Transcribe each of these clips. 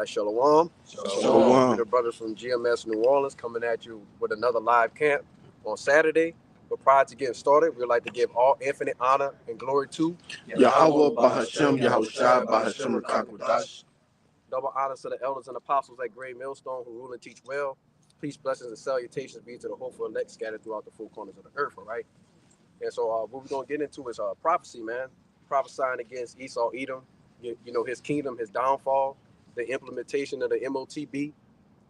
Shalom. Shalom. We're the brothers from GMS New Orleans coming at you with another live camp on Saturday. But prior to getting started, we'd like to give all infinite honor and glory to Yahweh Bahashem, Yahushua Bahashem Rakakwadash. double honors to the elders and apostles at Great Millstone who rule and teach well. Peace, blessings, and salutations be to the hopeful elect scattered throughout the four corners of the earth, all right? And so what we're going to get into is prophecy, man. Prophesying against Esau, Edom, his kingdom, his downfall, the implementation of the MOTB.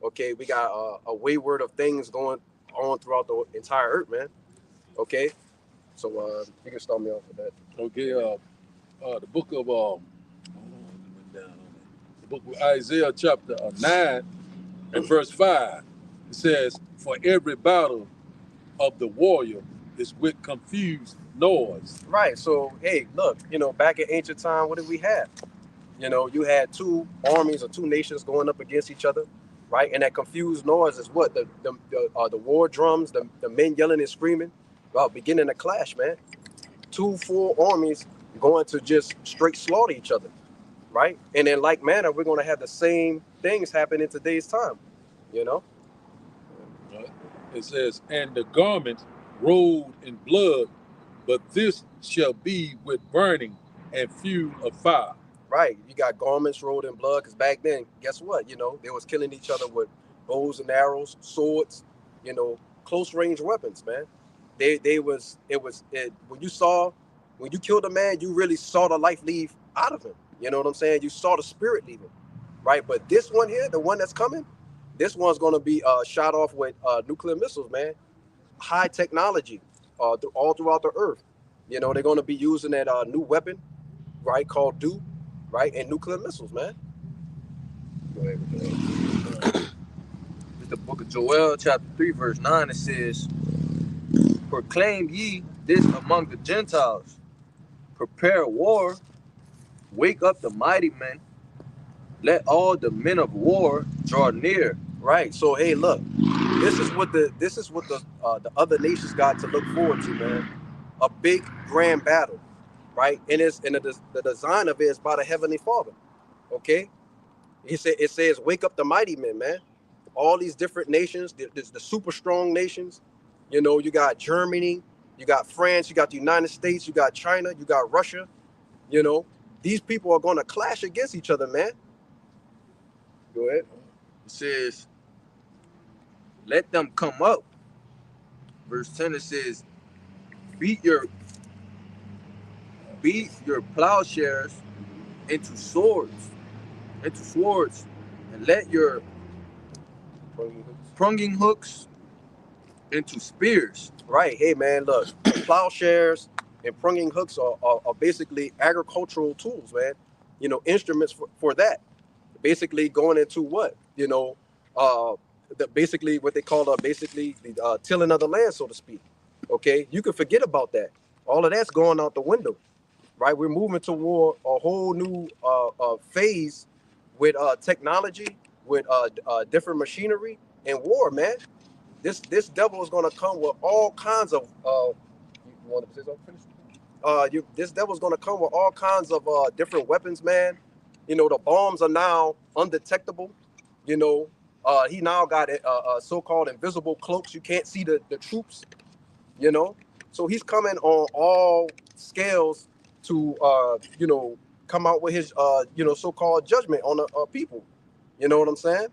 Okay, we got a wayward of things going on throughout the entire earth, man. Okay, so you can start me off with that. Okay, the book of the book of Isaiah chapter 9 and verse 5. It says, "For every battle of the warrior is with confused noise." Right. So hey, look, back in ancient time, what did we have? You had two armies or two nations going up against each other, right? And that confused noise is what the war drums, the men yelling and screaming, beginning to clash, man. Two full armies going to just straight slaughter each other, right? And in like manner, we're going to have the same things happen in today's time, Right? It says, "And the garment rolled in blood, but this shall be with burning and fuel of fire." Right. You got garments rolled in blood because back then, guess what? They was killing each other with bows and arrows, swords, close range weapons, man. When you killed a man, you really saw the life leave out of him. You know what I'm saying? You saw the spirit leaving, right? But this one here, the one that's coming, this one's going to be shot off with nuclear missiles, man. High technology all throughout the earth. They're going to be using that new weapon, right, called DO, right, and nuclear missiles, man. Go ahead. It's the book of Joel, chapter 3, verse 9. It says, "Proclaim ye this among the Gentiles. Prepare war. Wake up the mighty men. Let all the men of war draw near." Right. So hey, look, this is what the other nations got to look forward to, man. A big grand battle, right? And the design of it is by the Heavenly Father. Okay. It says, "Wake up the mighty men, man." All these different nations, the super strong nations. You got Germany, you got France, you got the United States, you got China, you got Russia. These people are going to clash against each other, man. Go ahead. It says, "Let them come up." Verse 10, it says, beat your plowshares into swords, and let your pronging hooks into spears. Right. Hey, man, look, plowshares and pronging hooks are basically agricultural tools, man. Instruments for that. Basically going into what? Basically what they call the tilling of the land, so to speak. Okay, you can forget about that. All of that's going out the window, right? We're moving toward a whole new phase with technology, with different machinery and war, man. This devil is going to come with all kinds of. You want to say something? This devil's going to come with all kinds of different weapons, man. The bombs are now undetectable. He now got so-called invisible cloaks. You can't see the troops. So he's coming on all scales to come out with his so-called judgment on the people. You know what I'm saying?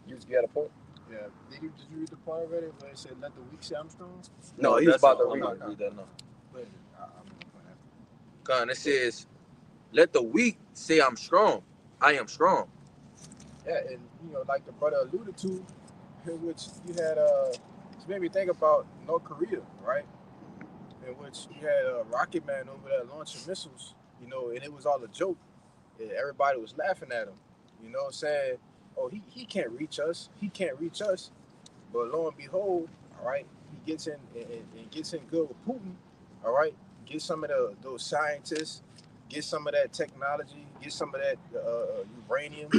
You got a point. Yeah. Did you read the part already where it said, "Let the weak say I'm strong"? No, he was about to read I'm not gonna read that now. But I'm God, it says, "Let the weak say I'm strong. I am strong." yeah, and like the brother alluded to, in which you had it made me think about North Korea, right? In which you had a rocket man over there launching missiles, and it was all a joke. And everybody was laughing at him, saying, "Oh, he can't reach us. He can't reach us." But lo and behold, all right, he gets in and gets in good with Putin, all right. Get some of those scientists, get some of that technology, get some of that uranium,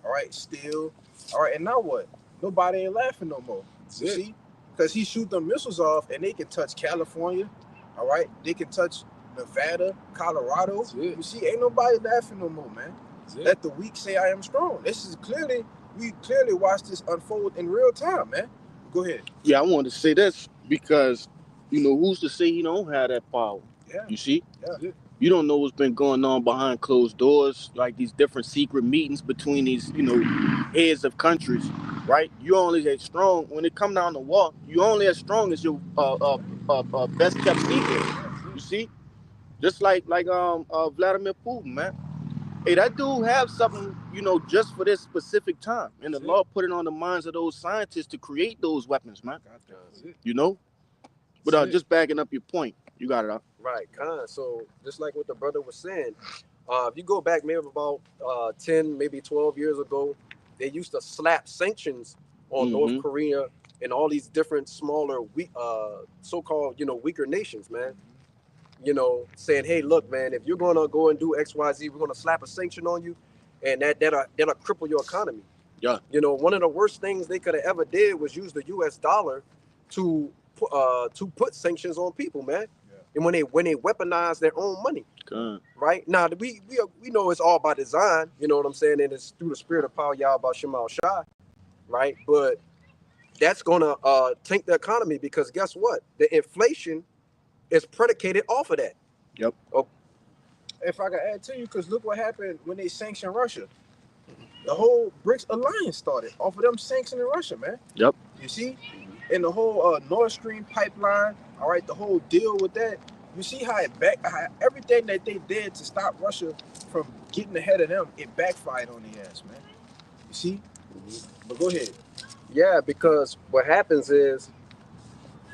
all right, steel, all right. And now what? Nobody ain't laughing no more. You see? Because he shoot them missiles off, and they can touch California, all right? They can touch Nevada, Colorado. You see, ain't nobody laughing no more, man. Let the weak say I am strong. We clearly watched this unfold in real time, man. Go ahead. Yeah, I wanted to say this because, who's to say he don't have that power? Yeah. You see? Yeah. You don't know what's been going on behind closed doors, like these different secret meetings between these, heads of countries, right? You only as strong when it come down to war. You only as strong as your best kept secret. You see, just like Vladimir Putin, man. Hey, that dude have something, just for this specific time, and the law put it on the minds of those scientists to create those weapons, man. But just backing up your point, you got it up. Right, so just like what the brother was saying, if you go back maybe about 10, maybe 12 years ago, they used to slap sanctions on North Korea and all these different smaller, so-called, weaker nations, man. Saying, hey, look, man, if you're gonna go and do X, Y, Z, we're gonna slap a sanction on you, and that'll cripple your economy. Yeah. One of the worst things they could have ever did was use the U.S. dollar to put sanctions on people, man. And when they weaponize their own money, right? Now we know it's all by design, you know what I'm saying, and it's through the spirit of power, Yahweh Shemal Shah, right? But that's gonna tank the economy because guess what? The inflation is predicated off of that. Yep. Oh. If I could add to you, because look what happened when they sanctioned Russia. The whole BRICS alliance started off of them sanctioning Russia, man. Yep. You see, and the whole Nord Stream pipeline, all right, the whole deal with that. You see how everything that they did to stop Russia from getting ahead of them, it backfired on their ass, man. You see? But go ahead. Yeah, because what happens is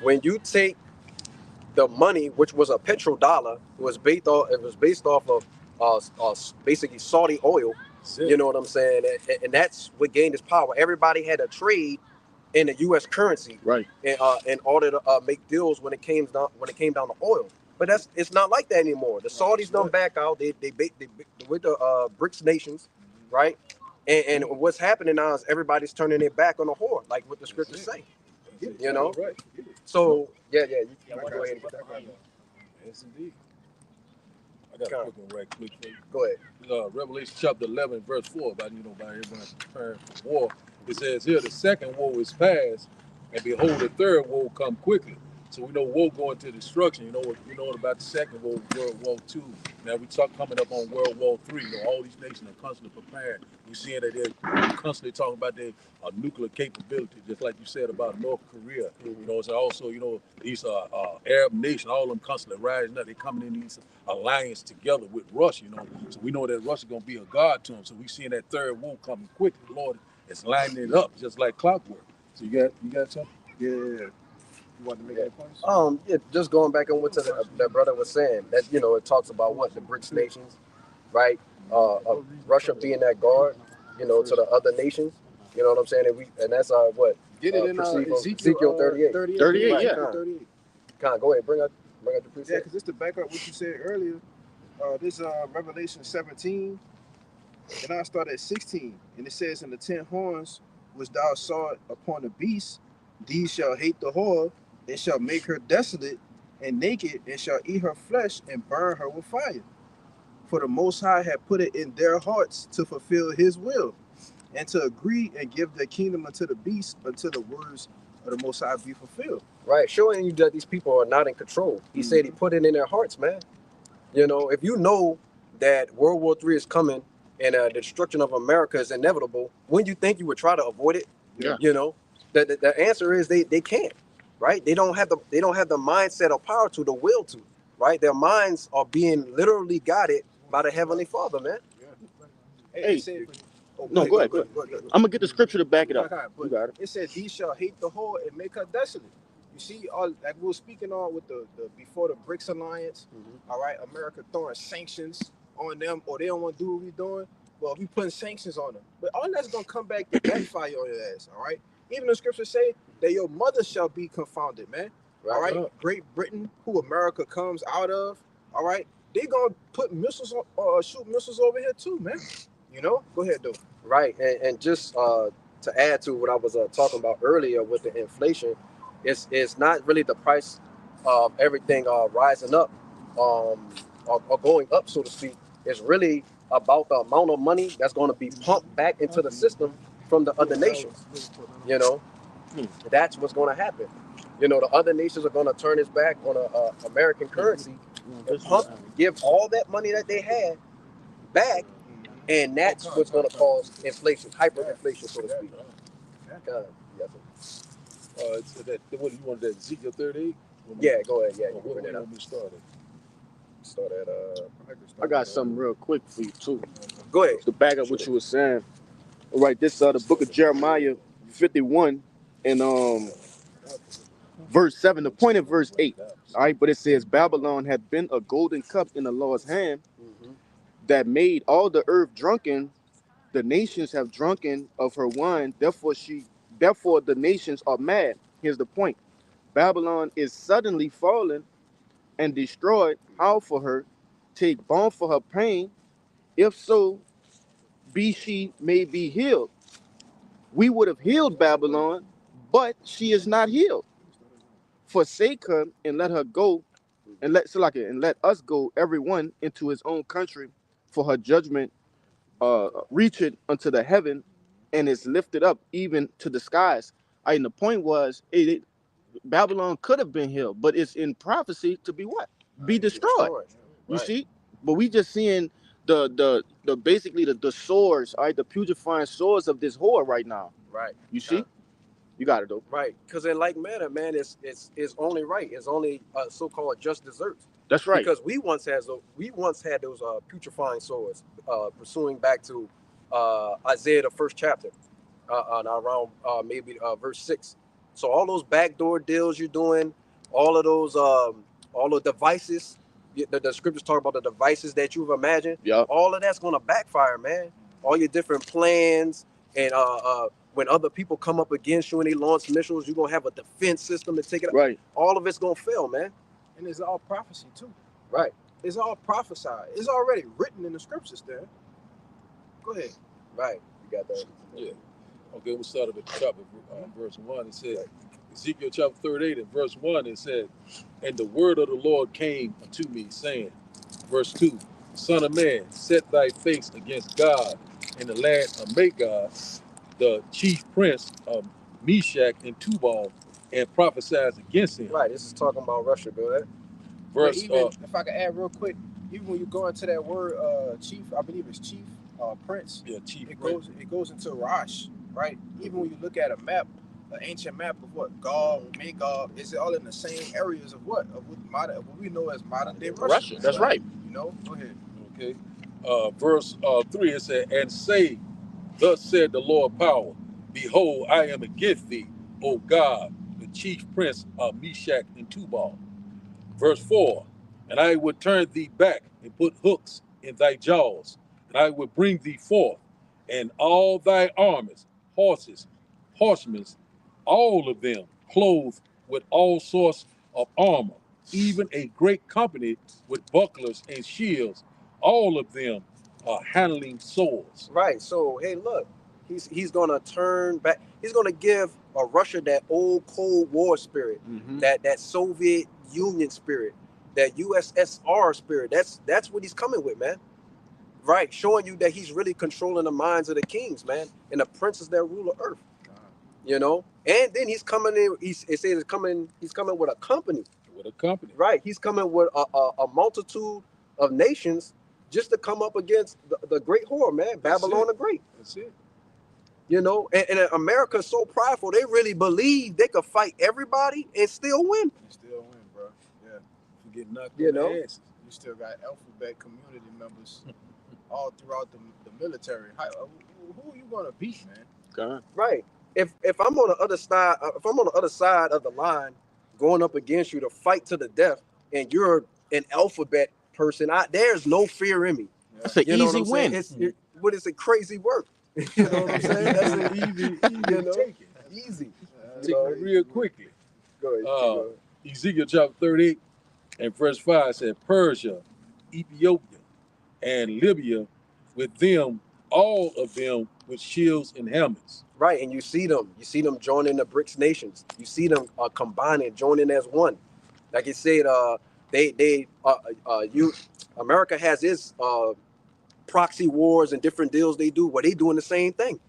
when you take the money, which was a petrodollar, it was based off of basically Saudi oil. You know what I'm saying? And that's what gained its power. Everybody had to trade in the U.S. currency, right? In order to make deals when it came down to oil. But it's not like that anymore. The Saudis don't back out. They with the BRICS nations, right? And what's happening now is everybody's turning their back on the whore, like what the scriptures say. Right. So yeah, you go ahead and get that. Yes, indeed. I got a quick one right quick for you. Go ahead. Revelation chapter 11, verse 4, about everybody preparing for war. It says here, the second woe is past, and behold, the third woe come quickly. So we know woe going to destruction. You know about the second woe, World War II. Now we talk coming up on World War III. All these nations are constantly preparing. We're seeing that they're constantly talking about their nuclear capability, just like you said about North Korea. It's also, these Arab nations, all of them constantly rising up. They're coming in these alliance together with Russia, So we know that Russia's going to be a god to them. So we're seeing that third woe coming quickly. The Lord is lining it up just like clockwork. So you got something? Yeah. You want to make any points? Yeah, just going back on what that brother was saying, that it talks about what the BRICS nations, right? Russia being that guard, to the other nations. You know what I'm saying? And that's what get it in Ezekiel 38. 38, right, yeah. 38. Go ahead, bring up the precept. Yeah, because just to back up what you said earlier, this Revelation 17, and I start at 16, and it says, "In the 10 horns which thou sawest upon the beast, these shall hate the whore, and shall make her desolate and naked, and shall eat her flesh and burn her with fire. For the Most High had put it in their hearts to fulfill his will, and to agree and give their kingdom unto the beast until the words of the Most High be fulfilled." Right, showing you that these people are not in control. He said he put it in their hearts, man. If you know that World War III is coming and the destruction of America is inevitable, wouldn't you think you would try to avoid it? Yeah. The answer is they can't. Right? They don't have the mindset or power to, the will to. Right? Their minds are being literally guided by the Heavenly Father, man. Hey. Go ahead. I'm gonna get the scripture to back it up. You got it. It says, "These shall hate the whore and make her desolate." You see, like we were speaking on with the before the BRICS alliance. All right, America throwing sanctions on them, or they don't want to do what we're doing. Well, we putting sanctions on them, but all that's gonna come back to backfire on your ass. All right. Even the scriptures say that your mother shall be confounded, man. All right. Great Britain, who America comes out of. All right. They gonna put missiles on, shoot missiles over here too, man. Go ahead, though. Right, and just to add to what I was talking about earlier with the inflation, it's not really the price of everything rising up or going up, so to speak. It's really about the amount of money that's going to be pumped back into the system from the other nations. You know, that's what's going to happen. You know, the other nations are going to turn its back on American currency and give all that money that they had back, and that's what's going to cause inflation, hyperinflation, so to speak. Yes, So that what you wanted that Ezekiel 38? yeah, go ahead. Yeah, you What can bring do it you up. want me to start at? Start at I got something real quick for you too. Go ahead. To back up what you were saying. All right, this the book of Jeremiah 51 and verse 7. The point in verse 8. All right, but it says Babylon had been a golden cup in the Lord's hand that made all the earth drunken. The nations have drunken of her wine, therefore the nations are mad. Here's the point. Babylon is suddenly fallen and destroyed. How for her? Take balm for her pain. If so, be she may be healed. We would have healed Babylon, but she is not healed. Forsake her and let her go, and let us go, everyone into his own country, for her judgment reacheth unto the heaven, and is lifted up even to the skies. And the point was, Babylon could have been healed, but it's in prophecy to be what? Be destroyed. You see? But we just seeing the basically the swords, all right, the putrefying swords of this whore right now. Right. You see? You got it though. Right. Because in like manner, man, it's only right. It's only so-called just desserts. That's right. Because we once had those putrefying swords, pursuing back to Isaiah the first chapter, around maybe verse 6. So all those backdoor deals you're doing, all of those all the devices, the scriptures talk about the devices that you've imagined. Yeah. All of that's gonna backfire, man. All your different plans and when other people come up against you and they launch missiles, you're gonna have a defense system to take it out. Right. All of it's gonna fail, man. And it's all prophecy too. Right. It's all prophesied. It's already written in the scriptures there. Go ahead. Right. You got that. Yeah. Okay, we'll start at chapter verse 1. It said, Ezekiel chapter 38 and verse 1, it said, and the word of the Lord came unto me, saying, verse 2, Son of man, set thy face against God in the land of Magog, the chief prince of Meshach and Tubal, and prophesies against him. Right. This is talking about Russia, go ahead. Verse, even, if I could add real quick, even when you go into that word chief, I believe it's chief, prince, yeah, chief it prince. goes into Rosh, right? Even when you look at a map, an ancient map of what Gog, Magog, is it all in the same areas of what we know as modern day Russia? That's right. You know, go ahead. Okay. Verse 3, it said, and say, thus said the Lord power, behold, I am against thee, O God, the chief prince of Meshach and Tubal. Verse 4, and I would turn thee back and put hooks in thy jaws, and I would bring thee forth, and all thy armies, horses, horsemen, all of them clothed with all sorts of armor, even a great company with bucklers and shields, all of them are handling swords. Right. So hey, look, he's gonna turn back. He's gonna give Russia that old Cold War spirit, that Soviet Union spirit, that USSR spirit. That's what he's coming with, man. Right, showing you that he's really controlling the minds of the kings, man, and the princes that rule the earth. You know, and then he's coming in. It says he's coming with a company. With a company. Right, he's coming with a multitude of nations just to come up against the great whore, man, Babylon the Great. That's it. You know, and America's so prideful, they really believe they could fight everybody and still win. You still win, bro. Yeah. You get knocked You on know? the ass. You still got alphabet community members all throughout the military. Who are you gonna beat, man? God. Right. If I'm on the other side, of the line, going up against you to fight to the death, and you're an alphabet person, there's no fear in me. That's an You know what easy I'm saying? win. But it's a crazy work. You know what I'm saying? That's an easy, you know, Take it. easy. Take it real quickly. Go ahead. Ezekiel chapter 38 and verse 5 said, Persia, Ethiopia, and Libya, with them, all of them with shields and helmets. Right, and you see them joining the BRICS nations. You see them combining, joining as one. Like it said, America has its proxy wars and different deals they do, well, they doing the same thing.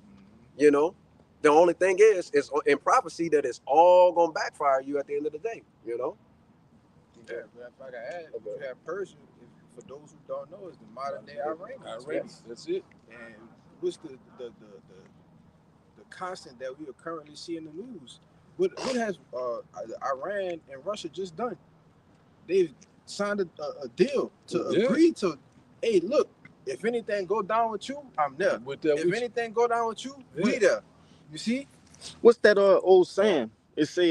You know, the only thing is in prophecy that it's all gonna backfire you at the end of the day. You know. Yeah, but if I can add, you have Persia. For those who don't know, is the modern day Iran. Iranians, that's it. And what's the constant that we are currently seeing in the news? What has Iran and Russia just done? They've signed a deal to agree to, hey, look, if anything go down with you, I'm there. If anything go down with you, we there. You see? What's that old saying? It say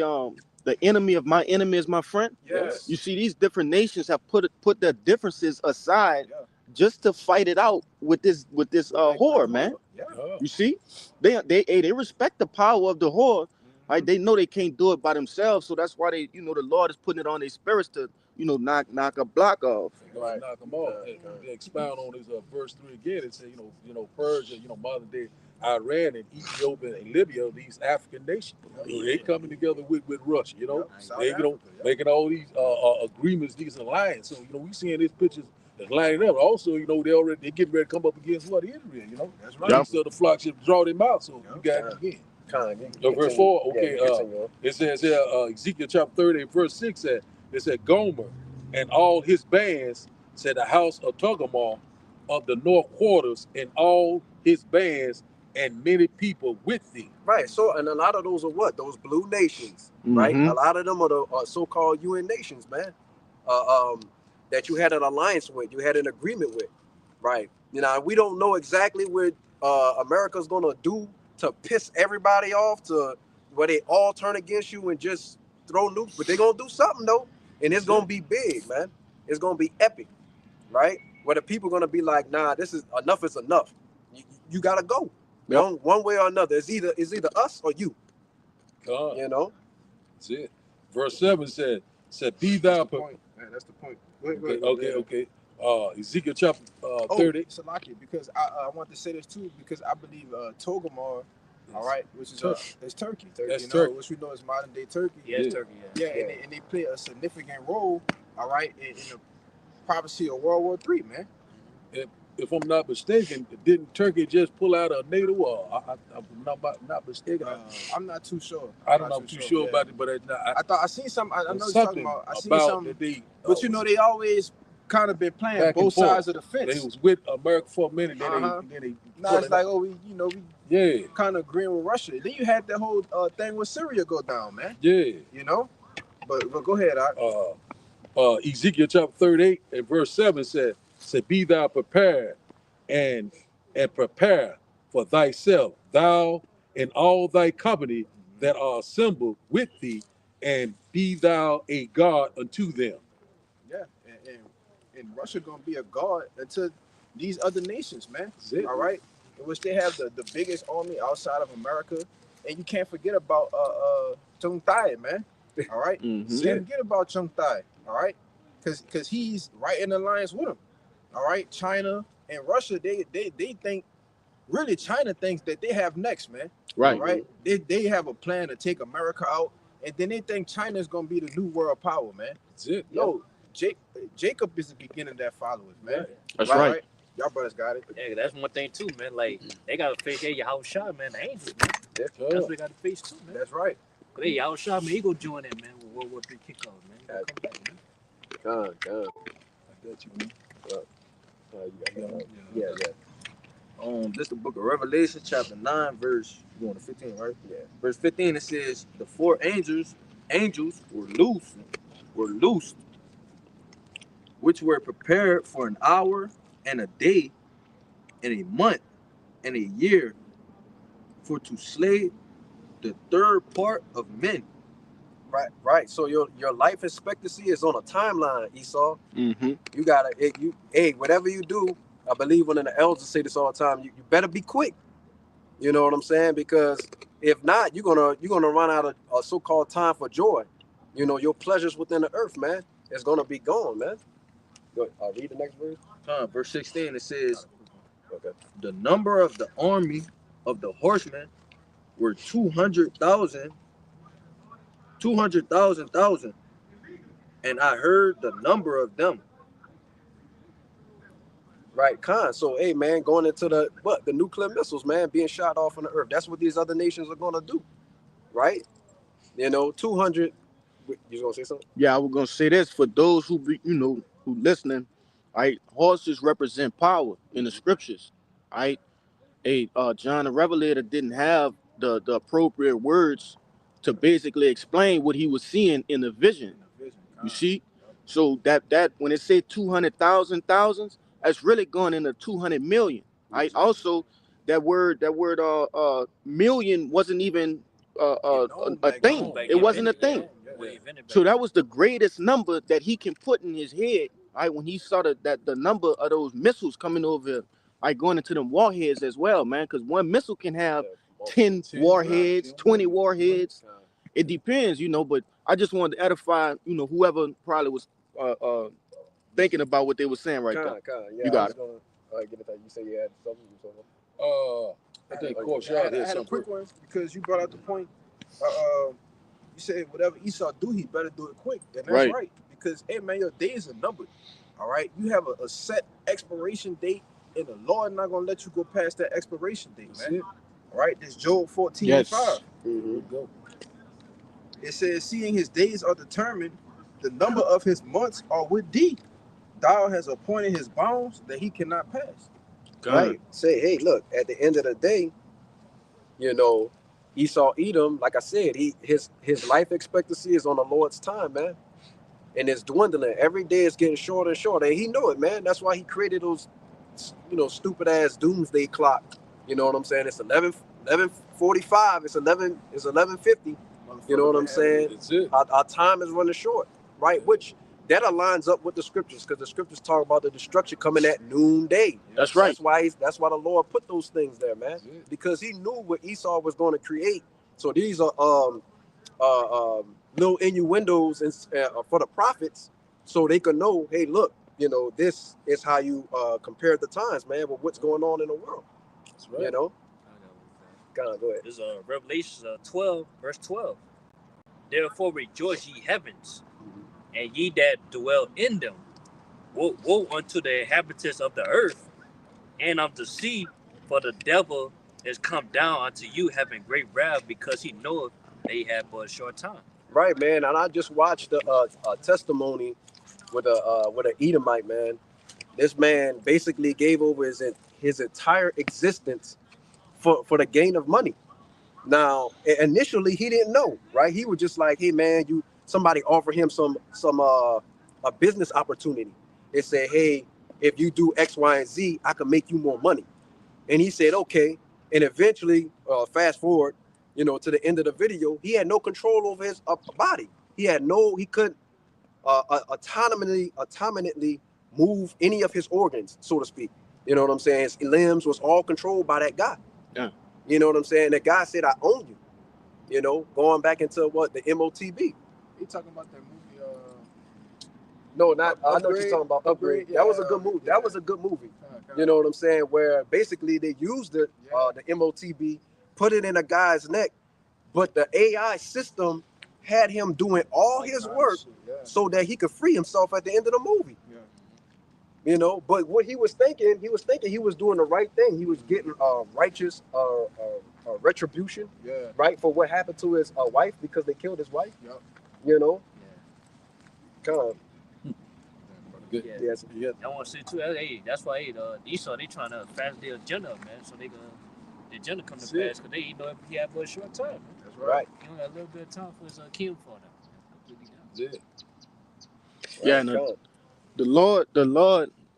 the enemy of my enemy is my friend. Yes. You see, these different nations have put their differences aside just to fight it out with this whore, man. Yeah. You see, they respect the power of the whore. Right? They know they can't do it by themselves, so that's why they, the Lord is putting it on their spirits to, knock a block off. Right. Knock them off. They expound on this verse 3 again. It says, Persia, modern day Iran and Ethiopia and Libya, these African nations, they coming together with Russia. They making all these agreements, these alliances. So we seeing these pictures that's lining up. Also, they getting ready to come up against Israel. That's right. Yep. So the flock should draw them out. So you got it again. Verse 4, okay. It says here, Ezekiel chapter 30, verse 6 said, it said, Gomer and all his bands, said the house of Togarmah of the north quarters, and all his bands and many people with thee. Right. So, and a lot of those are what? Those blue nations, right? A lot of them are the so-called UN nations, man. That you had an alliance with, you had an agreement with, right? We don't know exactly what America's gonna do to piss everybody off, to where they all turn against you and just throw nukes, but they're gonna do something though, and it's gonna be big, man. It's gonna be epic, right? Where the people gonna be like, nah, this is enough. Is enough. You gotta go. One way or another. It's either us or you. God. That's it. Verse 7 said, be thou. That's the point. Wait, okay. Ezekiel chapter 30. Salaki, because I want to say this too, because I believe Togarmah, all right, which is it's Turkey. That's Turkey. Which we know is modern day Turkey. Yeah, it's Turkey. Yeah, and they play a significant role, all right, in the prophecy of World War III, man. If I'm not mistaken, didn't Turkey just pull out a NATO war? I'm not mistaken. I'm not too sure. I'm not too sure about it, but I thought I seen some. I know you're talking about. I seen something. But they always kind of been playing both sides of the fence. They was with America for a minute, then they now it's like, we kind of agreeing with Russia. Then you had the whole thing with Syria go down, man. Yeah. But go ahead. Ezekiel chapter 38 and verse 7 said, be thou prepared and prepare for thyself, thou and all thy company that are assembled with thee, and be thou a God unto them. Yeah, and Russia gonna be a god unto these other nations, man. All right, in which they have the biggest army outside of America, and you can't forget about Chung Thai, man. All right, can't forget about Chung Thai. All right, because he's right in alliance with him. All right, China and Russia, they think, really China thinks that they have next, man. Right. Right. They have a plan to take America out, and then they think China is gonna be the new world power, man. That's it. Jacob is the beginning of that followers, man. That's right. Y'all brothers got it. Yeah, that's one thing too, man. Like they gotta face Yahushua, man, the angels, man. That's what they gotta face too, man. That's right. But hey, Yahushua, man, he go join that, man, with World War III kickoff, man. He gonna come back, man. God. I got you, man. Yeah. This is the book of Revelation, chapter 9, verse, you going to 15, right? Yeah. Verse 15, it says, the four angels were loosed, which were prepared for an hour and a day and a month and a year, for to slay the third part of men. Right. So your life expectancy is on a timeline, Esau. Mm-hmm. You gotta, whatever you do, I believe one of the elders say this all the time. You better be quick. You know what I'm saying? Because if not, you're gonna run out of a so-called time for joy. Your pleasures within the earth, man. It's gonna be gone, man. Go read the next verse. Verse 16, it says, Okay. the number of the army of the horsemen were 200,000, and I heard the number of them. Right, So, hey, man, going into the nuclear missiles, man, being shot off on the earth. That's what these other nations are gonna do, right? 200. You gonna say something? Yeah, I was gonna say this for those who be, who listening. Right, horses represent power in the scriptures. Right, John the Revelator didn't have the appropriate words to basically explain what he was seeing in the vision. You see, so that when it say 200,000 thousands, that's really going into 200 million. Right. Also, that word million wasn't even a thing. It wasn't a thing. So that was the greatest number that he can put in his head. Right, when he saw that the number of those missiles coming over, going into them warheads as well, man. Because one missile can have 10 warheads, 20 warheads. It depends, but I just wanted to edify, whoever probably was thinking about what they were saying right there. Yeah, you got it. Get it. You say you had something. I think Coach I Shard had had a quick one because you brought up the point. You said whatever Esau do, he better do it quick, and that's right. Because hey man, your days are numbered. All right, you have a set expiration date, and the Lord not gonna let you go past that expiration date, man. All right, this Job 14:5. Mm-hmm. It says, seeing his days are determined, the number of his months are with thee. Thou has appointed his bounds that he cannot pass. Right. Say, hey, look, at the end of the day, Esau Edom, like I said, his life expectancy is on the Lord's time, man. And it's dwindling. Every day it's getting shorter and shorter. And he know it, man. That's why he created those, stupid ass doomsday clock. You know what I'm saying? It's 11:45. It's 11:50. You know what I'm saying? That's it. Our time is running short, right? Which that aligns up with the scriptures, because the scriptures talk about the destruction coming at noonday. That's right. That's why the Lord put those things there, man. Because he knew what Esau was going to create. So these are little innuendos for the prophets, so they could know, hey, look, this is how you compare the times, man, with what's going on in the world. That's right. Go ahead. This is Revelation 12, verse 12. Therefore rejoice, ye heavens, and ye that dwell in them. Woe unto the inhabitants of the earth and of the sea, for the devil is come down unto you, having great wrath, because he knoweth they have but a short time. Right, man. And I just watched a testimony with an Edomite, man. This man basically gave over his entire existence for the gain of money. Now, initially he didn't know, right? He was just like, hey, man, somebody offered him a business opportunity. They said, hey, if you do X, Y, and Z, I can make you more money. And he said, okay. And eventually, fast forward, to the end of the video, he had no control over his body. He couldn't autonomously move any of his organs, so to speak. You know what I'm saying? His limbs was all controlled by that guy. Yeah. You know what I'm saying? The guy said, I own you. Going back into the MOTB. You talking about that movie? No, not. Upgrade, I know what you're talking about. Upgrade. Yeah, that was a good movie. Yeah. That was a good movie. You know what I'm saying? Where basically they used the MOTB, put it in a guy's neck, but the AI system had him doing all his work so that he could free himself at the end of the movie. Yeah. But what he was thinking he was doing the right thing. He was getting righteous retribution, right, for what happened to his wife, because they killed his wife. Yep. Kind of. Good. Yeah. Yes. Yeah. I want to say too. Hey, that's why Esau, they trying to fast their agenda up, man, so the agenda come to pass, because they know he have a short time. Man. That's Right. He only got a little bit of time for his kingdom for them. That's it. Yeah, and the Lord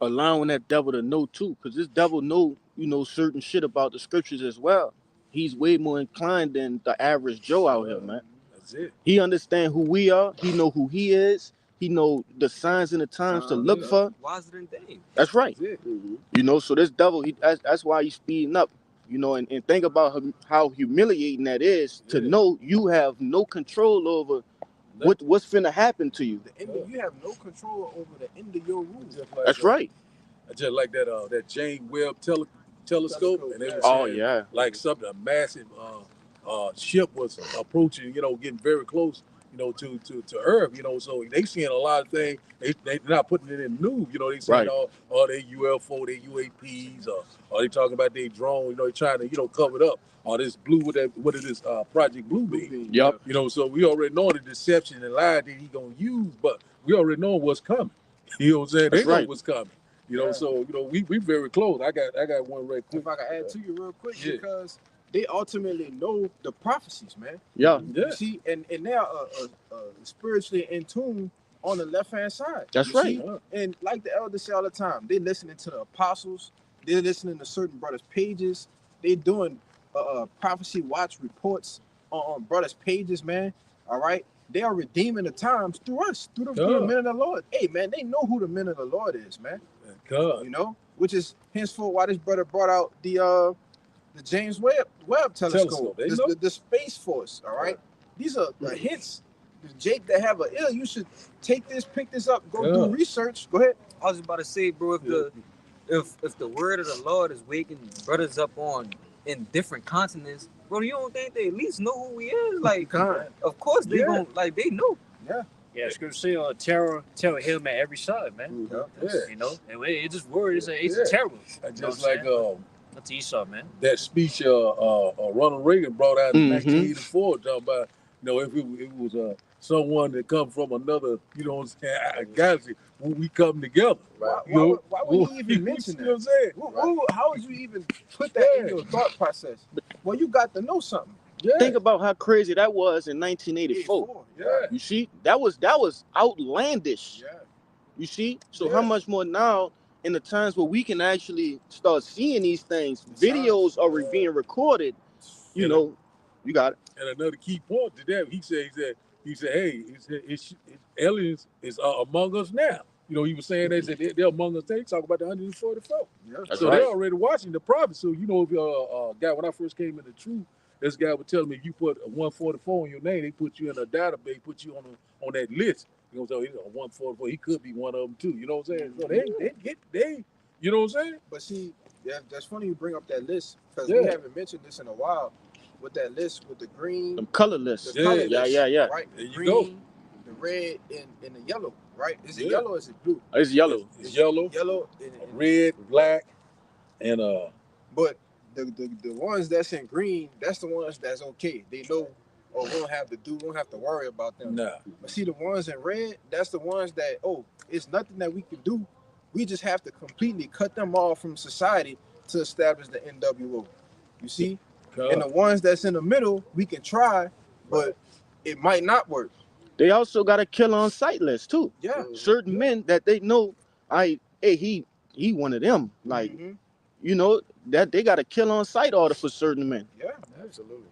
allowing that devil to know too, because this devil know certain shit about the scriptures as well. He's way more inclined than the average Joe out here, man. That's it. He understand who we are. He know who he is. He know the signs and the times to look for. Wiser than Dave. That's right. That's it. Mm-hmm. So this devil, that's why he's speeding up. And think about how humiliating that is to know you have no control over what's finna happen to you. You have no control over the end of your rule. That's right. I just like that James Webb telescope, and it was Oh saying, yeah. like a massive ship was approaching, getting very close, to Earth, so they seeing a lot of things. They not putting it in the news, they seeing Right. all their UFO, their UAPs, or they talking about their drone, they trying to, cover it up. Or this blue, what is this, Project Bluebeam. Yep. So we already know the deception and lie that he gonna use, but we already know what's coming. You know what I'm saying? That's They know right. what's coming. Yeah. So we very close. I got one right quick. If I can add to you real quick, Yeah. because they ultimately know the prophecies, man. Yeah, Yeah. You see, and they are spiritually in tune on the left hand side. that's You right. see? And like the elders say all the time, they listening to the apostles. They're listening to certain brothers' pages. They doing prophecy watch reports on brothers' pages, man. All right. They are redeeming the times through us, through the men of the Lord. Hey, man, they know who the men of the Lord is, man. God. Which is henceforth why this brother brought out the James Webb telescope, They know. the Space Force. All right, these are the hints. Jake that have a ill, you should take this, pick this up, go do research. Go ahead. I was about to say, bro, if the word of the Lord is waking brothers up in different continents, bro, you don't think they at least know who we is? Like, of course they don't. Like, they know. Yeah, scripture say, terror him at every side, man. Yeah. And it's just word. It's a terrible. Just You like know that's Esau, man. that speech Ronald Reagan brought out in Mhm. 1984, talking about if it was someone that come from another galaxy, when we come together. Why would you even mention You know that? what I'm saying? How would you even put that in your thought process? Well, you got to know something. Yeah. Think about how crazy that was in 1984. Yeah. You see, that was outlandish. Yeah. You see, so how much more now in the times where we can actually start seeing these things, videos are being recorded. You got it. And another key point to that, he said, hey, it's aliens is among us now. He was saying that they're among us. They talk about the 144. Yeah. That's So right. they're already watching the prophet. So if guy, when I first came into truth, this guy would tell me if you put a 144 in your name, they put you in a database, put you on that list. So he's a 144. He could be one of them too. You know what I'm saying? So they you know what I'm saying? But see, that's funny you bring up that list because Yeah. we haven't mentioned this in a while. With that list, with the green, Them color lists. the color list, Yeah. right? There The you green, go. the red, and the yellow, right? Is it Yeah. yellow or is it blue? It's yellow. It's yellow, Yellow and red, black, and But the ones that's in green, that's the ones that's okay. They know, we don't have to worry about them. nah. But see, the ones in red, that's the ones that, it's nothing that we can do. We just have to completely cut them off from society to establish the NWO. You see? And the ones that's in the middle, we can try, but it might not work. They also got a kill on sight list too. Yeah. Certain men that they know, he one of them. Like, Mhm. that they got a kill on sight order for certain men. Yeah, absolutely.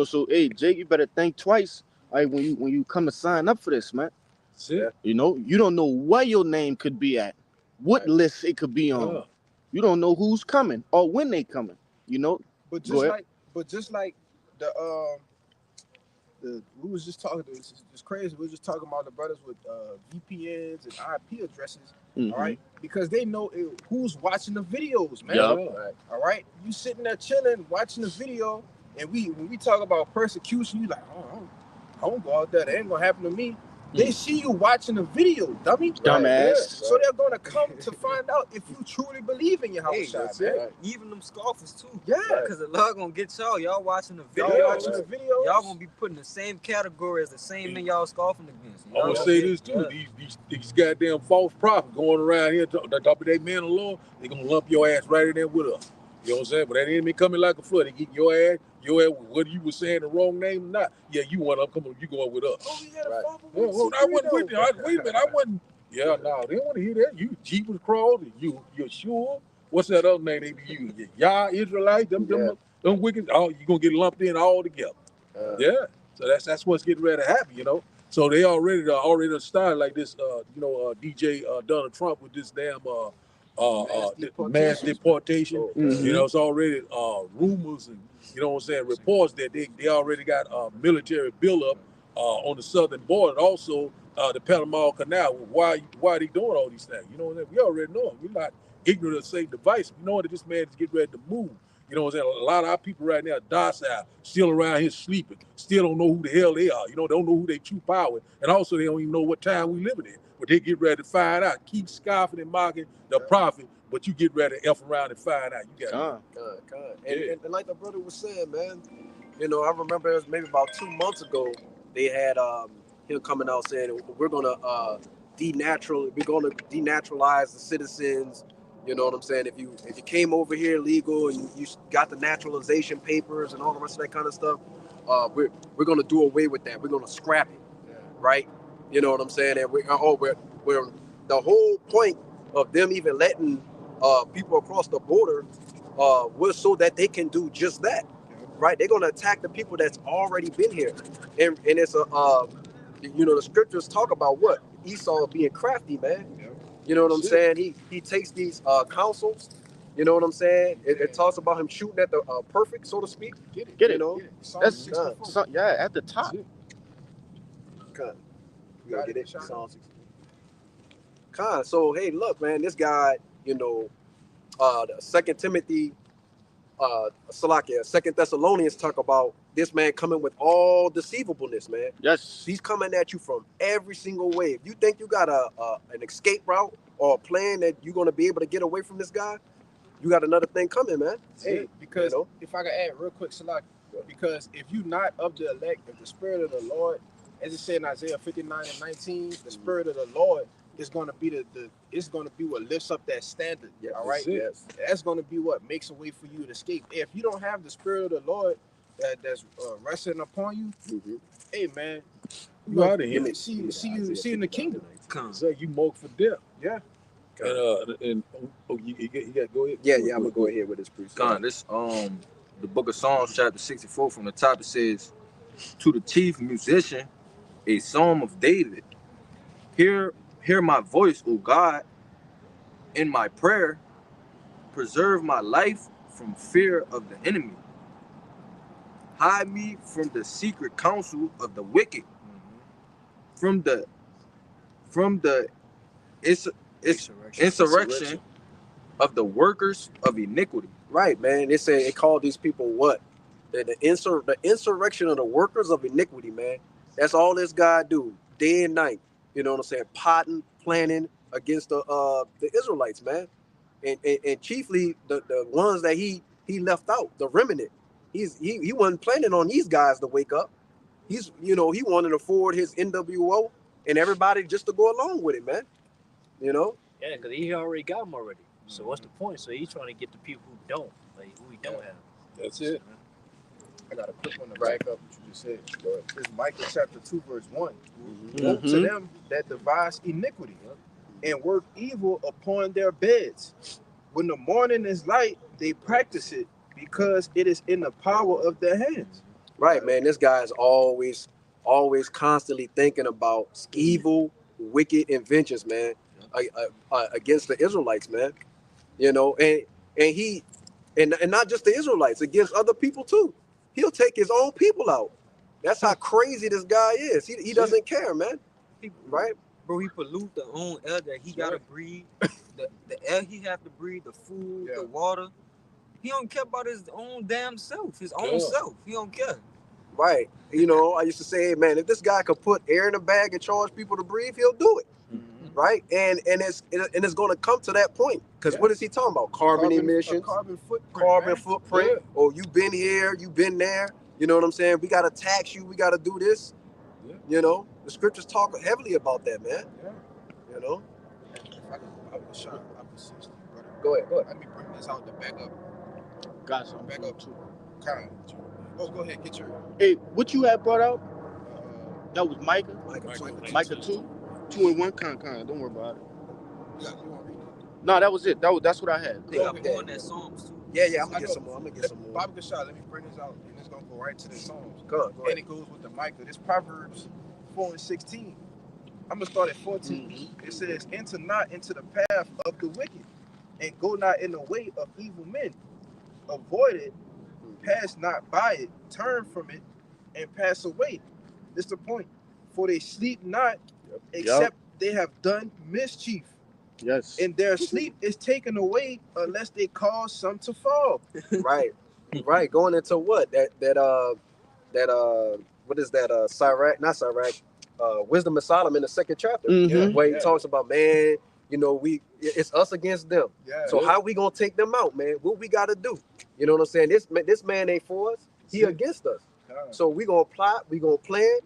So Jake, you better think twice. When you come to sign up for this, man. That's it. You don't know where your name could be at, what list it could be on. Yeah. You don't know who's coming or when they coming. But Go ahead. just like we was just talking. It's crazy. We was just talking about the brothers with VPNs and IP addresses. Mhm. All right, because they know who's watching the videos, man. Yeah. All right, you sitting there chilling, watching the video, and when we talk about persecution, you like, I don't go out there. That ain't gonna happen to me. They see you watching the video, dummy. Dumbass. So they're gonna come to find out if you truly believe in your house, Hey, shot, man. man. Even them scoffers too. Yeah. Because the Lord gonna get y'all. Y'all watching the Y'all video. watching the videos. Y'all gonna be put in the same category as the same men y'all scoffing against. I want to say this too. These goddamn false prophets going around here talking about their men of the Lord, they gonna lump your ass right in there with us. You know what I'm saying? But that enemy coming like a flood. They get your ass, whether you were saying the wrong name or not. Yeah, you want up, come on, you going with us. Oh, we had a Right. father Well, with I wasn't with Secreto. you. Wait a minute, I wasn't. Yeah, no, they don't want to hear that. You Jeepers Crawls, you're sure. What's that other name they be using? Y'all Israelites, them wicked. You gonna get lumped in all together. Yeah. So that's what's getting ready to happen. So they already started like this. DJ Donald Trump with this damn mass deportation. Mhm. It's already rumors and reports that they already got military buildup on the southern border. Also, the Panama Canal. Why are they doing all these things? We already know. We're not ignorant of Satan's device. We know that this man is getting ready to move. You know what I'm saying? A lot of our people right now are docile, still around here sleeping, still don't know who the hell they are. You know, don't know who they true power, and also they don't even know what time we living in. But they get ready to find out. Keep scoffing and mocking the prophet, but you get ready to F around and find out. You got God. Yeah. And like the brother was saying, man, you know, I remember it was maybe about 2 months ago, they had him coming out saying we're gonna denaturalize the citizens. You know what I'm saying? If you came over here legal and you got the naturalization papers and all the rest of that kind of stuff, we're gonna do away with that. We're gonna scrap it, right? You know what I'm saying? And we're the whole point of them even letting people across the border was so that they can do just that, right? They're gonna attack the people that's already been here, and it's a you know, the scriptures talk about what Esau being crafty, man. You know what I'm saying? He takes these counsels. You know what I'm saying? It talks about him shooting at the perfect, so to speak. Get it. You know? That's yeah, at the top. Con. You gotta get it. Psalm 60. Con. So hey, look, man, this guy, you know, the Second Timothy, Second Thessalonians talk about this man coming with all deceivableness, man. Yes. He's coming at you from every single way. If you think you got an escape route or a plan that you're gonna be able to get away from this guy, you got another thing coming, man. Hey, because you know? if I could add real quick, Salak, because if you're not of the elect, if the Spirit of the Lord, as it said in Isaiah 59:19, the Spirit of the Lord is going to be it's going to be what lifts up that standard. Yeah, all right. Yes. That's going to be what makes a way for you to escape. If you don't have the Spirit of the Lord that's resting upon you, hey man, you out of here. See you in the kingdom. So you moke for death. Yeah. And you got to go ahead. Yeah, I'm gonna go ahead with this priest. God, this the book of Psalms, chapter 64, from the top it says, "To the chief musician, a psalm of David. Hear my voice, O God, in my prayer. Preserve my life from fear of the enemy. Hide me from the secret counsel of the wicked, from the insurrection of the workers of iniquity." Right, man. They call these people what? The insurrection of the workers of iniquity, man. That's all this guy do, day and night. You know what I'm saying? Plotting, planning against the Israelites, man. And chiefly the ones that he left out, the remnant. He wasn't planning on these guys to wake up. He wanted to forward his NWO and everybody just to go along with it, man. You know? Yeah, because he already got them already. So what's the point? So he's trying to get the people who don't, like who he don't have. That's it. I got a quick one to back up what you just said. This is Micah chapter 2, verse 1. Woe to them that devise iniquity and work evil upon their beds. When the morning is light, they practice it because it is in the power of their hands. Right, man. This guy is always constantly thinking about evil, wicked inventions, man, against the Israelites, man. You know, and not just the Israelites, against other people too. He'll take his own people out. That's how crazy this guy is. He doesn't care, man. Right? Bro, he pollute the own air that he gotta breathe. The air he have to breathe, the food, the water. He don't care about his own damn self, his own self. He don't care. Right. You know, I used to say, hey, man, if this guy could put air in a bag and charge people to breathe, he'll do it. Right? And it's going to come to that point. Because what is he talking about? Carbon emissions, carbon footprint. Yeah. Oh, you've been here, you've been there. You know what I'm saying? We got to tax you. We got to do this. Yeah. You know, the scriptures talk heavily about that, man. Yeah. You know? I was shocked. I was 60, brother. Go ahead. Let me bring this out the back up. Got some. Back up too. Kind. Oh, go ahead. Get your. Hey, what you had brought out? That was Micah. Micah 2. 2 and 1. Kind. Don't worry about it. Yeah, you want to read it? No, that was it. That's what I had. They got more in that Psalms too. Yeah, I'm gonna get some more. Bobby Gashad, let me bring this out, and it's gonna go right to the Psalms. Go ahead. And it goes with the Micah. This Proverbs 4 and 16. I'm gonna start at 14. It says, "Enter not into the path of the wicked, and go not in the way of evil men. Avoid it, pass not by it, turn from it, and pass away." This is the point. For they sleep not, except they have done mischief, Yes. And their sleep is taken away unless they cause some to fall. Right, right. Going into what what is that? Sirach, not Sirach. Wisdom of Solomon, the second chapter, Mhm. where he talks about, man, you know, it's us against them. Yeah. So how we gonna take them out, man? What we gotta do? You know what I'm saying? This man ain't for us. He against us. So we gonna plot, we gonna plan,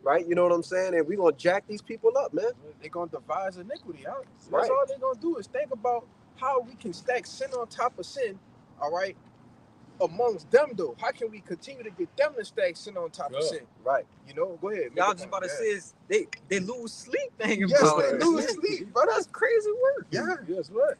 right? You know what I'm saying? And we gonna jack these people up, man. They're gonna devise iniquity. That's Right. all they're gonna do is think about how we can stack sin on top of sin, all right, amongst them though. How can we continue to get them to stack sin on top of sin? Right. You know, go ahead. Y'all just about to say is they lose sleep thinking Yes, about they it. lose sleep, bro. That's crazy work. Yeah. Yes, right.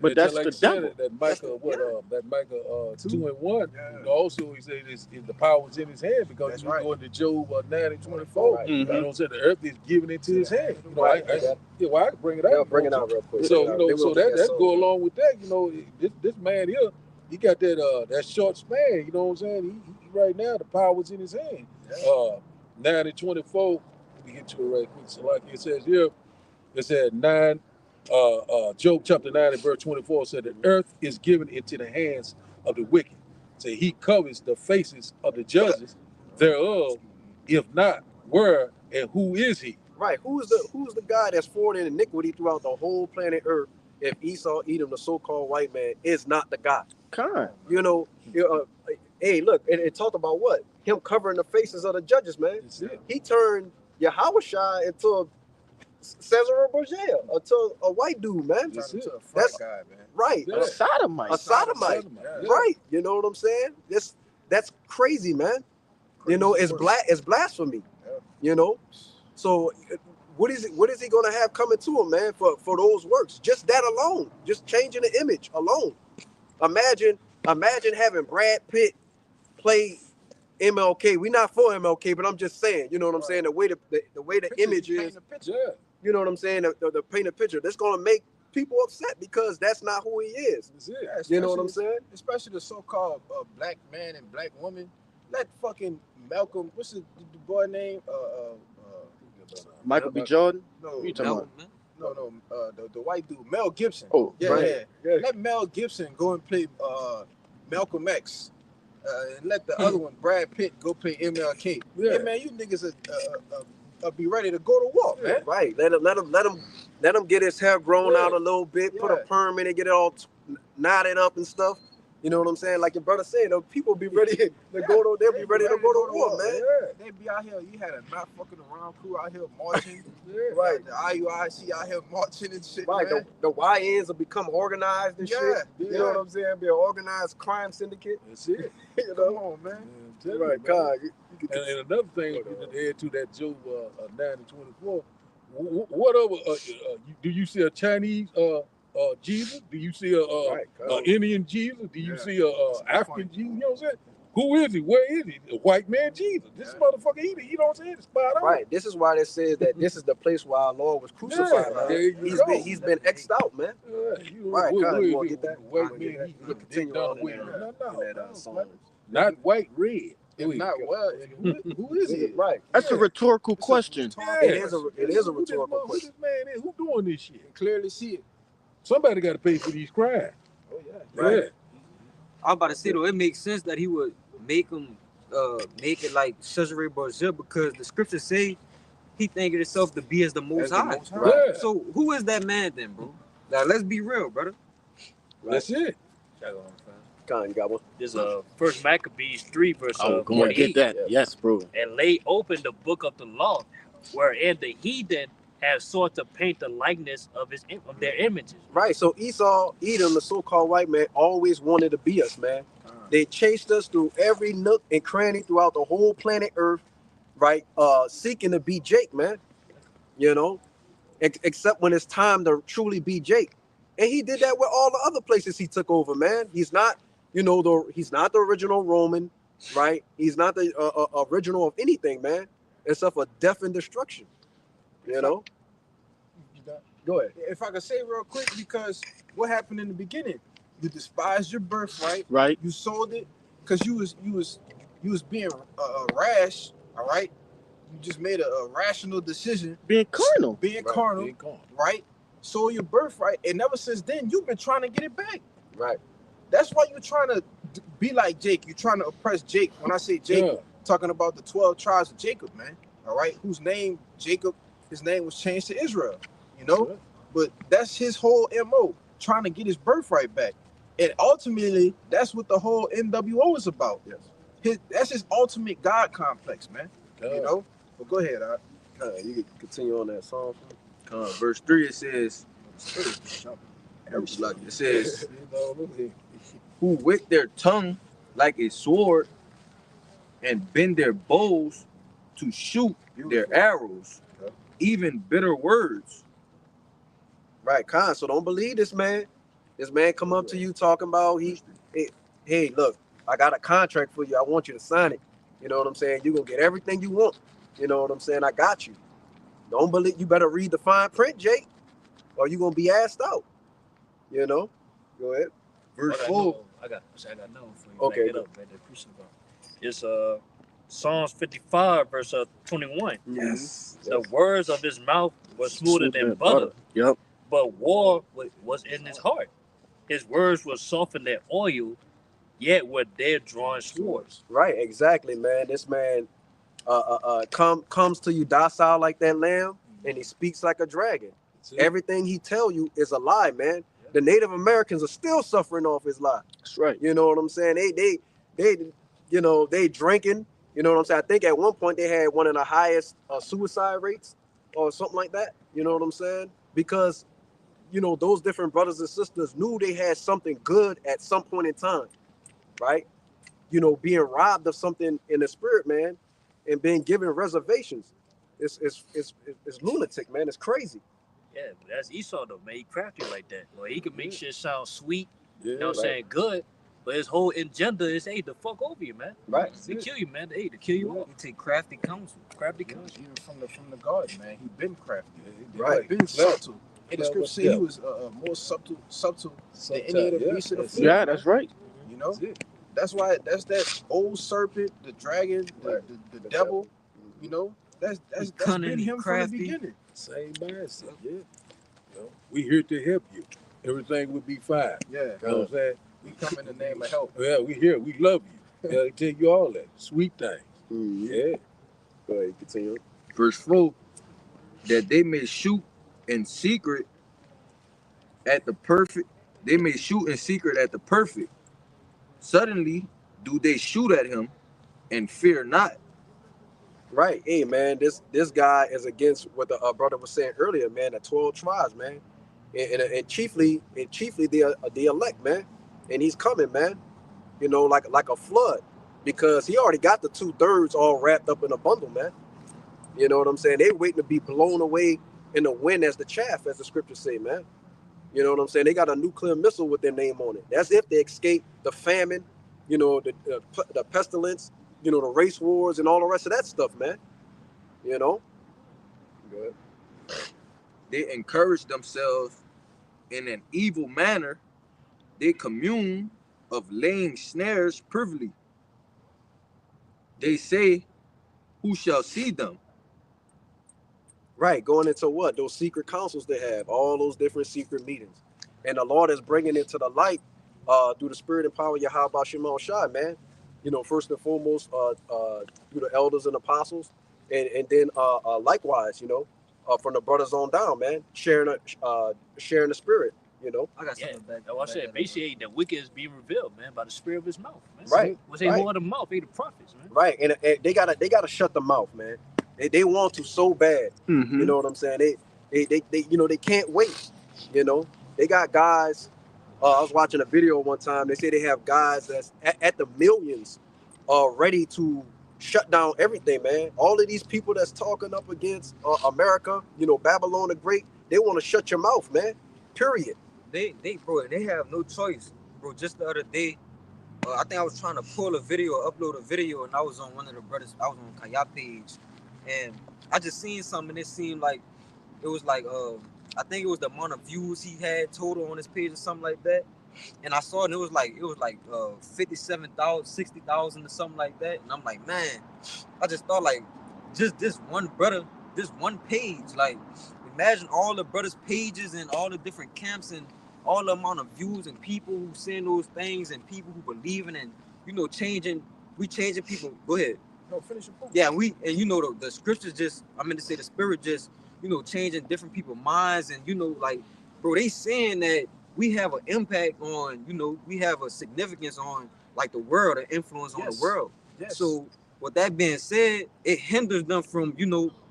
But And that's like the you said, devil. That Micah, that Micah 2:1. Yeah. Also, he said the power is in his hand because That's you right. go into Job 9:24. Right. You know what I'm saying? The earth is given into his hand. You know, Right. I can bring it out. Yeah, bring it out real quick. So They will so get that soul. go along with that. You know, this man here, he got that short span. You know what I'm saying? He right now the power is in his hand. 9:24. Let me get to it right quick. So like it says here, it said 9. Job chapter 9 and verse 24 said the earth is given into the hands of the wicked. So he covers the faces of the judges thereof. If not, where and who is he? Right. Who's the guy that's forwarding iniquity throughout the whole planet Earth? If Esau, Edom, the so-called white man, is not the guy. Con. You know, hey, look, it talked about what? Him covering the faces of the judges, man. That's it. He turned Yahushua into a Cesar Borgia, into a white dude, man. That's Turn it. into a front That's- guy, man. Right. Yeah. A sodomite. A sodomite. Yeah. Right. You know what I'm saying? That's crazy, man. You know, it's blasphemy. Yeah. You know? So what is he gonna have coming to him, man, for those works? Just that alone. Just changing the image alone. Imagine having Brad Pitt play MLK. We're not for MLK, but I'm just saying, you know what I'm saying? The way the image is, Yeah. you know what I'm saying? The paint a picture. That's gonna make people upset because that's not who he is. That's it. Yeah, You know what I'm especially- saying? Especially the so-called black man and black woman. Let fucking Malcolm, what's the boy name? Michael B. Jordan. No, Who you talking No, about? man. the white dude, Mel Gibson. Oh, Yeah, right. yeah. Let Mel Gibson go and play Malcolm X. And let the other one, Brad Pitt, go play MLK. Yeah. Hey man, you niggas be ready to go to war, man. Right. Let him get his hair grown out a little bit, put a Yeah. perm in it, get it all knotted up and stuff. You know what I'm saying? Like your brother said, the people be ready to go to. They'll be ready to go to war, man. Yeah. They be out here. You had a not fucking around crew out here marching. Right. The IUIC out here marching and shit. Right. Man. The YNs will become organized and Yeah, shit. yeah. You know what I'm saying? Be an organized crime syndicate. That's it. You Come know? on, man. Man, I'm telling you, Right. man. God. You can And another thing to add to that Job 9:24, what other do you see a Chinese Jesus? Do you see Right, a Indian Jesus? Do you Yeah. see a African Jesus? You know what I'm saying? Who is he? Where is he? A white man Jesus. This motherfucker, you know what I'm saying? It's spot on. Right. This is why they says that this is the place where our Lord was crucified. Yeah, man. there you go. He's been X'd out, man. Yeah, you Right, what- Kyle, what you is wanna he? get that? White I'll man, get that. he We'll continue done on in with that, it. in that song. Not white, red. If not, what? Who is he? Right. That's a rhetorical question. It is a rhetorical Who question. this man is? Who doing this shit? You can clearly see it. Somebody got to pay for these crimes. Oh yeah. Right. Yeah. I was about to say though, it makes sense that he would make it like Cesare Borgia because the scriptures say he thinking himself to be as the most As the high. Most High. Right. Yeah. So who is that man then, bro? Like, let's be real, brother. That's it. Con, you got one? This First Maccabees 3 verse I was going to 48. get that. Yes, bro. And lay open the book of the law, wherein the heathen have sought to paint the likeness of their images. Right. So Esau, Edom, the so-called white man, always wanted to be us, man. They chased us through every nook and cranny throughout the whole planet Earth, right? Seeking to be Jake, man. You know, except when it's time to truly be Jake. And he did that with all the other places he took over, man. He's not, he's not the original Roman, right? He's not the original of anything, man, except for death and destruction. You know. Go ahead. If I could say real quick, because what happened in the beginning? You despised your birthright. Right? You sold it because you was being rash. All right. You just made a rational decision, Being carnal. being carnal, Big con. right? sold your birthright, and ever since then you've been trying to get it back. Right. That's why you're trying to be like Jake. You're trying to oppress Jake. When I say Jake, Yeah. talking about the 12 tribes of Jacob, man. All right, whose name Jacob? His name was changed to Israel. You know, Yeah. but that's his whole MO, trying to get his birthright back. And ultimately, that's what the whole NWO is about. Yes. That's his ultimate God complex, man. Yeah. You know. But go ahead, You can continue on that song. Verse 3 it says, Everybody. it says, You know, look here. who with their tongue like a sword and bend their bows to shoot their arrows, Yeah. even bitter words. Right, Khan. So don't believe this man. This man come up to you talking about hey, look, I got a contract for you. I want you to sign it. You know what I'm saying? You're gonna get everything you want. You know what I'm saying? I got you. Don't believe. You better read the fine print, Jake, or you're gonna be asked out. You know. Go ahead. Verse I 4. got no for you. Okay, Back it up, man. The crucified. It's Psalms 55, verse 21. Yes. The words of his mouth were smoother than butter, Yep. but war was in his heart. His words were softer than oil, yet were there drawn swords. Right. Exactly, man. This man comes to you docile like that lamb, and he speaks like a dragon. That's it. Everything he tell you is a lie, man. The Native Americans are still suffering off his lie. That's right. You know what I'm saying? They drinking. You know what I'm saying? I think at one point they had one of the highest suicide rates or something like that. You know what I'm saying? Because, those different brothers and sisters knew they had something good at some point in time, right? Being robbed of something in the spirit, man, and being given reservations. It's lunatic, man. It's crazy. Yeah, but that's Esau though, man. He crafty like that. Well, he can make shit sound sweet, Yeah, you know what I'm right. saying, good. But his whole agenda is, hey, to fuck over you, man. Right. To kill you, man. Hey, to kill you off. You take crafty counsel. Crafty Yeah, counsel. even from the garden, man. He been crafty. Right. He been subtle. And the Clever scripture say he step. was more subtle than Sometimes, any of the yeah, beasts of the that's field. it. Yeah, that's right. You know, That's it. that's why that's that old serpent, the dragon, Right. the devil. You know, that's cunning, been him crafty. from the beginning. Same mindset. Yeah. You know, we here to help you. Everything will be fine. Yeah, You know what I'm saying? we come in the name of help. Yeah, we here. We love you. Yeah, they tell you all that. Sweet things. Mhm. Yeah. Go ahead, continue. Verse 4. That they may shoot in secret at the perfect. They may shoot in secret at the perfect. Suddenly do they shoot at him and fear not. Right. Hey, man, this guy is against what the brother was saying earlier, man. The 12 tribes, man, and chiefly the elect, man. And he's coming, man. Like a flood, because he already got the 2/3 all wrapped up in a bundle, man. You know what I'm saying? They waiting to be blown away in the wind as the chaff, as the scriptures say, man. You know what I'm saying? They got a nuclear missile with their name on it. That's if they escape the famine, the pestilence, the race wars and all the rest of that stuff, man. Good. They encourage themselves in an evil manner. They commune of laying snares privily. They say, who shall see them? Right, going into what? Those secret councils they have, all those different secret meetings. And the Lord is bringing it to the light through the spirit and power of Yahweh Shema Shai, man. First and foremost, through the elders and apostles. And then likewise, from the brothers on down, man, sharing the spirit, I got Yeah, something back. I said, basically, the wicked is being revealed, man, by the spirit of his mouth, man. Right, What's they right. hold the mouth? They the prophets, man. Right. And they gotta shut the mouth, man. They want to so bad. Mm-hmm. You know what I'm saying? They can't wait. They got guys. I was watching a video one time. They say they have guys that's at the millions, ready to shut down everything, man. All of these people that's talking up against America, Babylon the Great, they want to shut your mouth, man. Period. They have no choice, bro. Just the other day, I think I was trying to upload a video, and I was on one of the brothers. I was on Kaya page, and I just seen something. It seemed like it was like I think it was the amount of views he had total on his page or something like that. And I saw it, and it was like 57,000, 60,000 or something like that. And I'm like, man, I just thought like just this one brother, this one page, like, imagine all the brothers' pages and all the different camps and all the amount of views and people who saying those things and people who believing and changing. We changing people. Go ahead. No, finish your point. Yeah, the scriptures just, I mean to say the spirit just, changing different people's minds and like, bro, they saying that we have an impact on, we have a significance on like the world, an influence on the world. Yes. So with that being said, it hinders them from,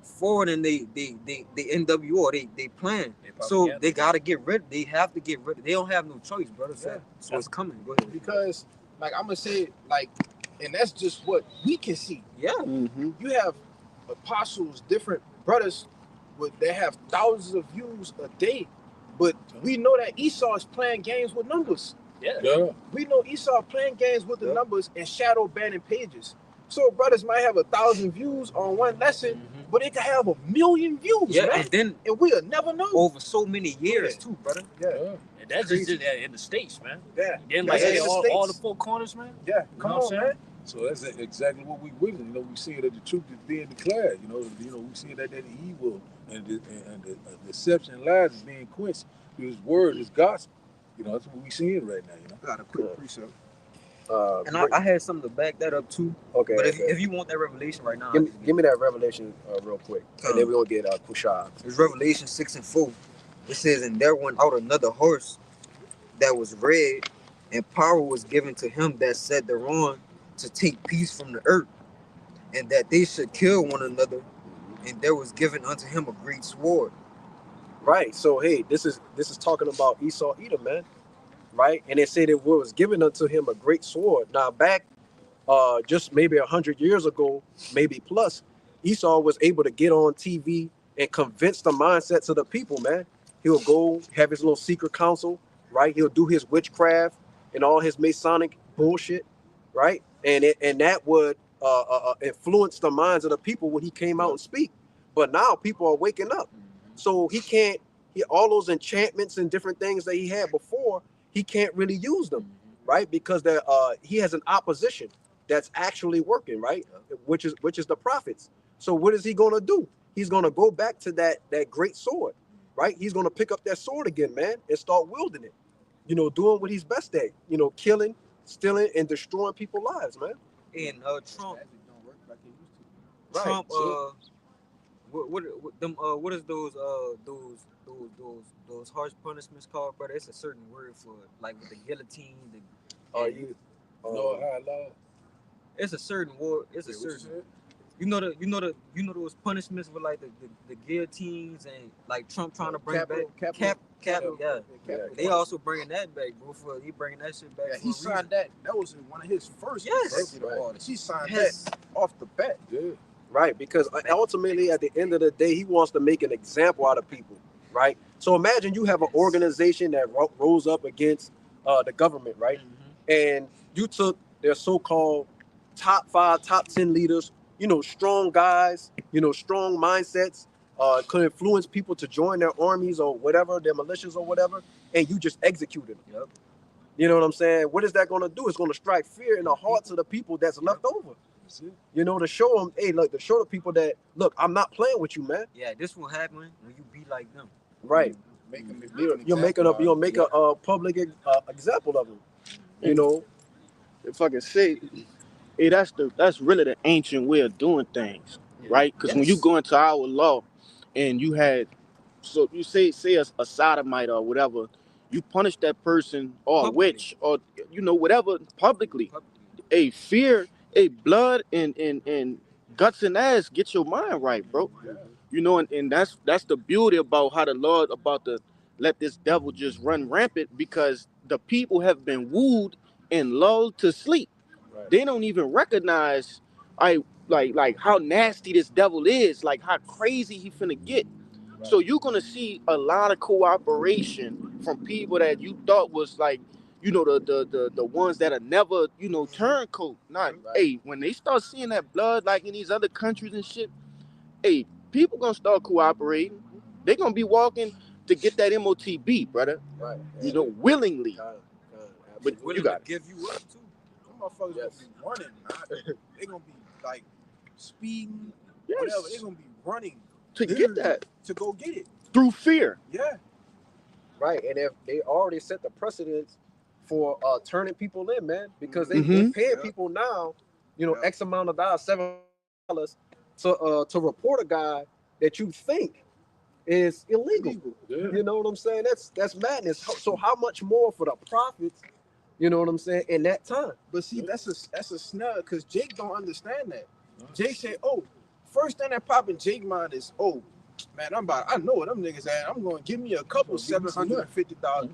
forwarding they NWO, they plan. So they gotta get rid. They have to get rid. They don't have no choice, brother. Yeah. So it's coming. Go ahead. Because like I'm gonna say it like, and that's just what we can see. Yeah. Mm-hmm. You have apostles, different brothers, they have thousands of views a day, but we know that Esau is playing games with numbers. Yeah. We know Esau playing games with the numbers and shadow banning pages. So brothers might have 1,000 views on one lesson, but it could have 1,000,000 views. Yeah, man. and then we'll never know. over so many years too, brother. Yeah. And that's just in the States, man. Yeah. Then That's like in the all States. the four corners, man. Yeah. You Come know what on, I'm man. So that's exactly what we witness. We see that the truth is being declared. We see that the evil and the deception and lies is being quenched through His word, His gospel. That's what we seeing right now. Got a quick precept. And I had something to back that up too. Okay. But okay. if you want that revelation right now, Give me that revelation real quick, and then we're gonna get Kushab. it's Revelation 6:4. It says, "And there went out another horse that was red, and power was given to him that sat thereon to take peace from the earth, and that they should kill one another. And there was given unto him a great sword." Right. So hey, this is talking about Esau Edom, man. Right. And it said it was given unto him a great sword. Now back just maybe 100 years ago, maybe plus, Esau was able to get on TV and convince the mindsets of the people, man. He'll go have his little secret council, right? He'll do his witchcraft and all his Masonic bullshit, right? And that would influence the minds of the people when he came out and speak. But now people are waking up. So all those enchantments and different things that he had before, he can't really use them, right? Because he has an opposition that's actually working, right? Which is the prophets. So what is he gonna do? He's gonna go back to that great sword, right? He's gonna pick up that sword again, man, and start wielding it. Doing what he's best at. Killing, stealing, and destroying people's lives, man. And Trump, Magic don't work like it used to. Right. Trump, So- what is those harsh punishments called, brother? It's a certain word for it, like with the guillotine. High law. It's a certain word. It's a certain. You know those punishments with like the guillotines and like Trump trying to bring back cap. Yeah. They also bringing that back, bro. He bringing that shit back. Yeah, for he a signed reason. that. That was one of his first Yes. executive orders. He signed Yes. that off the bat. Yeah. Right, because ultimately, at the end of the day, he wants to make an example out of people, right? So imagine you have an organization that rose up against the government, right? And you took their so-called top 5, top 10 leaders, strong guys, strong mindsets, could influence people to join their armies or whatever, their militias or whatever, and you just executed them. Yep. You know what I'm saying? What is that going to do? It's going to strike fear in the hearts of the people that's left over. To show them, hey, look, to show the people that, look, I'm not playing with you, man. Yeah, this will happen when you be like them. Right. You'll make a public example of them. If I can say, hey, that's really the ancient way of doing things, right? Because when you go into our law, and you had, so you say a sodomite or whatever, you punish that person or a witch or whatever publicly. Hey, fear, hey, blood and guts and ass, get your mind right, bro. And that's the beauty about how the Lord about to let this devil just run rampant, because the people have been wooed and lulled to sleep. Right. They don't even recognize like how nasty this devil is, like how crazy he finna get. Right. So you're gonna see a lot of cooperation from people that you thought was like, the ones that are never, turncoat. Not, hey, when they start seeing that blood like in these other countries and shit, hey, people gonna start cooperating. They're gonna be walking to get that MOTB, brother. Right. Willingly. But you got to give you up too. Some motherfuckers gonna be running, man. They gonna be like speeding, whatever. They gonna be running to get that, to go get it. through fear. Yeah. Right, and if they already set the precedence for turning people in, man, because they Mhm. paying Yeah. people now, you know, Yeah. X amount of dollars, $7 to report a guy that you think is illegal. Illegal. Yeah. You know what I'm saying? That's madness. So how much more for the profits? You know what I'm saying? In that time, But see, that's a snub because Jake don't understand that. Jake said, "Oh, first thing that popping Jake mind is, oh, man, I know what them niggas at. I'm going to give me a couple $750,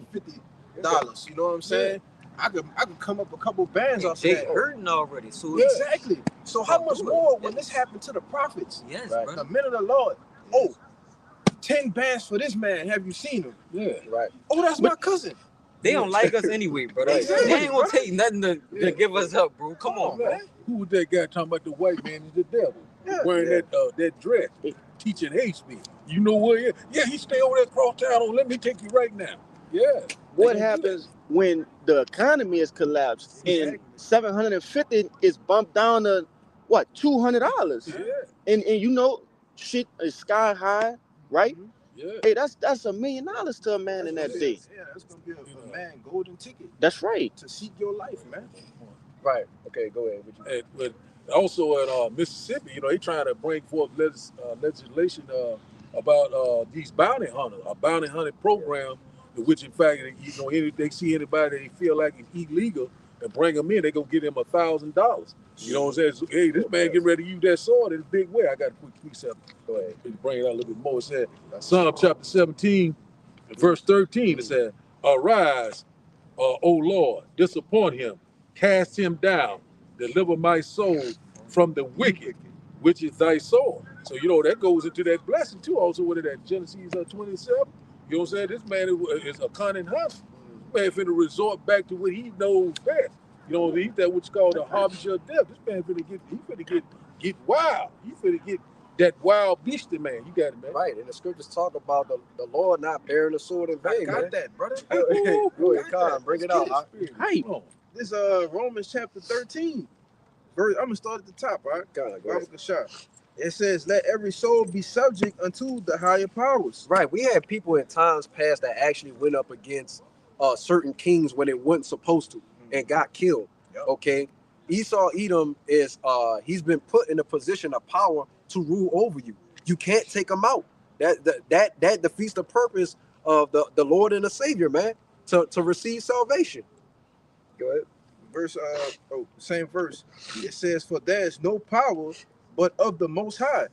$50. You know what I'm saying? I could come up a couple bands off of Jake that. hurting already. So Exactly. So how Don't much do it. more when this happened to the prophets? yes, Right. The brother. men of the Lord. Oh, 10 bands for this man. Have you seen him? Yeah. right? Oh, that's my cousin. They don't like us anyway, brother. Exactly, They ain't gonna brother. take nothing to Yeah. give us up, bro. Come on, man. Who was that guy talking about the white man is the devil? Yeah. Wearing that dress, teaching hate speech. You know where he is? Yeah, he stay over there across town. Oh, let me take you right now. Yeah. What They gonna do happens when the economy is collapsed and Exactly. 750 is bumped down to what, $200? that. Yeah. And you know, shit is sky high, right? Mhm. Yeah. Hey, that's $1 million to a man in That's that what it day. is. Yeah, that's gonna be a man golden ticket That's right. to seek your life, man. Right. Okay, go ahead. What you- But also at Mississippi, you know, they trying to bring forth legislation about these bounty hunters, a bounty hunting program, in which in fact, you know, they see anybody they feel like is illegal and bring them in, they gonna give them $1,000. You know what I'm saying? So, hey, this man getting ready to use that sword in a big way. I got a quick precept. Go ahead. Bring it out a little bit more. It said Psalm chapter 17, verse 13. It said, "Arise, O Lord, disappoint him, cast him down, deliver my soul from the wicked, which is thy soul." So, you know, that goes into that blessing too. Also, with it at Genesis 27. You know what I'm saying? This man is a cunning hunter. Man finna resort back to what he knows best. You know, he's that what's called a harbinger of death. This man finna get wild. He finna get that wild beastie man. You got it, man. Right, and the scriptures talk about the Lord not bearing the sword in I vain, got man. that, brother. Go ahead, Got Khan, that. bring it Let's out. get it. Hype. Come on. This Romans chapter 13. I'm gonna start at the top, all right? Khan, go ahead. Bible Kashaf. It says, "Let every soul be subject unto the higher powers." Right, we had people in times past that actually went up against certain kings when it wasn't supposed to and got killed. Yep. Okay, Esau Edom is he's been put in a position of power to rule over you. You can't take him out. That defeats the purpose of the Lord and the Savior, man, to receive salvation. Go ahead. Verse same verse. It says, "For there is no power but of the Most High.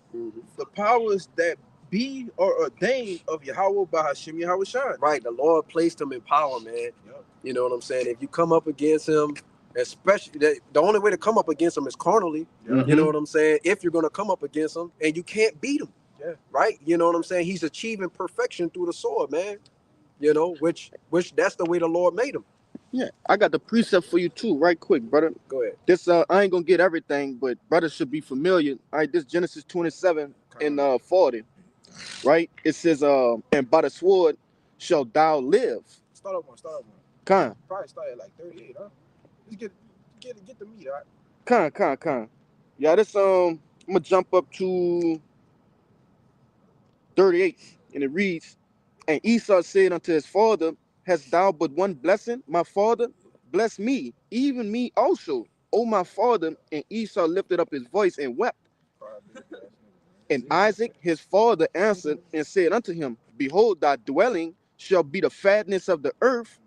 The powers that be are ordained of Yahweh by Hashem Yahweh Shai." Right, the Lord placed him in power, man. Yep. You know what I'm saying? If you come up against him, especially the only way to come up against him is carnally. Yep. You know what I'm saying? If you're gonna come up against him and you can't beat him, Yeah. right? You know what I'm saying? He's achieving perfection through the sword, man. You know, which that's the way the Lord made him. Yeah, I got the precept for you too, right quick, brother. Go ahead. This I ain't gonna get everything, but brothers should be familiar. All right, this Genesis 27 and 40, right? It says, "And by the sword shall thou live." Start up one. Con, Probably start at like 38, huh? Let's get the meat, all right? con. Yeah, this I'm gonna jump up to 38, and it reads, "And Esau said unto his father, Hast thou but one blessing, my father? Bless me, even me also, O my father." And Esau lifted up his voice and wept. And Isaac his father answered and said unto him, Behold, thy dwelling shall be the fatness of the earth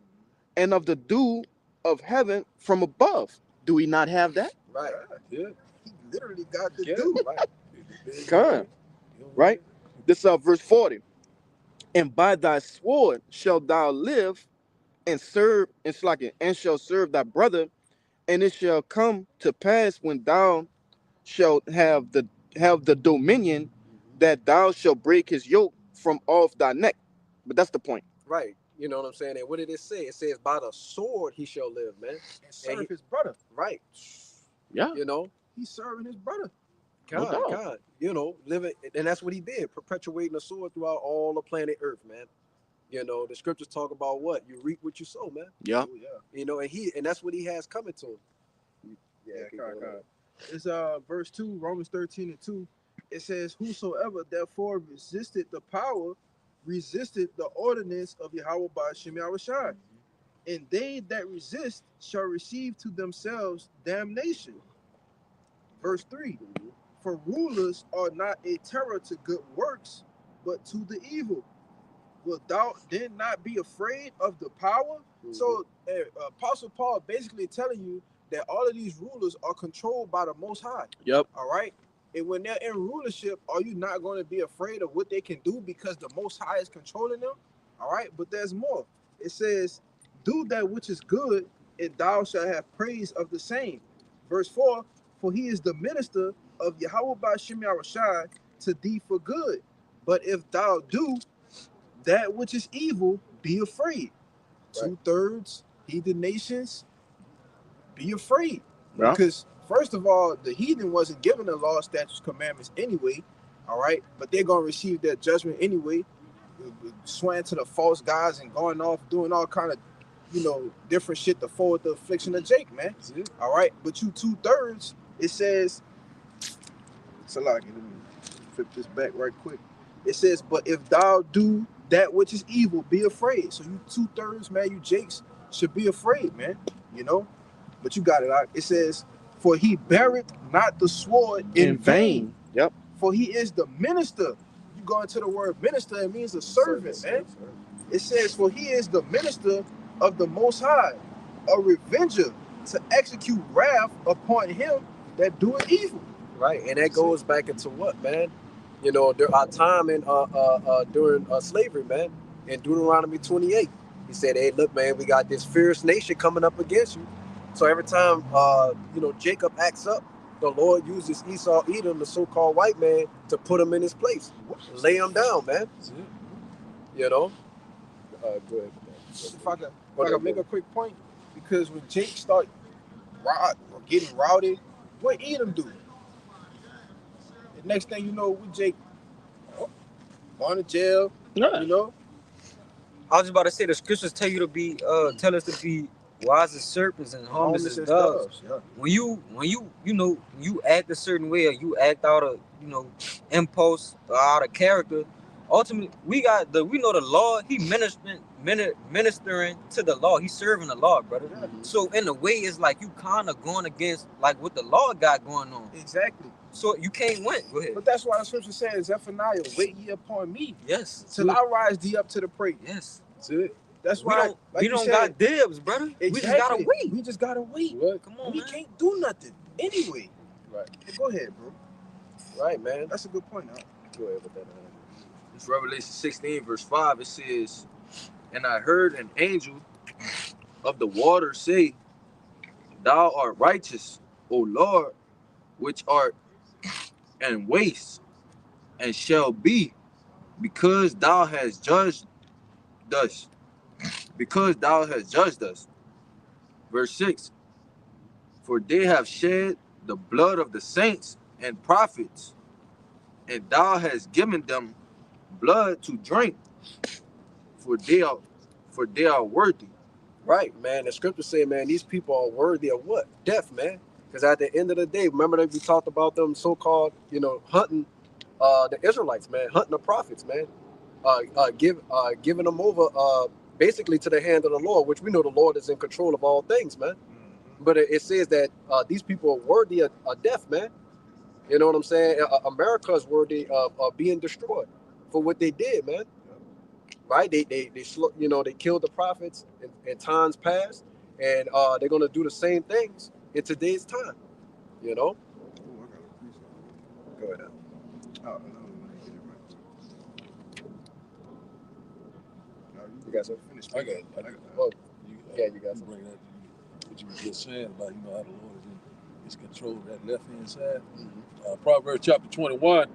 and of the dew of heaven from above. Do we not have that? Right. Yeah. He literally got the Yeah. dude. Right. Come, right? This verse 40. "And by thy sword shalt thou live and serve and shall serve thy brother, and it shall come to pass when thou shalt have the dominion that thou shalt break his yoke from off thy neck." But that's the point. Right. You know what I'm saying? And what did it say? It says, by the sword he shall live, man. And serve he- his brother. Right. Yeah, You know, He's serving his brother. No doubt. God, you know, living, and that's what he did, perpetuating the sword throughout all the planet Earth, man. You know, the scriptures talk about what you reap what you sow, man. yeah. Oh, yeah. You know, and that's what he has coming to him. Yeah, keep God. going on. It's verse 2, Romans 13 and 2. It says, "Whosoever therefore resisted the power resisted the ordinance of Yahweh by Shem Yahushai. And they that resist shall receive to themselves damnation. Verse 3. For rulers are not a terror to good works, but to the evil. Will thou then not be afraid of the power? So Apostle Paul basically telling you that all of these rulers are controlled by the Most High. Yep. All right. And when they're in rulership, are you not going to be afraid of what they can do because the Most High is controlling them? All right. But there's more. It says, do that which is good, and thou shalt have praise of the same. Verse 4, for he is the minister of Yahweh by Shem Yahushai to thee for good. But if thou do that which is evil, be afraid. Right. 2/3 heathen nations, be afraid. Yeah. Because first of all, the heathen wasn't given the law, statutes, commandments anyway. All right, but they're gonna receive their judgment anyway, swearing to the false gods and going off doing all kind of, different shit to forward the affliction of Jake, man. All right, but you 2/3, it says, Salaki, let me flip this back right quick. It says, but if thou do that which is evil, be afraid. So you 2/3, man, you Jakes should be afraid, man. But you got it out. It says, for he beareth not the sword in vain. Yep. For he is the minister. You go into the word minister, it means a servant, man. It says, for he is the minister of the Most High, a revenger to execute wrath upon him that doeth evil. Right, and that goes back into what, man? Our time in during slavery, man. In Deuteronomy 28, he said, "Hey, look, man, we got this fierce nation coming up against you." So every time, Jacob acts up, the Lord uses Esau, Edom, the so-called white man, to put him in his place, lay him down, man. Go ahead. If I could make a quick point, because when Jake start getting rowdy, what Edom do? The next thing you know, we Jake going to jail. Yeah. I was just about to say the scriptures tell you to be tell us to be wise as serpents and harmless as doves. Yeah. When you act a certain way or you act out of impulse or out of character, ultimately we know the law. He ministering to the law. He's serving the law, brother. Yeah. So in a way, it's like you kind of going against like what the law got going on. Exactly. So you can't win. Go ahead. But that's why the scripture says, Zephaniah, wait ye upon me Yes. till I rise thee up to the praise. Yes. That's it. That's We why don't, we don't got dibs, brother. Exactly. We just gotta wait. We just gotta wait. What? Come on, We man. can't do nothing anyway. Right. But go ahead, bro. Right, man. That's a good point. Huh? Go ahead with that. It's Revelation 16, verse 5. It says, and I heard an angel of the water say, thou art righteous, O Lord, which art and waste, and shall be, because thou hast judged us. Because thou hast judged us. Verse 6. For they have shed the blood of the saints and prophets, and thou hast given them blood to drink, for they are worthy. Right, man. The scripture say, man, these people are worthy of what? Death, man. Because at the end of the day, remember that we talked about them so-called, hunting the Israelites, man, hunting the prophets, man, giving them over basically to the hand of the Lord, which we know the Lord is in control of all things, man. But it says that these people are worthy of death, man. You know what I'm saying? America is worthy of being destroyed for what they did, man. Right? They killed the prophets in times past, and they're gonna do the same things in today's time. Ooh, I got a piece of it. Go ahead. Oh, no, let me get it right. No, You got some? finish. I got it. Oh, You, yeah, you got you bring that. What you were just saying about how the Lord is in His control of that left hand side. Proverbs chapter 21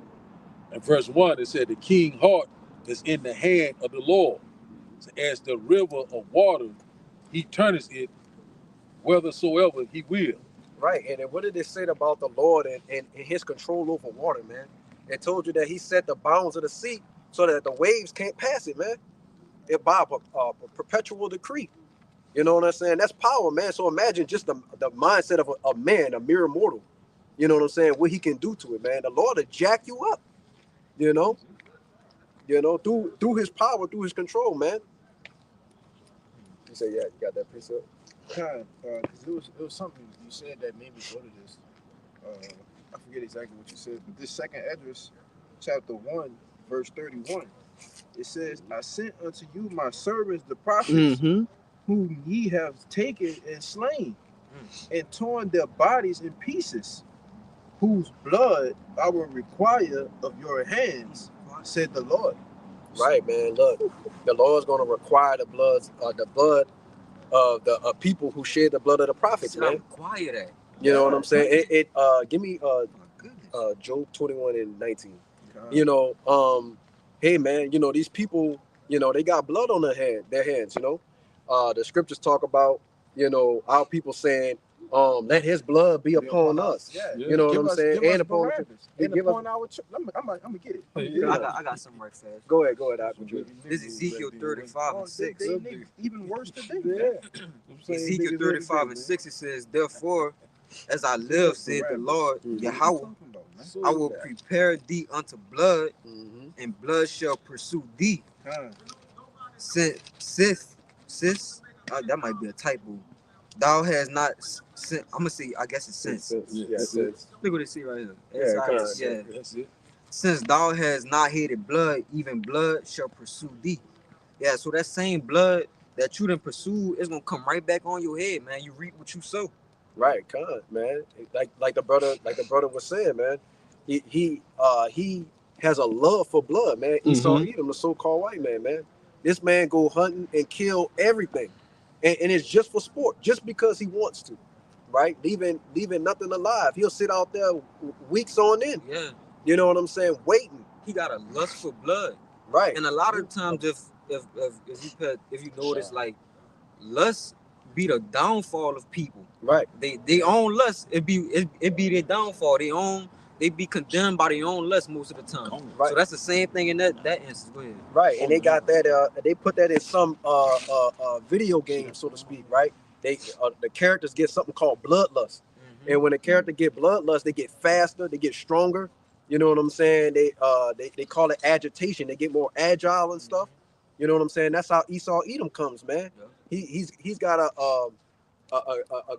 and verse 1. It said, "The king's heart is in the hand of the Lord. So as the river of water, He turneth it whithersoever He will." Right, and then what did it say about the Lord and his control over water, man? It told you that he set the bounds of the sea so that the waves can't pass it, man. It by a perpetual decree. You know what I'm saying? That's power, man. So imagine just the mindset of a man, a mere mortal. You know what I'm saying? What he can do to it, man. The Lord will jack you up, You know, through his power, through his control, man. You say, yeah, you got that precept? Because it was something you said that made me go to this. I forget exactly what you said, but this second Esdras, chapter 1, verse 31, it says, I sent unto you my servants, the prophets, Mm-hmm. whom ye have taken and slain, and torn their bodies in pieces, whose blood I will require of your hands, said the Lord. Right, man. Look, the Lord's gonna require the blood of the people who shed the blood of the prophets, Should I man. require that? You know what I'm saying? Give me My goodness. Job 21 and 19. God. You know, hey man, you know, these people, you know, they got blood on their hands, you know. The scriptures talk about, you know, our people saying, let his blood be upon us. Yeah. You know what I'm saying? Give And us upon Barabbas. they And give us- upon our church. I'm gonna get it. Yeah. I got something right fast. Go ahead, Aqua. This is Ezekiel 35 and 6. They niggas even worse today. Yeah. Ezekiel 35 and 6, it says, therefore, as I live, said the Lord, Yahweh, I will prepare thee unto blood, Mm-hmm. and blood shall pursue thee. Since that might be a typo. Thou has not sent, I'm gonna say, I guess it's since. Yeah, That's since. Look what it say right here. Yeah, come on. Yeah. That's it. Since thou has not hated blood, even blood shall pursue thee. Yeah, so that same blood that you done pursue is gonna come right back on your head, man. You reap what you sow. Right, con, man. Like the brother was saying, man. He has a love for blood, man. Esau Edom, the so-called white man. This man go hunting and kill everything, and it's just for sport, just because he wants to, right? Leaving nothing alive. He'll sit out there weeks on end. Yeah. You know what I'm saying? Waiting. He got a lust for blood. Right. And a lot of times if you notice, like, lust be the downfall of people. Right. They own lust, it be their downfall. They be condemned by their own lust most of the time. Right. So that's the same thing in that instance. Go ahead. Right. And they got that they put that in some video game, so to speak, right? They the characters get something called bloodlust. And when a character get bloodlust, they get faster, they get stronger. You know what I'm saying? They call it agitation. They get more agile and stuff. You know what I'm saying? That's how Esau Edom comes, man. Yeah. He's got a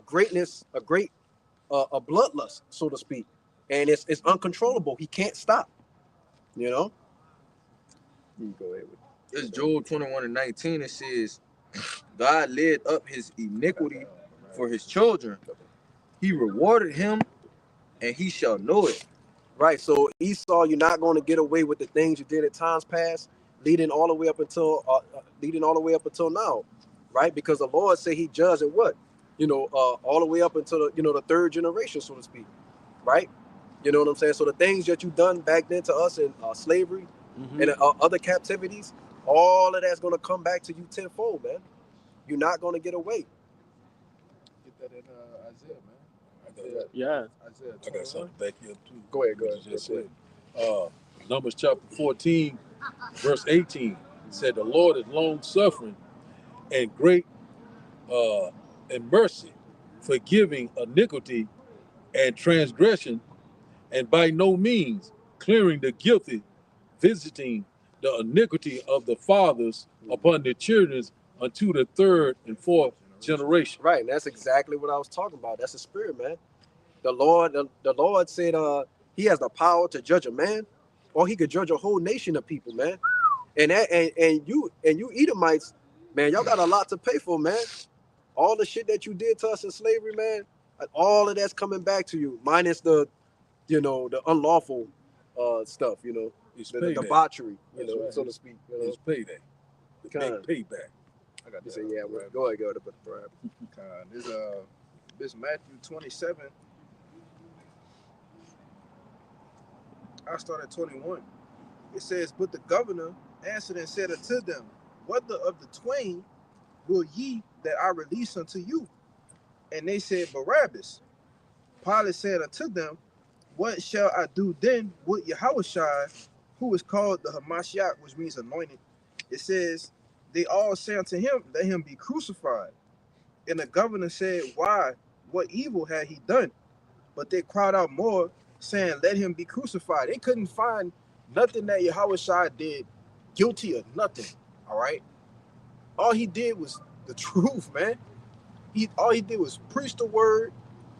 greatness, a bloodlust, so to speak, and it's uncontrollable. He can't stop. You know. You go ahead with it. It's Job 21 and 19. It says, God led up his iniquity for his children. He rewarded him, and he shall know it. Right. So Esau, you're not going to get away with the things you did at times past, leading all the way up until now, right? Because the Lord said He judged at what, all the way up until the third generation, so to speak, right? You know what I'm saying? So the things that you done back then to us in slavery and other captivities, all of that's going to come back to you tenfold, man. You're not going to get away. Get that in Isaiah, man. Yeah. Isaiah I got something back here too. Go ahead. What you just said. Numbers chapter 14, verse 18. It said, the Lord is long suffering and great in mercy, forgiving iniquity and transgression, and by no means clearing the guilty, visiting the iniquity of the fathers upon the children unto the third and fourth generation. Right, and that's exactly what I was talking about. That's the spirit, man. The Lord said He has the power to judge a man, or He could judge a whole nation of people, man. And you Edomites, man, y'all got a lot to pay for, man. All the shit that you did to us in slavery, man, all of that's coming back to you, minus the unlawful stuff, It's the payday. debauchery, That's right. so to speak. It's payday. Kind. Payback. I got You that. say, yeah, well, go ahead, but This Matthew 27. I start at 21. It says, but the governor answered and said unto them, whether of the twain will ye that I release unto you? And they said, Barabbas. Pilate said unto them, what shall I do then with Yahushua, who is called the Hamashiach, which means anointed? It says, they all say unto him, let him be crucified. And the governor said, why? What evil had he done? But they cried out more, saying, let him be crucified. They couldn't find nothing that Yahushua did guilty of nothing. All right. All he did was the truth, man. All he did was preach the word,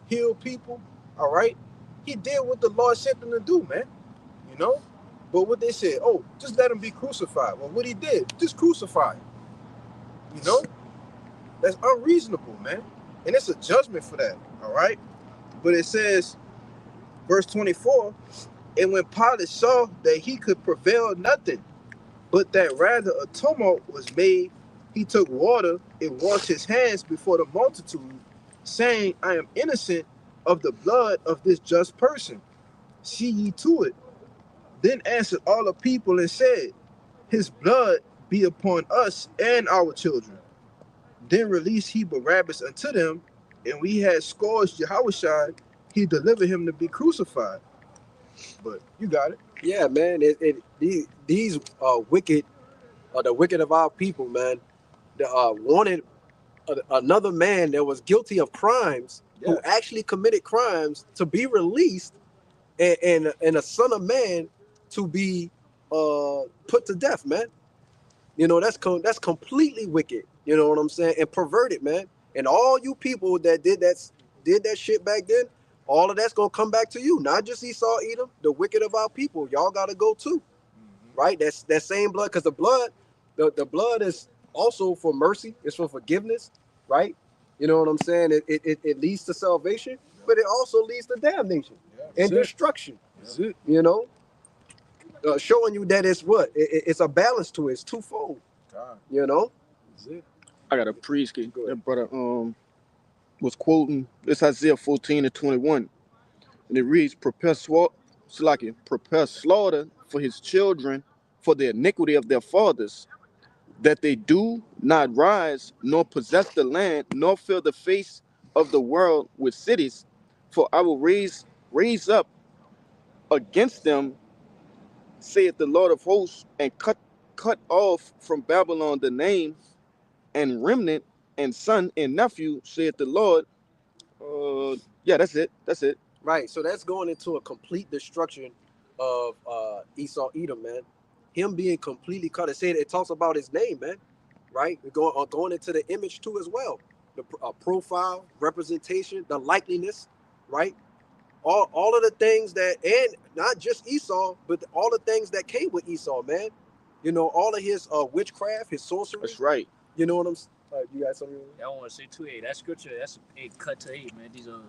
heal people. All right. He did what the Lord sent him to do, man. You know. But what they said, oh, just let him be crucified. Well, what he did, just crucify him. You know. That's unreasonable, man. And it's a judgment for that. All right. But it says, verse 24, and when Pilate saw that he could prevail nothing, but that rather a tumult was made, he took water and washed his hands before the multitude, saying, I am innocent of the blood of this just person. See ye to it. Then answered all the people and said, his blood be upon us and our children. Then released he Barabbas unto them, and we had scourged Yahushua, he delivered him to be crucified. But you got it. Yeah, man. These wicked, the wicked of our people, man, wanted another man that was guilty of crimes, who actually committed crimes, to be released, and a son of man to be put to death, man. You know, that's completely wicked. You know what I'm saying? And perverted, man. And all you people that did that shit back then, all of that's gonna come back to you. Not just Esau, Edom, the wicked of our people. Y'all gotta go too, right? That's that same blood, because the blood is also for mercy. It's for forgiveness, right? You know what I'm saying? It leads to salvation, but it also leads to damnation and destruction. That's it. You know, showing you that it's what it's a balance to it. It's twofold. You know. That's it. I got a priest. That brother was quoting this Isaiah 14:21, and it reads, prepare slaughter for his children for the iniquity of their fathers, that they do not rise nor possess the land nor fill the face of the world with cities, for I will raise up against them, saith the Lord of hosts, and cut off from Babylon the name and remnant and son and nephew, saith the Lord. Yeah, that's it. Right. So that's going into a complete destruction of Esau, Edom, man. Him being completely cut. It talks about his name, man. Right. We're going into the image too as well. The profile, representation, the likeliness, right? All of the things that, and not just Esau, but all the things that came with Esau, man. You know, all of his witchcraft, his sorcery. That's right. You know what I'm saying? You got something? I want to say too, hey, that scripture, that's a cut to eight, man. These are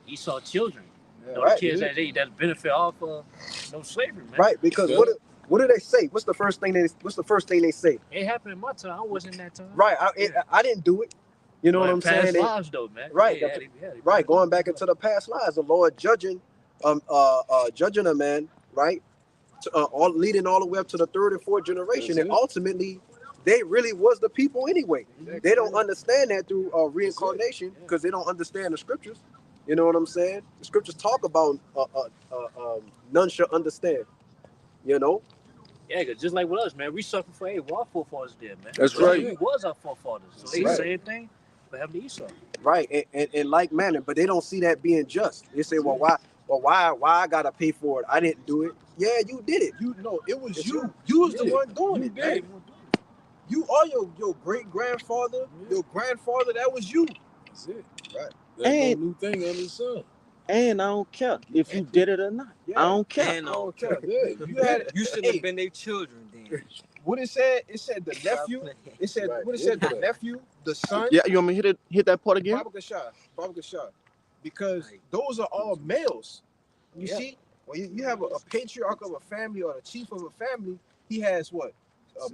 Esau children. Yeah, Those kids that benefit off of no slavery, man. Right, because what do they say? What's the first thing they say? It happened in my time. I wasn't that time. Right, I didn't do it. You know what I'm saying? Past lives, though, man. Right, Right. Going back into the past lives, the Lord judging a man, right? All leading all the way up to the third and fourth generation, and ultimately, they really was the people anyway. They don't understand that through reincarnation because they don't understand the scriptures. You know what I'm saying? The scriptures talk about none shall understand. You know? Yeah, cause just like with us, man, we suffer for our forefathers did, man. That's right. We was our forefathers. So they say thing, but have the Esau. Right, and like manner, but they don't see that being just. They say, well, why I gotta pay for it? I didn't do it. Yeah, you did it. You know, it was you. You was the one doing it, man. You are your great grandfather, your grandfather. That was you. That's it. Right. There's no new thing under the sun. And I don't care if you did it or not. I don't care. And I don't care. You shouldn't have been their children then. What it said the nephew. It said what it said the nephew, the son. Yeah, you want me to hit that part again? Baba Gashar. Because those are all males. You see, when you have a patriarch of a family or the chief of a family, he has what?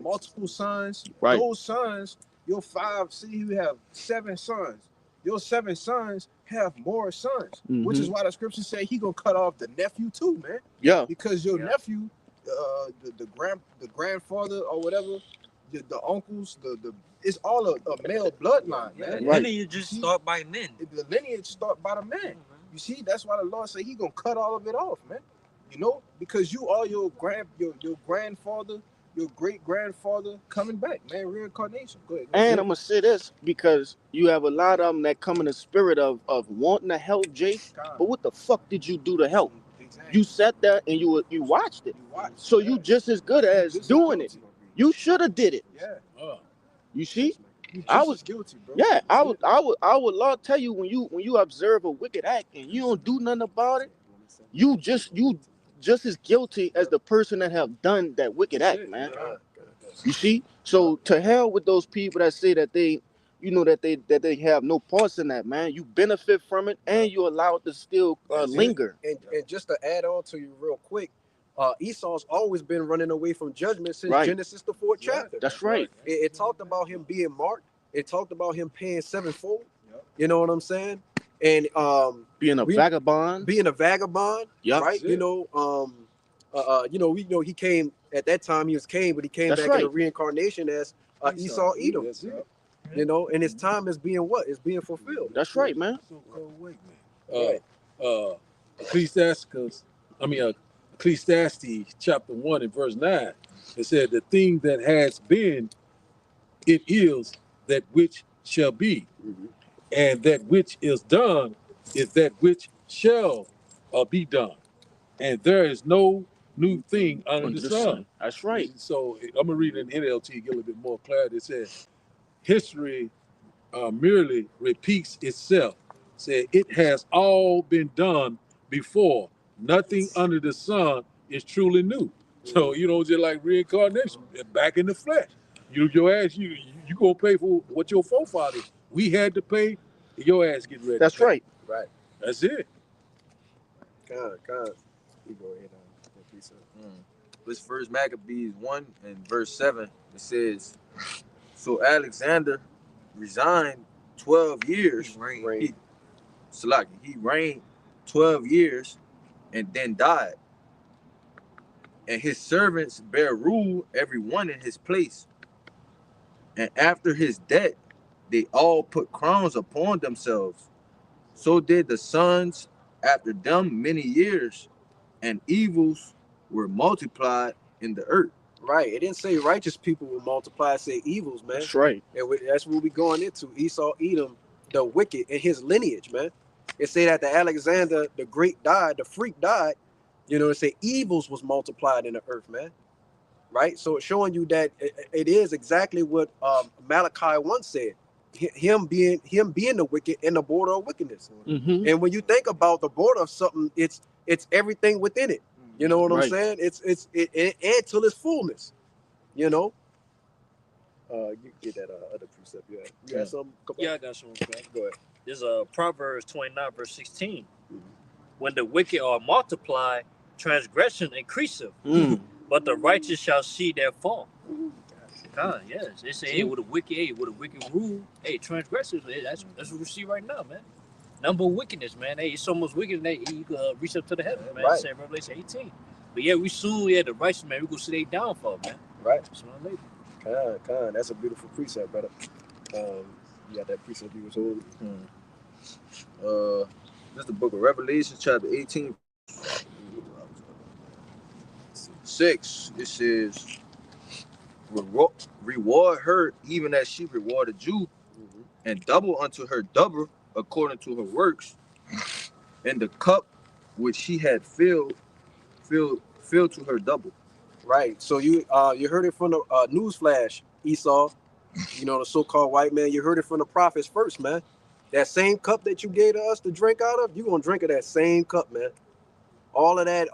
Multiple sons. Right. Those sons, your five, see, you have 7 sons. Your 7 sons have more sons, which is why the scriptures say he gonna cut off the nephew too, man. Yeah. Because your nephew, the grandfather or whatever, the uncles, it's all a male bloodline, man. Right. Lineage just start by men. The lineage start by the man. You see, that's why the Lord said he gonna cut all of it off, man. You know, because you are your grandfather, your great grandfather coming back, man. Reincarnation. Go ahead. And I'm gonna say this because you have a lot of them that come in the spirit of wanting to help Jake, but what the fuck did you do to help? Exactly. You sat there and you watched it. So you just as good as doing it. You should have did it. Yeah. Oh, You see? You just I was- as guilty, bro. Yeah, That's it. I would Lord tell you when you observe a wicked act and you don't do nothing about it, you just as guilty as the person that have done that wicked act, man. You see? So to hell with those people that say that they, you know, that they have no parts in that, man. You benefit from it and you allow it to still linger. And just to add on to you real quick, Esau's always been running away from judgment since Right. Genesis the 4th chapter. That's right. It talked about him being marked. It talked about him paying sevenfold. Yep. You know what I'm saying? And Being a we- vagabond. being a vagabond, Yep. right? You know, we know he came at that time. He was Cain, but he came That's back right. in the reincarnation as Esau Edom. That's it. You know, and his time is being what? It's being fulfilled. That's right, man. So cold weight, man. Ecclesiastes chapter 1 and verse 9. It said, the thing that has been, it is that which shall be, and that which is done is that which shall be done. And there is no new thing under the sun. That's right. So I'm gonna read it in NLT, get a little bit more clarity. It says, history merely repeats itself. Said it has all been done before. Nothing under the sun is truly new. So you know, just like reincarnation, back in the flesh. Your ass, you gonna pay for what your forefathers we had to pay. Your ass get ready. That's right. Right. That's it. God. You go ahead. Please, sir. This First Maccabees 1 and verse 7, it says, so Alexander resigned 12 years. Rain. He reigned 12 years and then died. And his servants bear rule, every one in his place. And after his death, they all put crowns upon themselves. So did the sons after them many years, and evils were multiplied in the earth. Right. It didn't say righteous people will multiply. It say evils, man. That's right. And that's what we going into. Esau, Edom, the wicked, and his lineage, man. It say that the Alexander the Great died, the freak died. You know, it say evils was multiplied in the earth, man. Right. So it's showing you that it is exactly what Malachi once said. Him being the wicked and the border of wickedness. Mm-hmm. And when you think about the border of something, it's everything within it. You know what I'm Right. saying? It's and till its fullness. You know. You get that other precept. You had something? Yeah, I got some. Go ahead. This is Proverbs 29, verse 16. When the wicked are multiplied, transgression increaseth, but the righteous shall see their fall. God, yes. They say, hey, with a wicked rule, hey, transgressors, hey, that's what we see right now, man. Number of wickedness, man. Hey, it's so much wicked that you can reach up to the heaven, man. Right. Say Revelation 18. But yeah, the righteous, man, we gonna see their downfall, man. Right. Sooner or later. Con. That's a beautiful precept, brother. You got that precept you was holding. This is the book of Revelation, chapter 18. 6, it says, reward her even as she rewarded you, and double unto her double according to her works, and the cup which she had filled to her double. Right. So you heard it from the news flash, Esau. You know, the so-called white man. You heard it from the prophets first, man. That same cup that you gave to us to drink out of, you're gonna drink of that same cup, man. All of that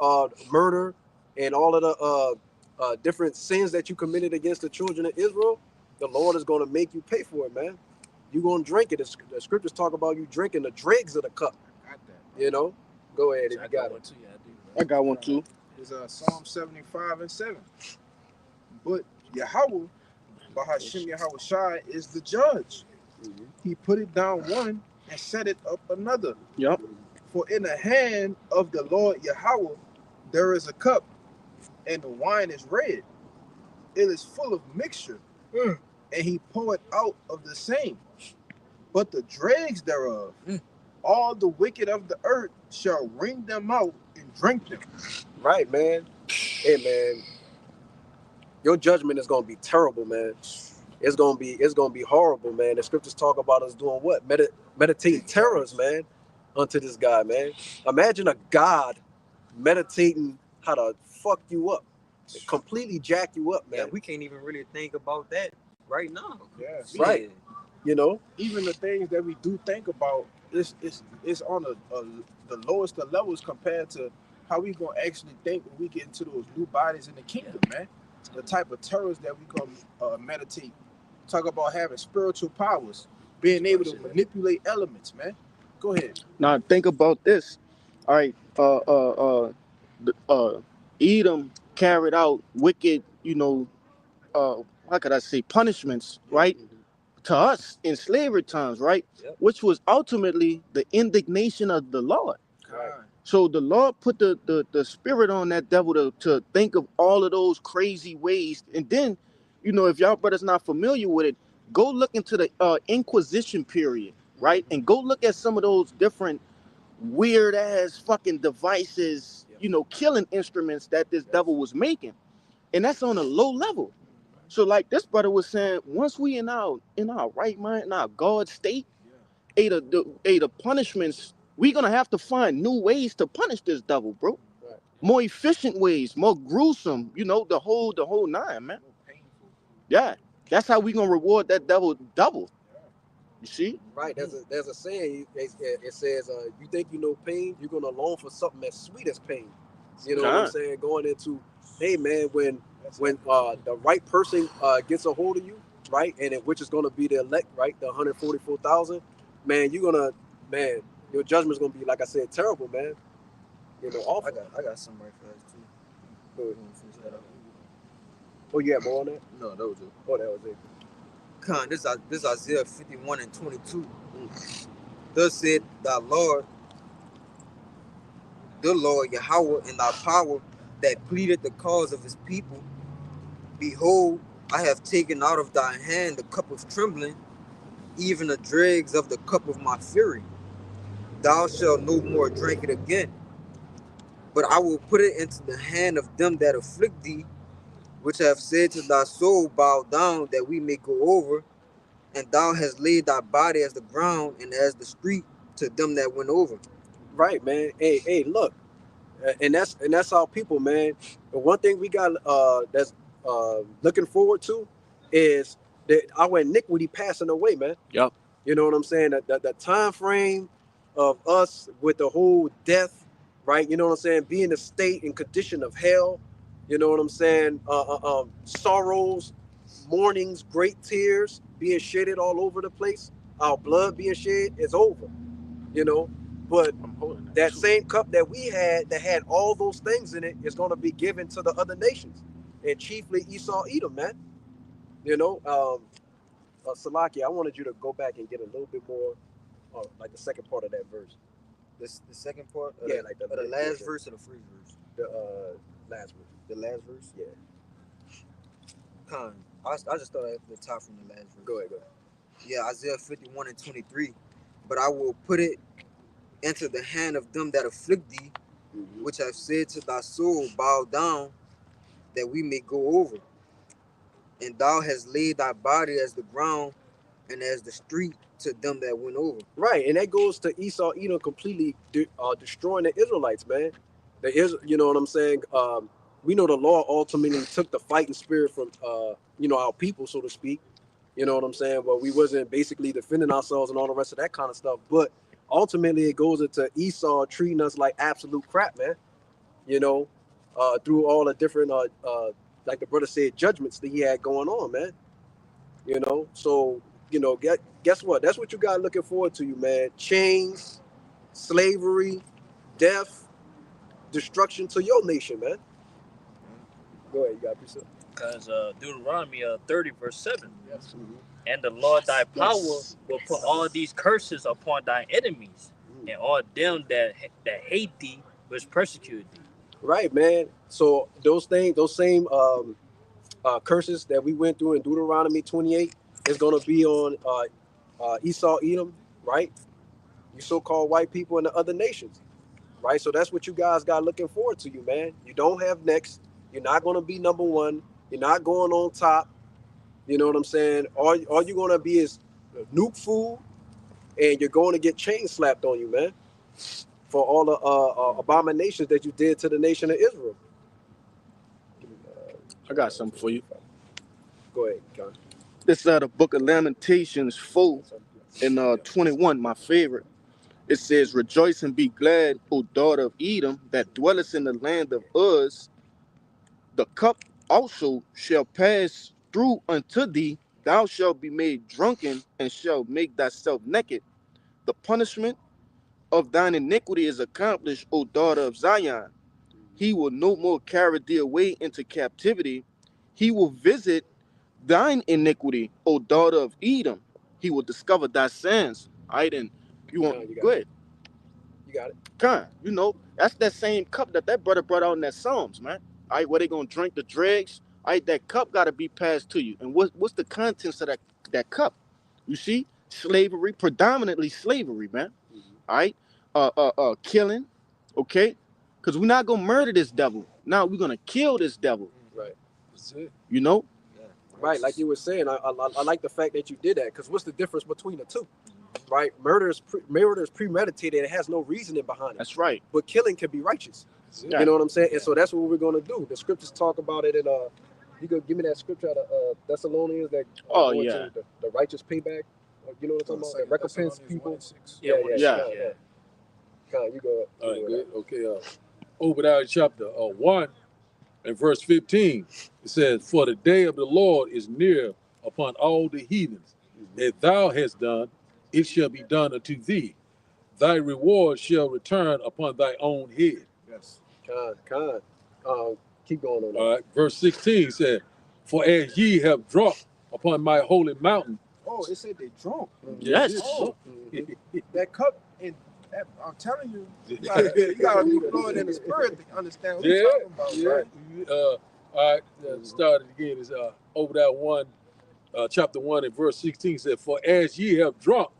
murder and all of the different sins that you committed against the children of Israel, the Lord is gonna make you pay for it, man. You're gonna drink it. The scriptures talk about you drinking the dregs of the cup. Got that. You know? Go ahead if I you got one it. too, yeah, I do. I got one too. It's Psalm 75 and 7. But Yahweh, Bahashim Yahweh Shai, is the judge. He put it down one and set it up another. Yep. For in the hand of the Lord Yahweh there is a cup, and the wine is red. It is full of mixture, and he poured out of the same. But the dregs thereof, all the wicked of the earth shall wring them out and drink them. Right, man. Hey, man. Your judgment is gonna be terrible, man. It's gonna be horrible, man. The scriptures talk about us doing what? Meditating terrors, man, unto this guy, man. Imagine a God meditating how to fuck you up. completely jack you up, man. Yeah, we can't even really think about that right now. Yeah. Right. You know, Even the things that we do think about, it's on the lowest of levels compared to how we gonna actually think when we get into those new bodies in the kingdom, man. The type of terrors that we gonna meditate. Talk about having spiritual powers, being able to manipulate elements, man. Go ahead. Now think about this. All right, Edom carried out wicked, how could I say, punishments, right? To us in slavery times, right? Yep. Which was ultimately the indignation of the Lord. Right. So the Lord put the spirit on that devil to think of all of those crazy ways. And then, if y'all brothers not familiar with it, go look into the Inquisition period, right? And go look at some of those different weird ass fucking devices, killing instruments that this devil was making. And that's on a low level. So like this brother was saying, once we in our right mind, in our God state, the punishments, we're gonna have to find new ways to punish this devil, bro. Right. More efficient ways, more gruesome, the whole nine, man. Yeah. That's how we gonna reward that devil double. You see? right? There's a saying. It says, "You think you know pain? You're gonna long for something as sweet as pain." You know what I'm saying? Going into, hey man, when the right person gets a hold of you, right, and which is gonna be the elect, right, the 144,000, man, your judgment's gonna be, like I said, terrible, man. Awful. I got some right for us too. Go ahead. Oh, you have more on that? No, that was it. Oh, that was it. Con, this Isaiah 51 and 22. Thus said thy Lord, the Lord Yahweh, in thy power that pleaded the cause of his people. Behold, I have taken out of thy hand the cup of trembling, even the dregs of the cup of my fury. Thou shalt no more drink it again, but I will put it into the hand of them that afflict thee, which have said to thy soul, bow down, that we may go over. And thou hast laid thy body as the ground and as the street to them that went over. Right, man. Hey, look, and that's our people, man. The one thing we got that's looking forward to is that our iniquity passing away, man. Yep. You know what I'm saying? The time frame of us with the whole death, right? You know what I'm saying? Being in a state and condition of hell. You know what I'm saying? Sorrows, mournings, great tears being shedded all over the place. Our blood being shed is over. But that same cup that we had that had all those things in it is going to be given to the other nations, and chiefly Esau, Edom, man. Salaki, I wanted you to go back and get a little bit more, like the second part of that verse. The second part? Yeah, like the last verse or the first verse? The last verse. The last verse? Yeah. Con, I just started at the top from the last verse. Go ahead. Yeah, Isaiah 51 and 23. But I will put it into the hand of them that afflict thee, which have said to thy soul, bow down, that we may go over. And thou hast laid thy body as the ground and as the street to them that went over. Right, and that goes to Esau, Edom, completely destroying the Israelites, man. You know what I'm saying? We know the Lord ultimately took the fighting spirit from, our people, so to speak. You know what I'm saying? But we wasn't basically defending ourselves and all the rest of that kind of stuff. But ultimately, it goes into Esau treating us like absolute crap, man. Through all the different, like the brother said, judgments that he had going on, man. So, guess what? That's what you got looking forward to, you, man. Chains, slavery, death, destruction to your nation, man. Go ahead, you got precept. Because Deuteronomy 30 verse 7. Yes. And the Lord thy power will put all these curses upon thy enemies, and all them that hate thee, which persecuted thee. Right, man. So those same curses that we went through in Deuteronomy 28 is going to be on Esau, Edom, right? You so-called white people in the other nations, right? So that's what you guys got looking forward to, you, man. You don't have next. You're not going to be number one. You're not going on top. You know what I'm saying? All you're going to be is nuke food, and you're going to get chain slapped on you, man, for all the abominations that you did to the nation of Israel. I got something for you. Go ahead, Con. This is the book of Lamentations 4 and 21, my favorite. It says, Rejoice and be glad, O daughter of Edom, that dwellest in the land of Uz. The cup also shall pass through unto thee. Thou shalt be made drunken, and shalt make thyself naked. The punishment of thine iniquity is accomplished, O daughter of Zion. He will no more carry thee away into captivity. He will visit thine iniquity, O daughter of Edom. He will discover thy sins. I didn't. You want? No, you got Go it. ahead. You got it. Con, that's that same cup that brother brought out in that Psalms, man. All right, where they gonna drink the dregs? All right, that cup gotta be passed to you. And what's the contents of that cup? You see, slavery, predominantly slavery, man. All right, killing, okay, because we're not gonna murder this devil. Now we're gonna kill this devil. Right. That's it. You know, Right, like you were saying, I like the fact that you did that, because what's the difference between the two? Right, murder is premeditated; it has no reasoning behind it. that's right. But killing can be righteous. That's it. Yeah. You know what I'm saying? And so that's what we're going to do. The scriptures talk about it in you could give me that scripture out of Thessalonians that Oh, going yeah. to the righteous payback. You know what I'm talking about? The recompense people. Yeah, Yeah. Con, you go. All right, good. Okay. Obadiah chapter 1 and verse 15. It says, For the day of the Lord is near upon all the heathens. That thou hast done, it shall be done unto thee. Thy reward shall return upon thy own head. Yes. Con. Keep going on. All right. Verse 16 said, For as ye have drunk upon my holy mountain. Oh, it said they drunk. Yes. Oh, Mhm. that cup and that, I'm telling you, you gotta be flowing in the spirit to understand what Yeah, you're talking about. yeah. Right? All right. Started again. Is Obadiah 1, chapter 1 and verse 16 said, For as ye have drunk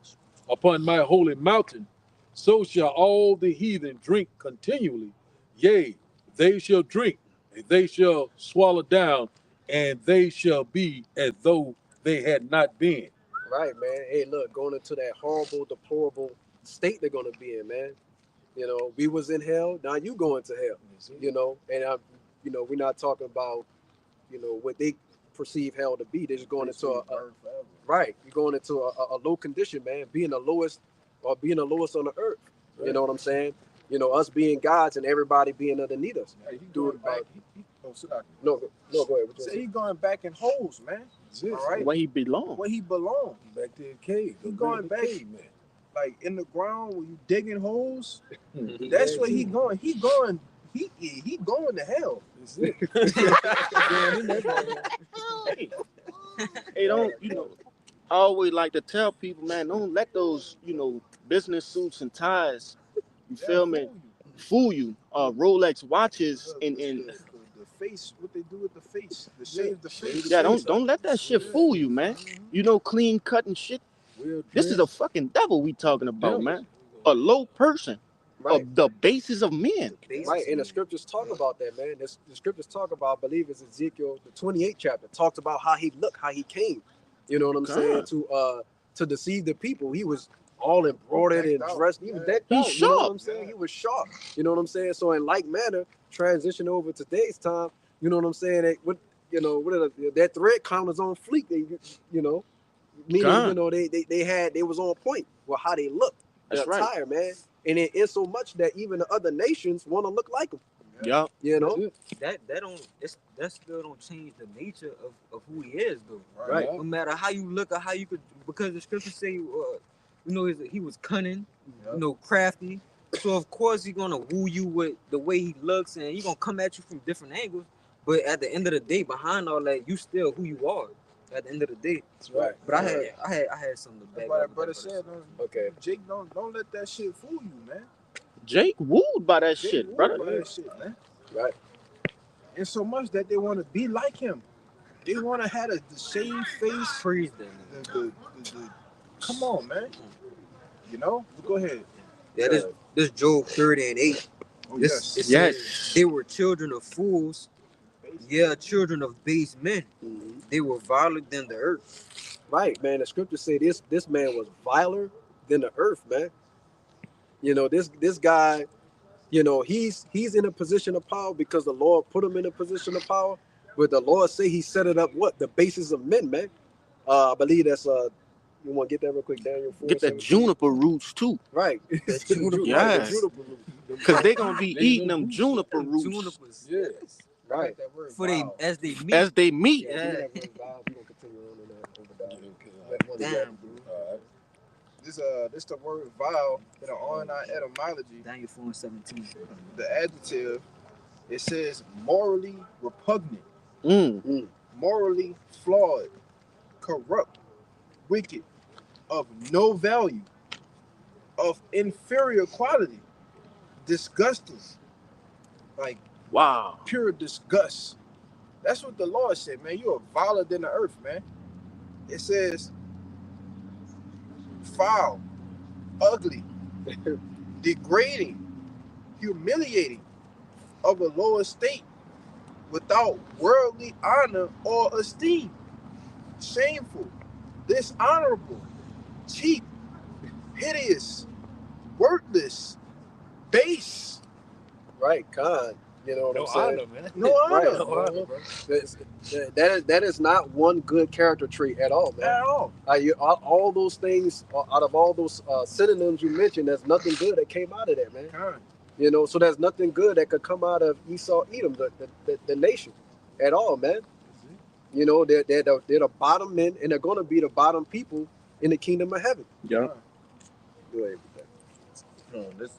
upon my holy mountain, so shall all the heathen drink continually. Yea, they shall drink, and they shall swallow down, and they shall be as though they had not been. Right, man. Hey, look, going into that horrible, deplorable state they're going to be in, man. You know, we was in hell. Now you going to hell. You know, and we're not talking about, what they perceive hell to be. They're just going into right. You're going into a low condition, man. Being the lowest on the earth. Right. You know what I'm saying? Us being gods and everybody being underneath us. Hey, he Do going it back. about. Sit down. No, go ahead. What you Say say? he going back in holes, man. That's it. All right. Where he belong. Where he belong, Back to the cave. He Go going to the back. cave, man. like in the ground where you digging holes. Mhm. That's where he going. He going to hell. That's it. Hey, don't I always like to tell people, man, don't let those business suits and ties, you feel me, fool you. Rolex watches and the face, what they do with the face, the shave the face. yeah, don't let that shit fool you, man. Clean cut and shit. This is a fucking devil we talking about, man. A low person. Right. Of the basis of men. Right, and the scriptures talk about that, man. The scriptures talk about, I believe it's Ezekiel, the 28th chapter, talks about how he looked, how he came. You know what I'm saying? To deceive the people. He was all embroidered and dressed. He was decked out. He's You know what sharp. I'm saying? He was sharp. You know what I'm saying? So in like manner, transition over today's time. You know what I'm saying? That thread count is on fleek. Meaning they was on point with how they looked. That's Their attire, man. And it is so much that even the other nations want to look like them. Yeah. You know? That still don't change the nature of who he is, though. Right. No matter how you look or how you could, because the scriptures say, he was cunning, crafty. So of course he's gonna woo you with the way he looks, and he's gonna come at you from different angles. But at the end of the day, behind all that, you still who you are. At the end of the day, That's right. but I had something to That's back why up that brother what said, Okay. Jake, don't let that shit fool you, man. Jake wooed by that Jake shit, wooed brother. by that shit, man. Right. And so much that they want to be like him. They want to have the same face. Freeze that. Come on, man. Go ahead. Yeah, this Job 30:8. Oh, This it Yes. says, they were children of fools, children of base men. Mhm. They were viler than the earth. Right, man. The scriptures say this man was viler than the earth, man. This guy, he's in a position of power because the Lord put him in a position of power. But the Lord say He set it up what the basis of men, man. I believe that's you want to get that real quick, Daniel 4, Get the 17? juniper roots too, Right. The juniper, Right, Yes. the juniper root. because they gonna be They eating know them who's- juniper Them roots junipers. Yeah. I Right. like that word. For they Wow. as they meet. as they meet. Yeah, Yeah. give me that word, Bob. We're gonna continue on in that over Yeah, that. okay, all Let one of Damn, y'all bro. do it. right. This the word vile in the online etymology. Daniel 4:17. The adjective, it says morally repugnant, morally flawed, corrupt, wicked, of no value, of inferior quality, disgusting, like Wow. pure disgust. That's what the Lord said, man. You are viler than the earth, man. It says foul, ugly, degrading, humiliating, of a low estate, without worldly honor or esteem, shameful, dishonorable, cheap, hideous, worthless, base, Right, Khan. You know what No I'm saying? honor, man. no honor Right. No honor, bro. That is not one good character trait at all, man. at all. All those things, out of all those synonyms you mentioned, there's nothing good that came out of that, man. Con. You know, so there's nothing good that could come out of Esau, Edom, the nation, at all, man. You know, they're the bottom men, and they're going to be the bottom people in the kingdom of heaven. Yeah. Go ahead with that.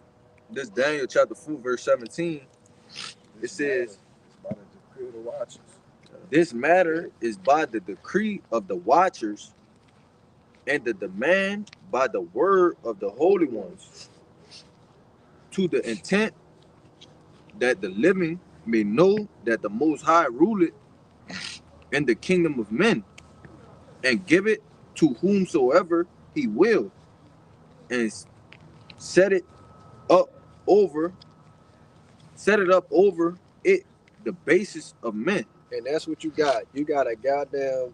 This Daniel chapter 4 verse 17. It says, By the decree of the watchers. "This matter is by the decree of the watchers, and the demand by the word of the holy ones, to the intent that the living may know that the Most High ruleth in the kingdom of men, and give it to whomsoever He will, and set it up over it the basis of men." And that's what you got. You got a goddamn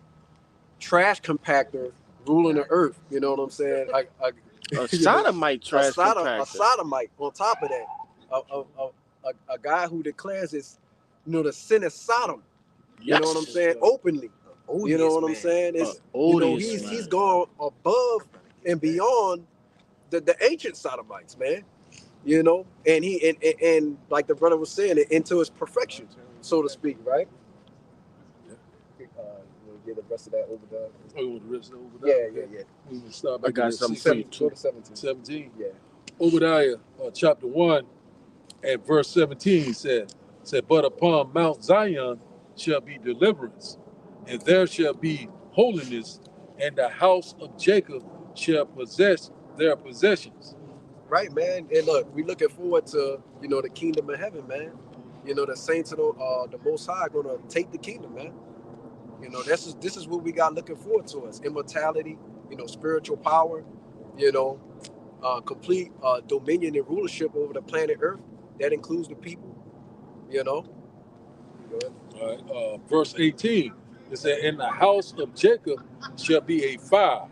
trash compactor ruling the earth. You know what I'm saying? A sodomite trash a compactor. sodomite on top of that. A guy who declares his, the sin is Sodom. You know what I'm saying? Openly. You know what I'm saying? It's, Odious, man. he's gone above and beyond the ancient sodomites, man. You know, and he and like the brother was saying, into his perfection, so to speak, right? We'll get the rest of that over there. Oh, you want the rest of over Yeah, there? yeah, yeah. We will start I back got at something for you 16, Go to 17. 17. Yeah. Obadiah chapter 1 and verse 17 said, "But upon Mount Zion shall be deliverance, and there shall be holiness, and the house of Jacob shall possess their possessions." Right, man. And look, we looking forward to, the kingdom of heaven, man. The saints of the Most High are gonna take the kingdom, man. This is what we got looking forward to us: immortality, spiritual power, complete dominion and rulership over the planet Earth. That includes the people. Go ahead. All right, verse 18, it said, "In the house of Jacob shall be a fire,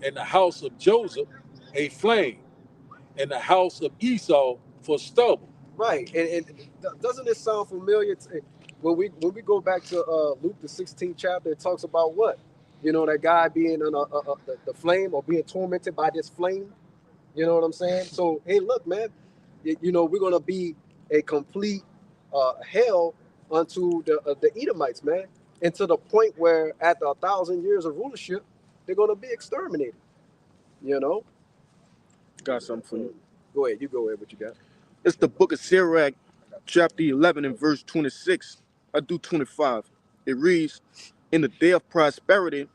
and the house of Joseph a flame, and the house of Esau for stubble." Right, and doesn't it sound familiar when we go back to Luke the 16th chapter? It talks about what, that guy being in the flame, or being tormented by this flame. You know what I'm saying? So hey, look, man, we're gonna be a complete hell unto the Edomites, man, and to the point where after 1,000 years of rulership, they're gonna be exterminated. Got something for you. Go ahead, what you got. It's the book of Sirach, chapter 11 and verse 26. I do 25. It reads, "In the day of prosperity,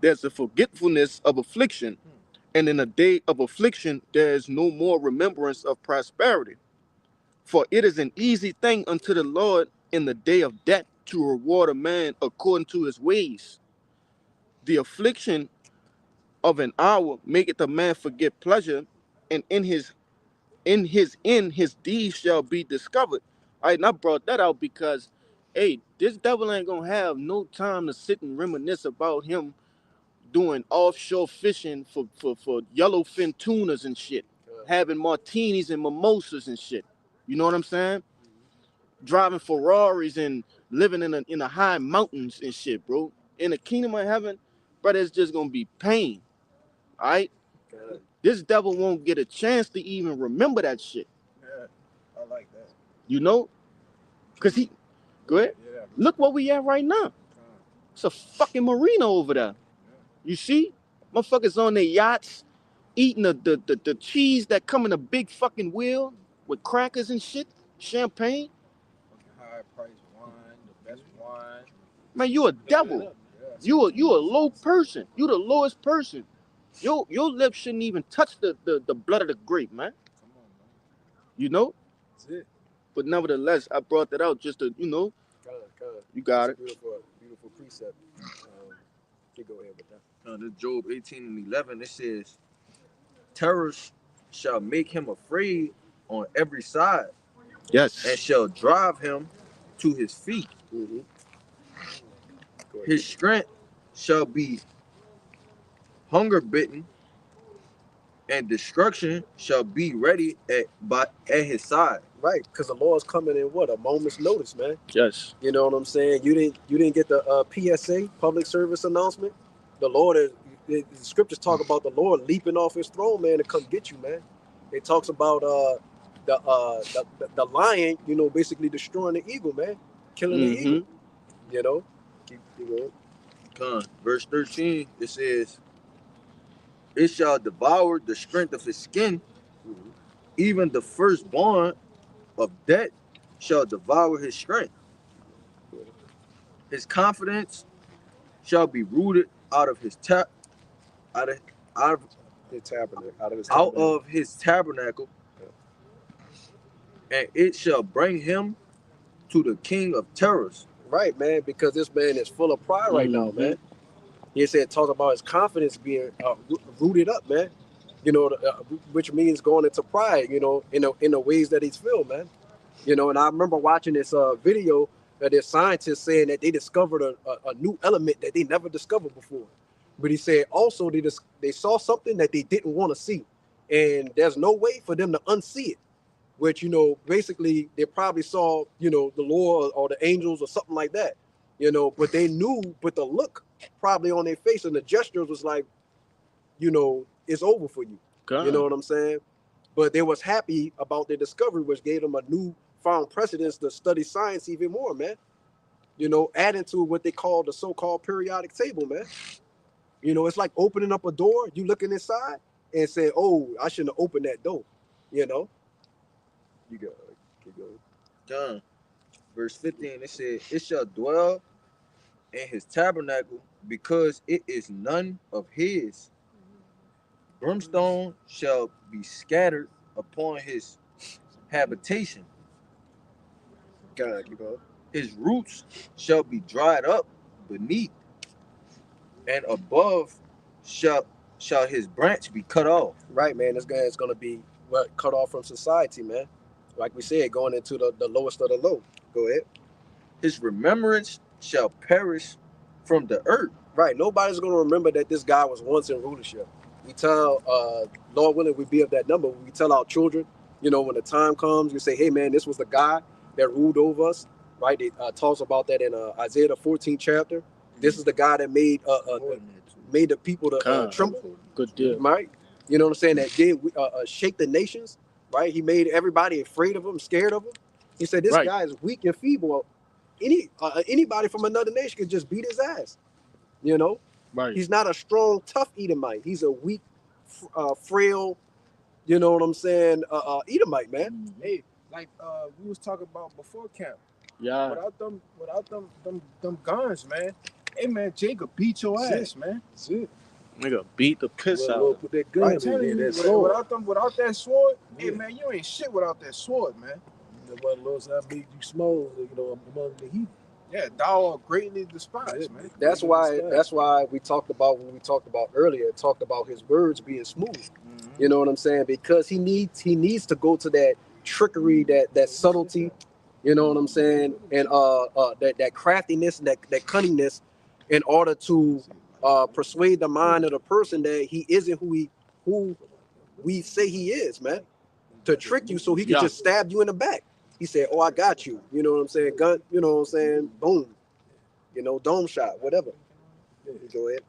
there's a forgetfulness of affliction. And in a day of affliction, there is no more remembrance of prosperity. For it is an easy thing unto the Lord in the day of death to reward a man according to his ways. The affliction of an hour maketh a man forget pleasure, and in his end his deeds shall be discovered." All right, and I brought that out because, hey, this devil ain't gonna have no time to sit and reminisce about him doing offshore fishing for yellowfin tunas and shit, having martinis and mimosas and shit. You know what I'm saying? driving Ferraris and living in the high mountains and shit, bro. In the kingdom of heaven, brother, it's just gonna be pain. All right. God. This devil won't get a chance to even remember that shit. Yeah, I like that. You know, cause he. Go ahead. Yeah. Look where we at right now. It's a fucking marina over there. You see, motherfuckers on their yachts eating the cheese that come in a big fucking wheel with crackers and shit, champagne. High price wine, the best wine. Man, you a devil. Yeah. You a low person. You the lowest person. Your lips shouldn't even touch the blood of the grape, man. Come on, man. You know? That's it. But nevertheless, I brought that out just to, God. you got it. Beautiful precept. You go ahead with that. This Job 18:11, it says, terrors shall make him afraid on every side, and Yes. shall drive him to his feet. Mm-hmm. His strength shall be hunger bitten, and destruction shall be ready at his side. Right, because the Lord's coming in what, a moment's notice, man. Yes. You know what I'm saying? You didn't get the PSA, public service announcement. The Lord is. The scriptures talk about the Lord leaping off his throne, man, to come get you, man. It talks about the lion, you know, basically destroying the eagle, man, killing the eagle. You know, keep going. Verse 13, it says, it shall devour the strength of his skin, even the firstborn of death shall devour his strength. His confidence shall be rooted out of his out of his tabernacle, and it shall bring him to the king of terrors. Right, man, because this man is full of pride right now, man. He said, talk about his confidence being rooted up, man. You know, which means going into pride, you know, in the ways that he's filled, man. You know, and I remember watching this video that this scientists saying that they discovered a new element that they never discovered before. But he said also they saw something that they didn't want to see, and there's no way for them to unsee it. Which, you know, basically they probably saw, you know, the Lord or the angels or something like that, you know. But they knew, but the look probably on their face and the gestures was like, you know, it's over for you. God. You know what I'm saying? But they was happy about their discovery, which gave them a new found precedence to study science even more, man. You know, adding to what they call the so-called periodic table, man. You know, it's like opening up a door, you looking inside and say, oh, I shouldn't have opened that door, you know? You go, keep going. John, verse 15, it said, it shall dwell in his tabernacle because it is none of his. Brimstone shall be scattered upon his habitation. God, keep going. His roots shall be dried up beneath, and above shall his branch be cut off. Right, man. This guy is going to be cut off from society, man. Like we said, going into the lowest of the low. Go ahead. His remembrance shall perish from the earth. Right. Nobody's going to remember that this guy was once in rulership. We tell, Lord willing, we be of that number. We tell our children, you know, when the time comes, we say, hey, man, this was the guy that ruled over us. Right. It talks about that in Isaiah the 14th chapter. This is the guy that made the people to tremble. Good deal. Right. You know what I'm saying? That did shake the nations. Right. He made everybody afraid of him, scared of him. He said, this guy is weak and feeble. Anybody from another nation could just beat his ass. You know? Right. He's not a strong, tough Edomite. He's a weak, frail, you know what I'm saying, Edomite, man. Hey, like we was talking about before camp. Yeah. Without them guns, man. Hey, man, Jacob beat your ass, man. That's it. Nigga beat the piss out. Lord put that gun in there, that sword. Without that sword, hey, man, you ain't shit without that sword, man. What Lord said, I made you small, you know, among the heathen. Yeah, thou art greatly despised, man. That's why we talked about earlier, talked about his words being smooth. Mm-hmm. You know what I'm saying? Because he needs to go to that trickery, that subtlety, you know what I'm saying, and that craftiness, that cunningness, in order to persuade the mind of the person that he isn't who we say he is, man. To trick you so he can just stab you in the back. He said, "Oh, I got you." You know what I'm saying? Gun. You know what I'm saying? Boom. You know, dome shot, whatever. Go ahead.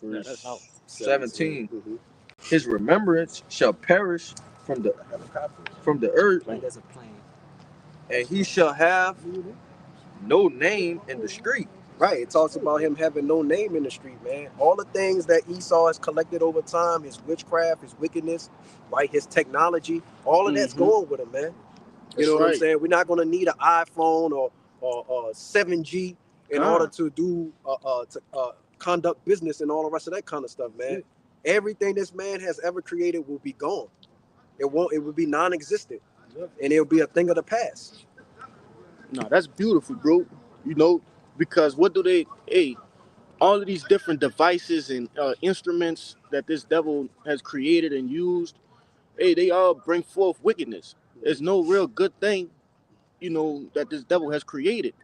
Verse that's out. 17. Mhm. His remembrance shall perish from the earth, Like there's a plane. and he shall have no name in the street. Right. It talks about him having no name in the street, man. All the things that Esau has collected over time, his witchcraft, his wickedness, right? His technology, all of that's Mhm. going with him, man. You That's know what I'm right. saying? We're not going to need an iPhone or 7G in Con. order to do conduct business and all the rest of that kind of stuff, man. Everything this man has ever created will be gone. It won't. It will be non-existent, and it'll be a thing of the past. No, that's beautiful, bro. You know, because what do they? Hey, all of these different devices and instruments that this devil has created and used, hey, they all bring forth wickedness. There's no real good thing, you know, that this devil has created.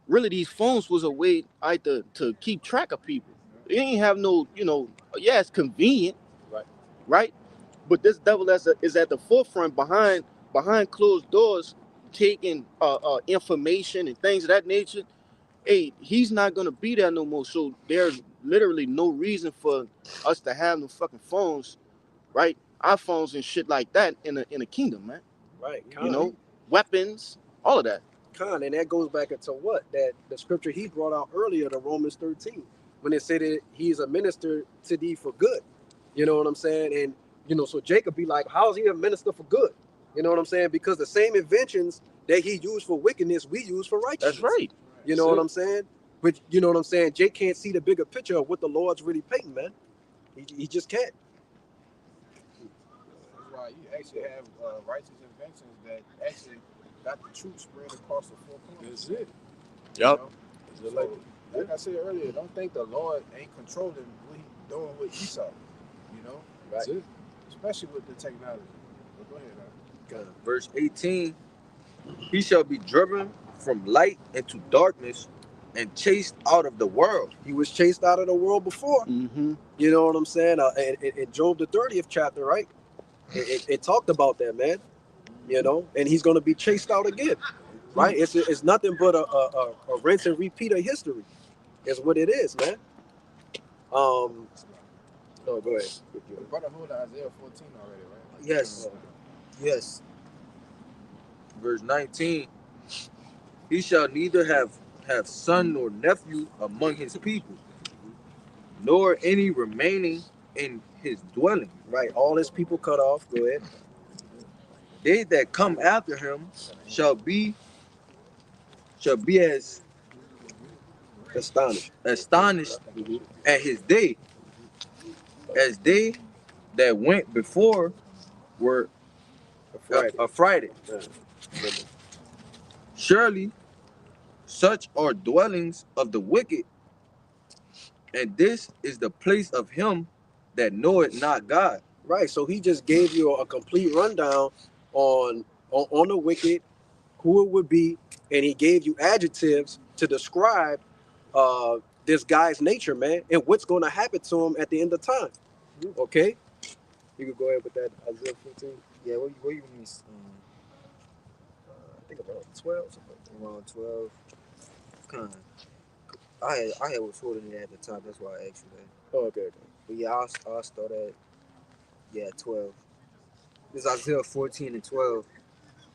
Really, these phones was a way to keep track of people. It ain't have no, you know, yeah, it's convenient, Right. right? But this devil is at the forefront behind closed doors, taking information and things of that nature. Hey, he's not gonna be there no more. So there's literally no reason for us to have no fucking phones, right? iPhones and shit like that in a kingdom, man. Right. You know, weapons, all of that. And that goes back into what that the scripture he brought out earlier, the Romans 13, when it said that he's a minister to thee for good. You know what I'm saying? And you know, so Jacob be like, how is he a minister for good? You know what I'm saying? Because the same inventions that he used for wickedness, we use for righteousness. That's right. You know what I'm saying? But you know what I'm saying? Jake can't see the bigger picture of what the Lord's really painting, man. He just can't. That's why you actually have righteous inventions that actually got the truth spread across the four corners. That's it. Yep. You know? Like I said earlier, don't think the Lord ain't controlling what he's doing with Esau. You know, That's it. especially with the technology. But go ahead, man. Verse 18. He shall be driven from light into darkness and chased out of the world. He was chased out of the world before. Mm-hmm. You know what I'm saying? In Job the 30th chapter, right? It talked about that, man. You know, and he's going to be chased out again, right? It's nothing but a rinse and repeat of history, is what it is, man. No, go ahead. The brother hold Isaiah 14 already, right? Yes. Yes. Verse 19. He shall neither have son nor nephew among his people, nor any remaining in his dwelling. Right, all his people cut off. Go ahead. They that come after him shall be as Astonished. at his day, as they that went before were affrighted. Surely such are dwellings of the wicked, and this is the place of him that knoweth not God. Right, so he just gave you a complete rundown on the wicked, who it would be, and he gave you adjectives to describe this guy's nature, man, and what's going to happen to him at the end of time. Okay, you can go ahead with that Isaiah 15. Yeah, what you mean? I think around 12. Something. Around 12. Kind. I had was holding it at the top. That's why I asked you that. Oh, okay. But yeah, I'll start at 12. This is Isaiah 14 and 12.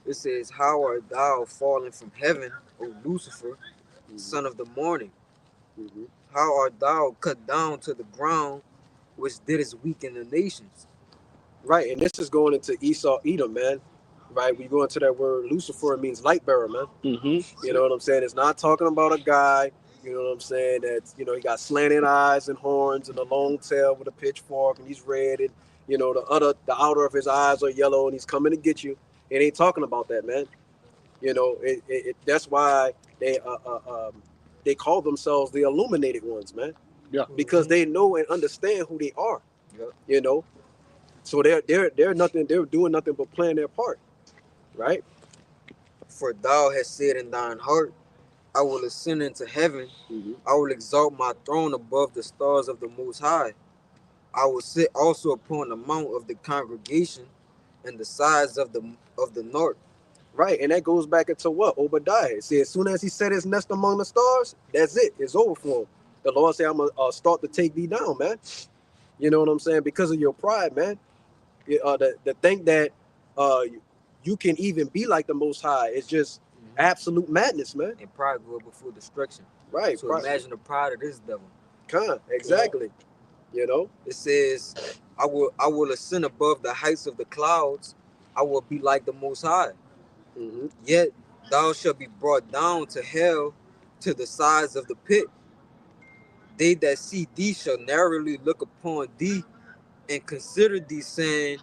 It says, "How art thou fallen from heaven, O Lucifer, son of the morning? Mm-hmm. How art thou cut down to the ground, which didst weaken the nations?" Right, and this is going into Esau, Edom, man. Right, we go into that word Lucifer, it means light bearer, man. Mm-hmm. You know what I'm saying? It's not talking about a guy, you know what I'm saying, that's, you know, he got slanted eyes and horns and a long tail with a pitchfork and he's red and, you know, the outer of his eyes are yellow and he's coming to get you. It ain't talking about that, man. You know, that's why they call themselves the illuminated ones, man. Yeah. Because they know and understand who they are. Yeah. You know. So they're doing nothing but playing their part. Right? For thou hast said in thine heart, I will ascend into heaven. Mm-hmm. I will exalt my throne above the stars of the Most High. I will sit also upon the mount of the congregation and the sides of the north. Right, and that goes back into what Obadiah said. As soon as he set his nest among the stars, that's it. It's over for him. The Lord said, "I'm gonna start to take thee down, man." You know what I'm saying? Because of your pride, man. The think that you can even be like the Most High is just absolute madness, man. And pride go before destruction. Right. So imagine the pride of this devil. Exactly. You know. It says, I will ascend above the heights of the clouds. I will be like the Most High. Mm-hmm. Yet thou shalt be brought down to hell, to the sides of the pit. They that see thee shall narrowly look upon thee and consider thee, saying,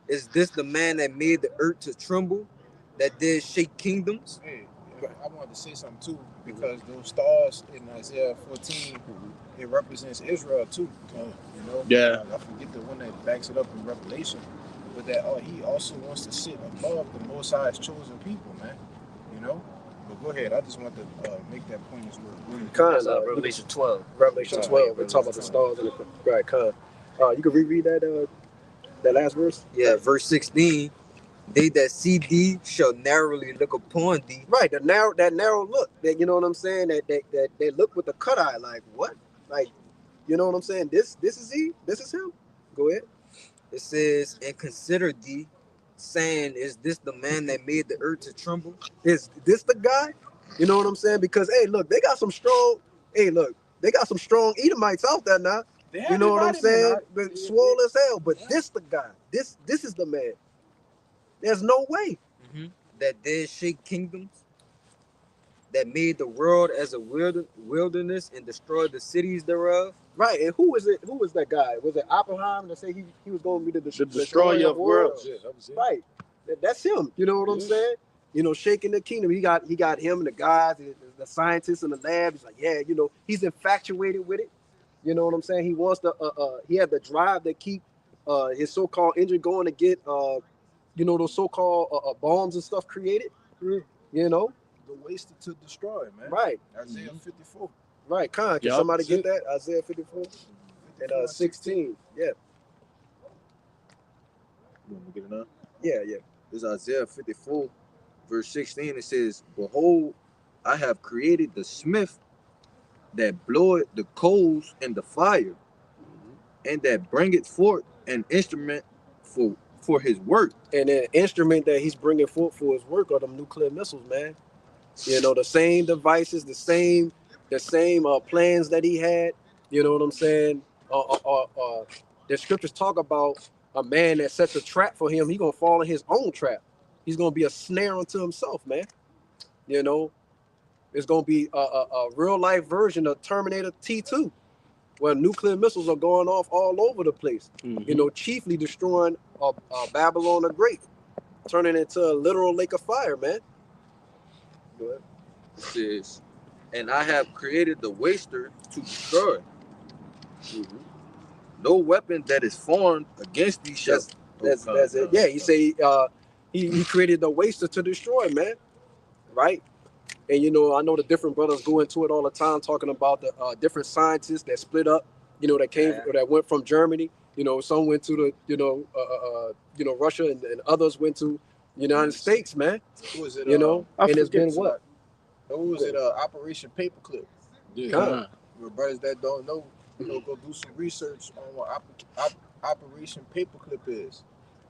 is this the man that made the earth to tremble, that did shake kingdoms? Hey, I wanted to say something too, because those stars in Isaiah 14, it represents Israel too. You know? Yeah. I forget the one that backs it up in Revelation, but that he also wants to sit above the Most High's chosen people, man. You know? But go ahead. I just want to make that point as well. That's Revelation 12. Revelation 12. We talk about the stars and the right. You can reread that last verse. Yeah, verse 16. They that see thee shall narrowly look upon thee. Right, that narrow look. That, you know what I'm saying? That they look with the cut eye, like what? Like, you know what I'm saying? This is he. This is him. Go ahead. It says, and consider thee, saying, is this the man that made the earth to tremble? Is this the guy? You know what I'm saying? Because hey, look, they got some strong. Hey, look, they got some strong Edomites out there now. You know what I'm saying? But swole as hell. But this the guy. This is the man. There's no way. That did shake kingdoms, that made the world as a wilderness and destroyed the cities thereof. Right, and who is it? Who was that guy? Was it Oppenheimer that said he was going to be the destroyer of worlds? Yeah, that was it. Right, that's him. You know what I'm saying? You know, shaking the kingdom. He got him and the guys, the scientists in the lab. He's like, yeah, you know, he's infatuated with it. You know what I'm saying? He wants to. He had the drive to keep his so-called engine going to get you know, those so-called bombs and stuff created. You know, The wasted to destroy, man. Right. Isaiah 54. Right, can Yup, somebody that's get that? Isaiah 54 and 16. Yeah, You want me to get it now? yeah. This is Isaiah 54, verse 16. It says, behold, I have created the smith that bloweth the coals in the fire, and that bringeth forth an instrument for his work. And an instrument that he's bringing forth for his work are them nuclear missiles, man. You know, the same devices, the same plans that he had. You know what I'm saying? The scriptures talk about a man that sets a trap for him. He's gonna fall in his own trap. He's gonna be a snare unto himself, man. You know, it's gonna be a real life version of Terminator T2, where nuclear missiles are going off all over the place. You know, chiefly destroying Babylon the Great, turning it into a literal lake of fire, man. Go ahead. It says, and I have created the waster to destroy. No weapon that is formed against thee shall. That's it. Yeah, he say he created the waster to destroy, man. Right? And you know, I know the different brothers go into it all the time, talking about the different scientists that split up. You know, that came or that went from Germany. You know, some went to the you know Russia, and others went to United States, man. Who is it? You know, and it's been what? Who was it? Operation Paperclip. Yeah. For brothers that don't know, you know, go do some research on what Operation Paperclip is,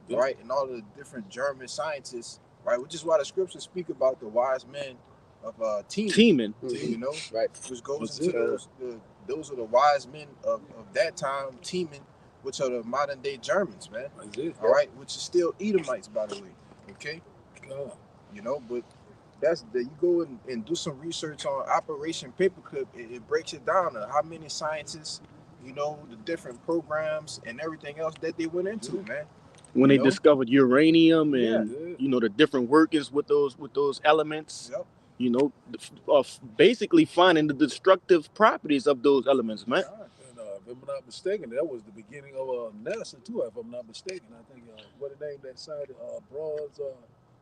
right? And all the different German scientists, right? Which is why the scriptures speak about the wise men of Teeman, you know, right? Which goes into those are the wise men of that time, Teeman, which are the modern day Germans, man. All right, which is still Edomites, by the way. Okay, you know, but that's you go and do some research on Operation Paperclip. It breaks it down to how many scientists, you know, the different programs and everything else that they went into, man. When they discovered uranium and you know the different workings with those elements. Yep. You know, basically finding the destructive properties of those elements, man. And if I'm not mistaken, that was the beginning of NASA too. If I'm not mistaken, I think what the name that side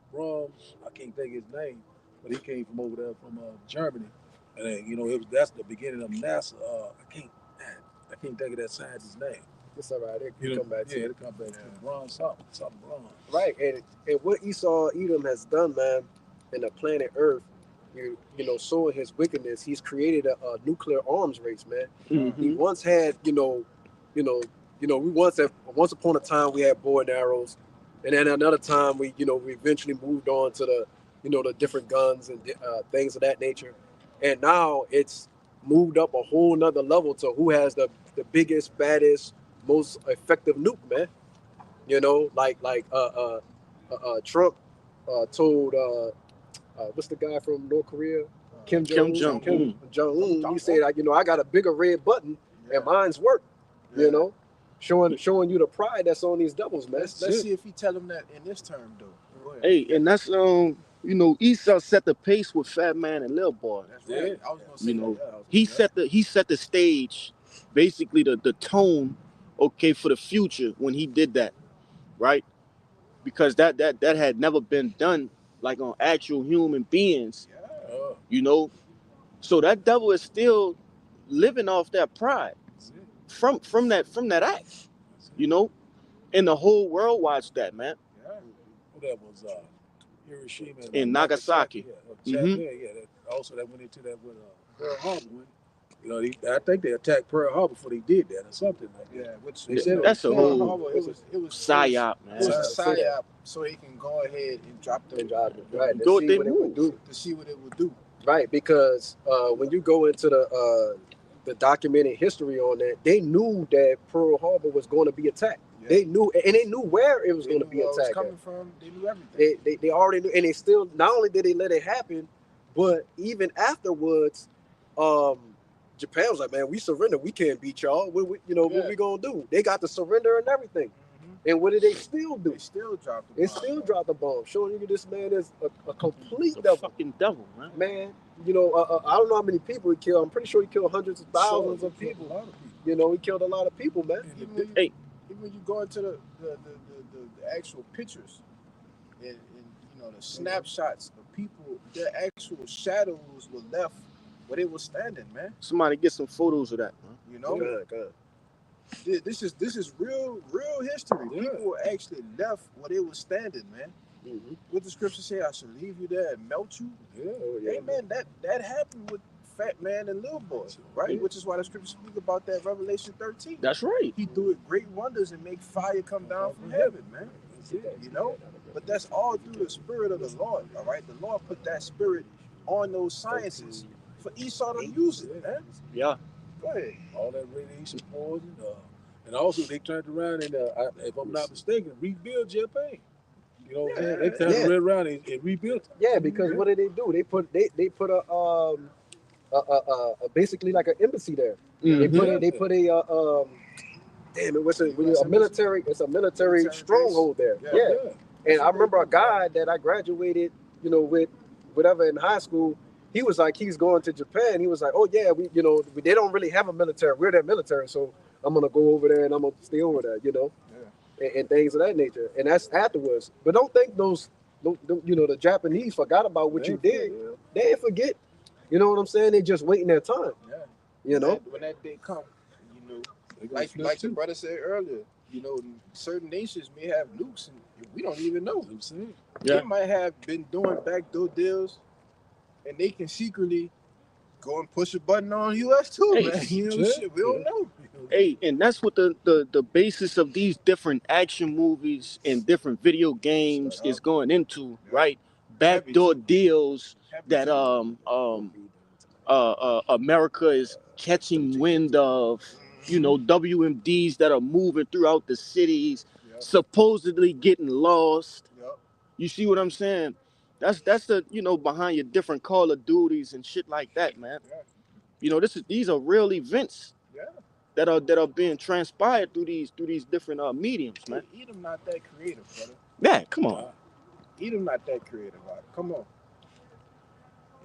Brom, I can't think his name, but he came from over there from Germany, and then, you know that's the beginning of NASA. I can't think of that scientist's name. It's all right. It You can know, come back to yeah, you. it'll come back to the bronze, something bronze. Right, and what Esau Edom has done, man, in the planet Earth, you know, showing his wickedness, he's created a nuclear arms race, man. He Mhm. once had, we once upon a time we had bow and arrows, and then another time we eventually moved on to the different guns and things of that nature, and now it's moved up a whole nother level to who has the biggest, baddest, most effective nuke, man. You know, Trump told what's the guy from North Korea, Kim Kim Jong Un. Jong-un. Jong Un. He said, I got a bigger red button, and mine's work. You know, showing you the pride that's on these devils, man. Let's see if he tell him that in this term though. Go ahead. Hey, and that's Esau set the pace with Fat Man and Lil Boy. That's right. I was gonna say You know, that. he set the stage, basically the tone, okay, for the future when he did that, right? Because that had never been done like on actual human beings, Oh, you know. So that devil is still living off that pride that's it. from that act, That's it. you know. And the whole world watched that, man. What that was Hiroshima In Nagasaki. Yeah, Mhm. yeah. That went into that with Pearl Harbor. You know, I think they attacked Pearl Harbor before they did that or something like that. Yeah, which They said that's a Pearl whole Harbor, it was psyop, It was man. a psyop, so he can go ahead and drop the Right, to Go with see their what it would move. do. to see what it would do. Right, because when you go into the documented history on that, they knew that Pearl Harbor was going to be attacked. Yeah. They knew, and they knew where it was They going to knew be where it was attacked. coming from. They knew everything. They already knew, and they still not only did they let it happen, but even afterwards, Japan was like, "Man, we surrender. We can't beat y'all. What we gonna do?" They got to surrender and everything. And what did they still do? They still dropped the They bomb. still dropped the bomb, showing you this man is a complete The devil. fucking devil, man. Man, I don't know how many people he killed. I'm pretty sure he killed hundreds of thousands of Sure, people. a lot of people. You know, he killed a lot of people, man. Even when you go into the actual pictures and the snapshots of people, their actual shadows were left where they were standing, man. Somebody get some photos of that, man. You know, Good. this is real history. Yeah. People were actually left where they were standing, man. Mm-hmm. What the scripture say, I shall leave you there and melt you. Yeah. Oh, yeah. Hey man, that happened with Fat Man and Little Boy, right? Yeah. Which is why the scripture speak about that Revelation 13. That's right. He doeth great wonders and make fire come down from heaven, man. You know? But that's all through the spirit of the Lord, all right? The Lord put that spirit on those sciences for Esau to use it, man. Yeah. Go ahead. All that radiation poison. And also they turned around and, if I'm not mistaken, rebuild Japan. You know what I'm saying? They turned around and rebuilt it. Yeah, because what did they do? They put a basically like an embassy there. Mhm. They put a damn it, what's a military? It's a military stronghold there. Yeah. And I remember a guy that I graduated, with whatever in high school. He was like, he's going to Japan. He was like, oh yeah, they don't really have a military. We're their military, so I'm gonna go over there and I'm gonna stay over there, and things of that nature. And that's afterwards. But don't think the Japanese forgot about what you did. They didn't forget. You know what I'm saying? They just waiting their time. Yeah. When that day come, like the brother said earlier, certain nations may have nukes and we don't even know. Yeah. They might have been doing backdoor deals, and they can secretly go and push a button on US too, Hey, man. Shit, we don't know. Hey, and that's what the basis of these different action movies and different video games is going into, right? Backdoor deals that America is catching wind of, WMDs that are moving throughout the cities, supposedly getting lost. You see what I'm saying? That's the behind your different Call of Duties and shit like that, man. These are real events that are being transpired through these different mediums, man. Edom not that creative, brother. Yeah, come on. Edom not that creative, right? Come on.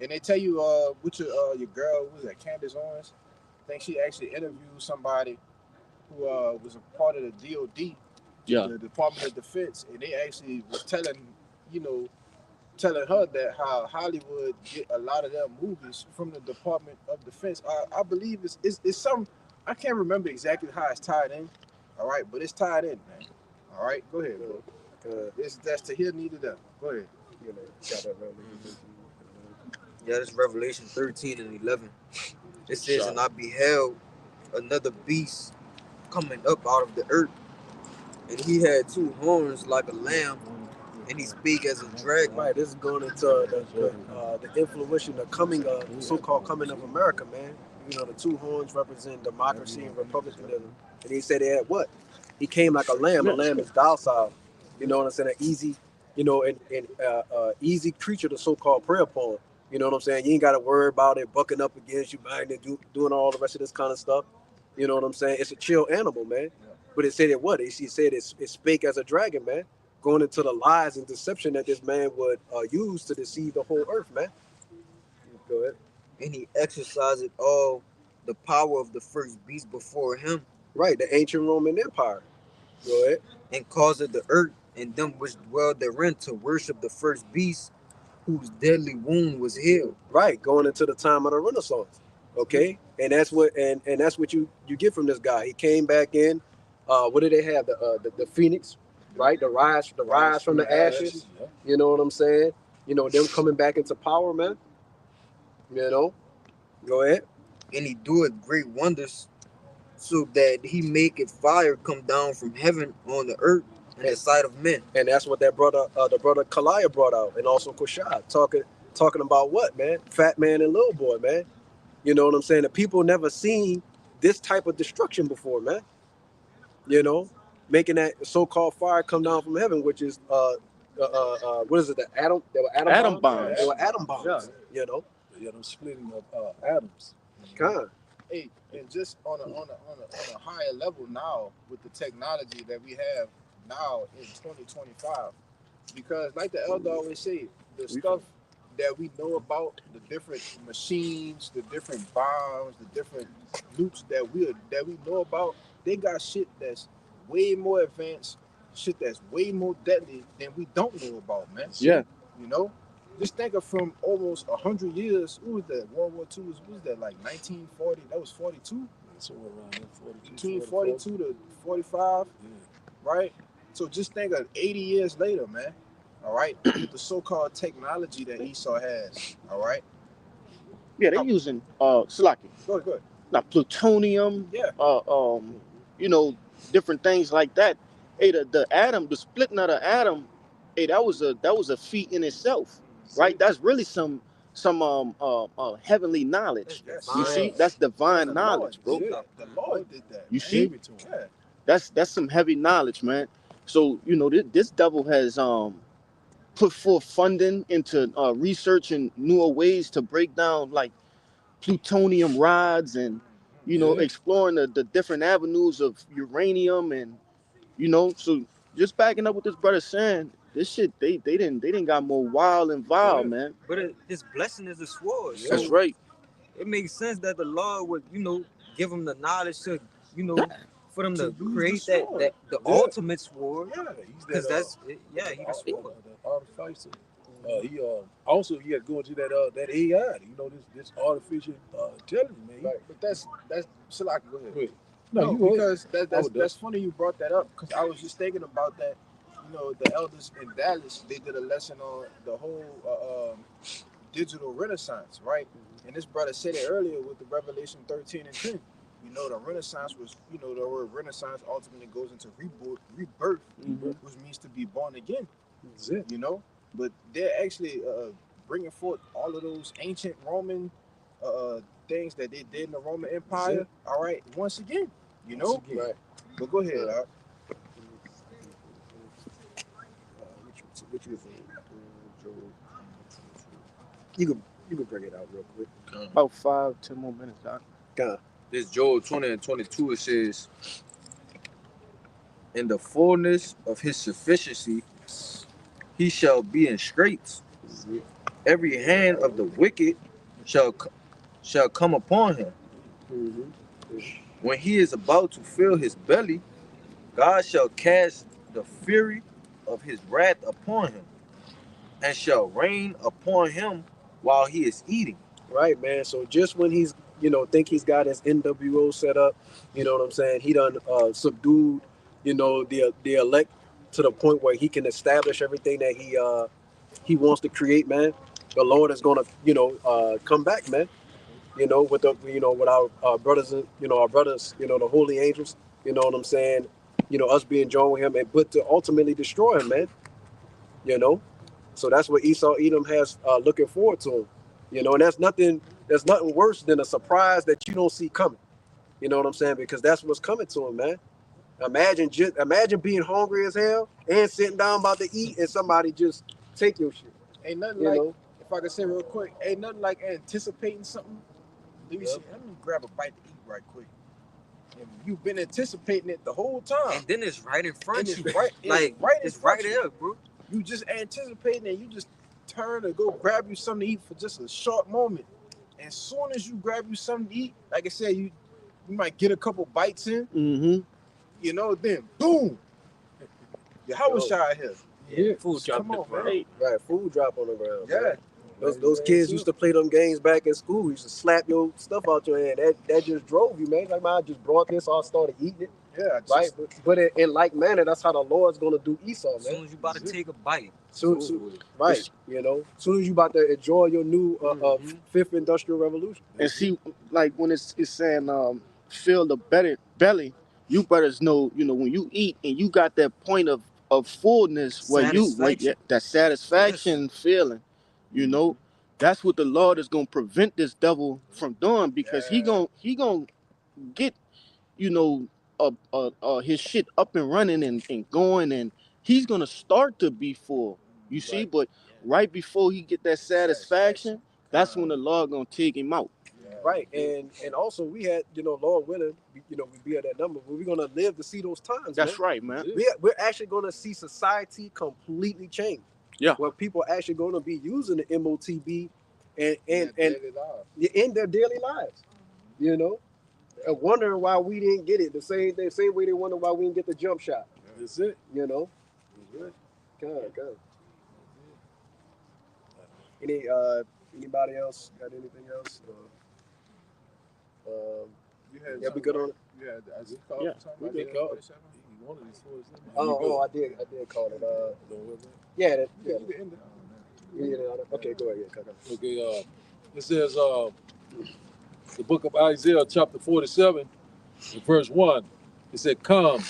And they tell you what your girl, who was that, Candace Owens? I think she actually interviewed somebody who was a part of the DOD, the Department of Defense, and they actually was telling her that how Hollywood get a lot of their movies from the Department of Defense. I believe it's some, I can't remember exactly how it's tied in, All right, but it's tied in, man. All right, go ahead, bro. That's to hear, neither there. Go ahead. You know, got that Revelation. Yeah, this Revelation 13 and 11. It says, and I beheld another beast coming up out of the earth, and he had two horns like a lamb, and he spake as a dragon. Right, this is going into the influential, the coming of so-called coming of America, man. You know, the two horns represent democracy and republicanism, and he said that what? He came like a lamb. A lamb is docile. You know what I'm saying? An easy, you know, and easy creature to so-called prey upon. You know what I'm saying? You ain't got to worry about it bucking up against you, biting and doing all the rest of this kind of stuff. You know what I'm saying? It's a chill animal, man. But it said it what? It said it spake as a dragon, man. Going into the lies and deception that this man would use to deceive the whole earth, man. Go ahead. And he exercised all the power of the first beast before him. Right, the ancient Roman Empire. Go ahead. And caused the earth and them which dwell therein to worship the first beast, whose deadly wound was healed. Right, going into the time of the Renaissance. Okay, and that's what that's what you get from this guy. He came back in. What did they have? The Phoenix, right? The rise from the ashes. You know what I'm saying? You know, them coming back into power, man. You know, go ahead. And he doeth great wonders, so that he maketh fire come down from heaven on the earth in the sight of men. And that's what that brother, the brother Kalia brought out, and also Kushad, talking about what, man? Fat man and little boy, man. You know what I'm saying? The people never seen this type of destruction before, man. You know, making that so-called fire come down from heaven, which is what is it? They were atom bombs. They were atom bombs. Yeah. You know. Yeah, them splitting of atoms. Kind. Hey, and just on a higher level now with the technology that we have now in 2025, because like the elder always say, the stuff that we know about, the different machines, the different bombs, the different nukes that we know about, they got shit that's way more advanced, shit that's way more deadly than we don't know about, man. Yeah. You know? Just think of from almost 100 years. What was that? World War II was that like 1940? That was 42? So around 42, Between 42 to 45, right? So just think of 80 years later, man. All right? With the so-called technology that Esau has. All right? Yeah, they're using Slaki. Go ahead. Now plutonium, Yeah. you know, different things like that. Hey, the atom, the splitting of the atom, hey, that was a feat in itself. Right, that's really some heavenly knowledge. You see, that's divine knowledge, bro. The Lord did that. You man. see, Yeah. that's some heavy knowledge, man. So you know, this devil has put forth funding into research and newer ways to break down like plutonium rods and you know exploring the different avenues of uranium and you know. So just backing up what this brother saying. This shit, they didn't got more wild and vile, man. But his blessing is a sword. So That's right. it makes sense that the Lord would, you know, give him the knowledge to, you know, for them to create the ultimate sword. Yeah, Because that's he the sword. The artificer. He also he had to go into that AI. You know this artificial intelligence, man. Right. But that's Salaki, go ahead. No, because that's funny you brought that up because I was just thinking about that. You know, the elders in Dallas, they did a lesson on the whole digital renaissance, right? And this brother said it earlier with the Revelation 13 and 10. You know, the renaissance was, you know, the word renaissance ultimately goes into rebirth, which means to be born again. That's it. You know, but they're actually bringing forth all of those ancient Roman things that they did in the Roman Empire. All right, once again, you know. Right. But go ahead, What you think? You can bring it out real quick. About 5-10 more minutes, Doc. This Joel 20 and 22, it says, in the fullness of his sufficiency, he shall be in straits. Every hand of the wicked shall come upon him. When he is about to fill his belly, God shall cast the fury of his wrath upon him, and shall rain upon him while he is eating. Right, man. So just when he's think he's got his NWO set up. You know what I'm saying? He done subdued, the elect to the point where he can establish everything that he wants to create, man. The Lord is gonna, come back, man. With with our brothers, our brothers, the holy angels. You know what I'm saying? Us being joined with him, but to ultimately destroy him, man. You know, so that's what Esau Edom has looking forward to him. And that's nothing. There's nothing worse than a surprise that you don't see coming. You know what I'm saying? Because that's what's coming to him, man. Imagine being hungry as hell and sitting down about to eat, and somebody just take your shit. Ain't nothing You like, know? if I could say real quick, ain't nothing like anticipating something. Let me grab a bite to eat right quick. And you've been anticipating it the whole time. And then it's right in front And of it's you. right, Like, it's it's right in front of there, bro. You just anticipating and you just turn to go grab you something to eat for just a short moment. And as soon as you grab you something to eat, like I said, you might get a couple bites in, then boom, your house shot here. Yeah. Food drop Come on, the man. Right, food drop on the ground. Yeah. man. Those kids used to play them games back in school. Used to slap your stuff out your hand. That just drove you, man. Like, man, I just brought this, so I started eating it. Yeah, Right, but in like manner, that's how the Lord's gonna do Esau, As soon man. as you about to take a bite. Right, as soon as you about to enjoy your new fifth industrial revolution. And see, like when it's saying fill the belly, you brothers know, when you eat and you got that point of fullness where that satisfaction feeling, that's what the Lord is gonna prevent this devil from doing, because he gonna get his shit up and running and going, and he's gonna start to be full. You see, but right before he get that satisfaction, that's when the Lord gonna take him out. Right, and also we had, Lord willing, we be at that number, but we're gonna live to see those times. That's man. right, man. We're actually gonna see society completely change. Yeah. Where people are actually gonna be using the MOTB and daily life. in their daily lives. And wondering why we didn't get it. The same way they wonder why we didn't get the jump shot. That's it. God. Anybody else got anything else? Yeah, we good on it. Yeah, I just Yeah, we did did call call it. One of these stories. I did call it. Yeah. Okay, go ahead. Yeah, Okay, it says the book of Isaiah, chapter 47, verse 1. It said, "Come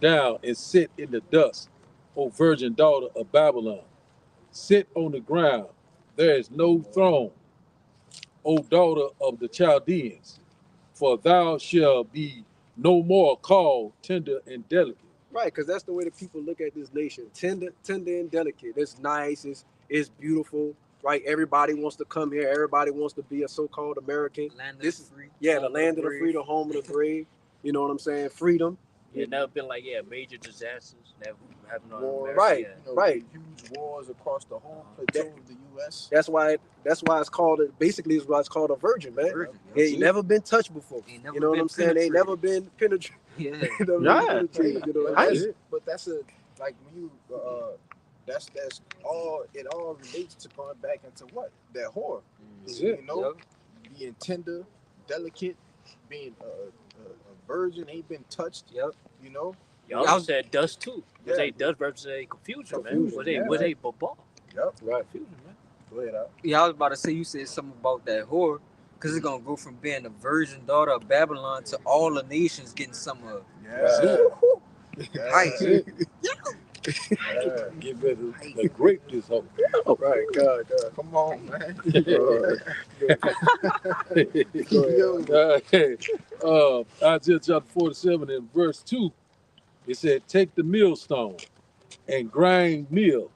down and sit in the dust, O virgin daughter of Babylon. Sit on the ground. There is no throne, O daughter of the Chaldeans, for thou shalt be no more called tender and delicate." Right, because that's the way the people look at this nation. Tender and delicate. It's nice. It's beautiful. Right. Everybody wants to come here. Everybody wants to be a so-called American. Land of This the is free. the home land of the brave. free, the home of the brave. You know what I'm saying? Freedom. Yeah, never been like major disasters that happened on War, America. Right. Yeah. Right. Huge wars across the whole plateau of the U.S. That's why it's called. Basically, is why it's called a virgin, man. Virgin, It ain't never been touched before. Ain't never You know what been I'm saying? They ain't never been penetrated. Yeah. Penetrated, you know what I'm saying? But that's like when you that's all it all relates to going back into what? That whore. Being tender, delicate, being a virgin, ain't been touched. Yep. Y'all said dust too. Yeah. They dust represent confusion, man. Confusion, Was they ball? Yep. Right. Confusion, man. Go ahead, out. Yeah, I was about to say, you said something about that whore, because it's going to go from being the virgin daughter of Babylon to all the nations getting some of it. Yeah. Right. Get ready to grape this hoe. Right. God. Come on, man. Isaiah chapter 47 and verse 2, it said, "Take the millstone and grind meal,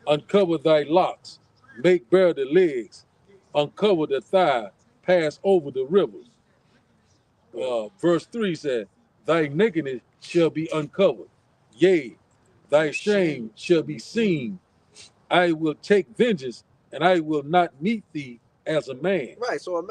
uncover thy locks, make bare the legs, uncover the thigh, pass over the rivers." Verse 3 said, "Thy nakedness shall be uncovered, yea, thy shame shall be seen. I will take vengeance, and I will not meet thee as a man." Right. So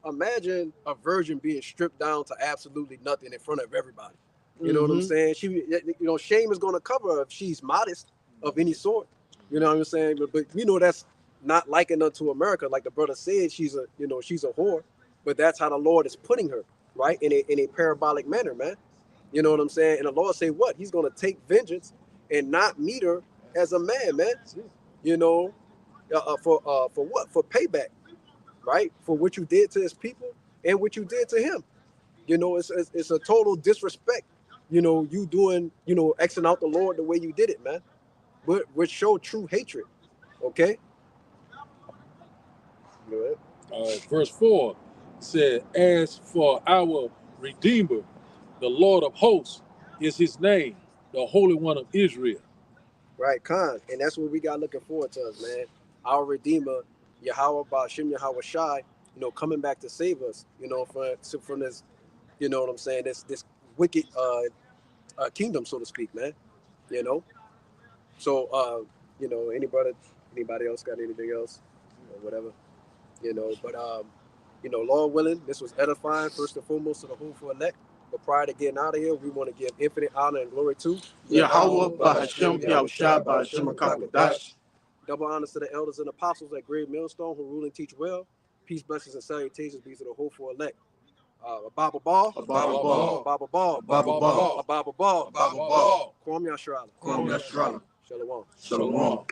imagine a virgin being stripped down to absolutely nothing in front of everybody. You know what I'm saying? Shame is going to cover her if she's modest of any sort. You know what I'm saying? But that's not likened unto America. Like the brother said, she's a whore. but that's how the Lord is putting her, right? In a parabolic manner, man. You know what I'm saying? And the Lord say what? He's gonna take vengeance and not meet her as a man, man. You know, for what? For payback, right? For what you did to his people and what you did to him. You know, it's a total disrespect. You know, you doing, you know, Xing out the Lord the way you did it, man. But which show true hatred. Okay. Go ahead. Verse 4 said, as for our Redeemer, the Lord of hosts is his name, the Holy One of Israel. Right, Khan. And that's what we got looking forward to us, man. Our Redeemer, Yahweh Ba'Shem Yahweh Shai, you know, coming back to save us, you know, from this, you know what I'm saying, this wicked kingdom, so to speak, man. You know. So you know, anybody else got anything else? Or whatever. You know, but you know, Lord willing, this was edifying first and foremost to the hopeful elect. But prior to getting out of here, we want to give infinite honor and glory to Yahweh Ba'Hashem Yahushua Ba'Hashem HaKadosh. double honors to the elders and apostles at Great Millstone who rule and teach well. Peace, blessings, and salutations be to the hopeful elect. A Bible ball, A Bible ball. a Bible ball, A Bible ball. a Bible ball, A Bible ball. Kwam Yashrala, Kwam Yashrala. Shalom. Shalom.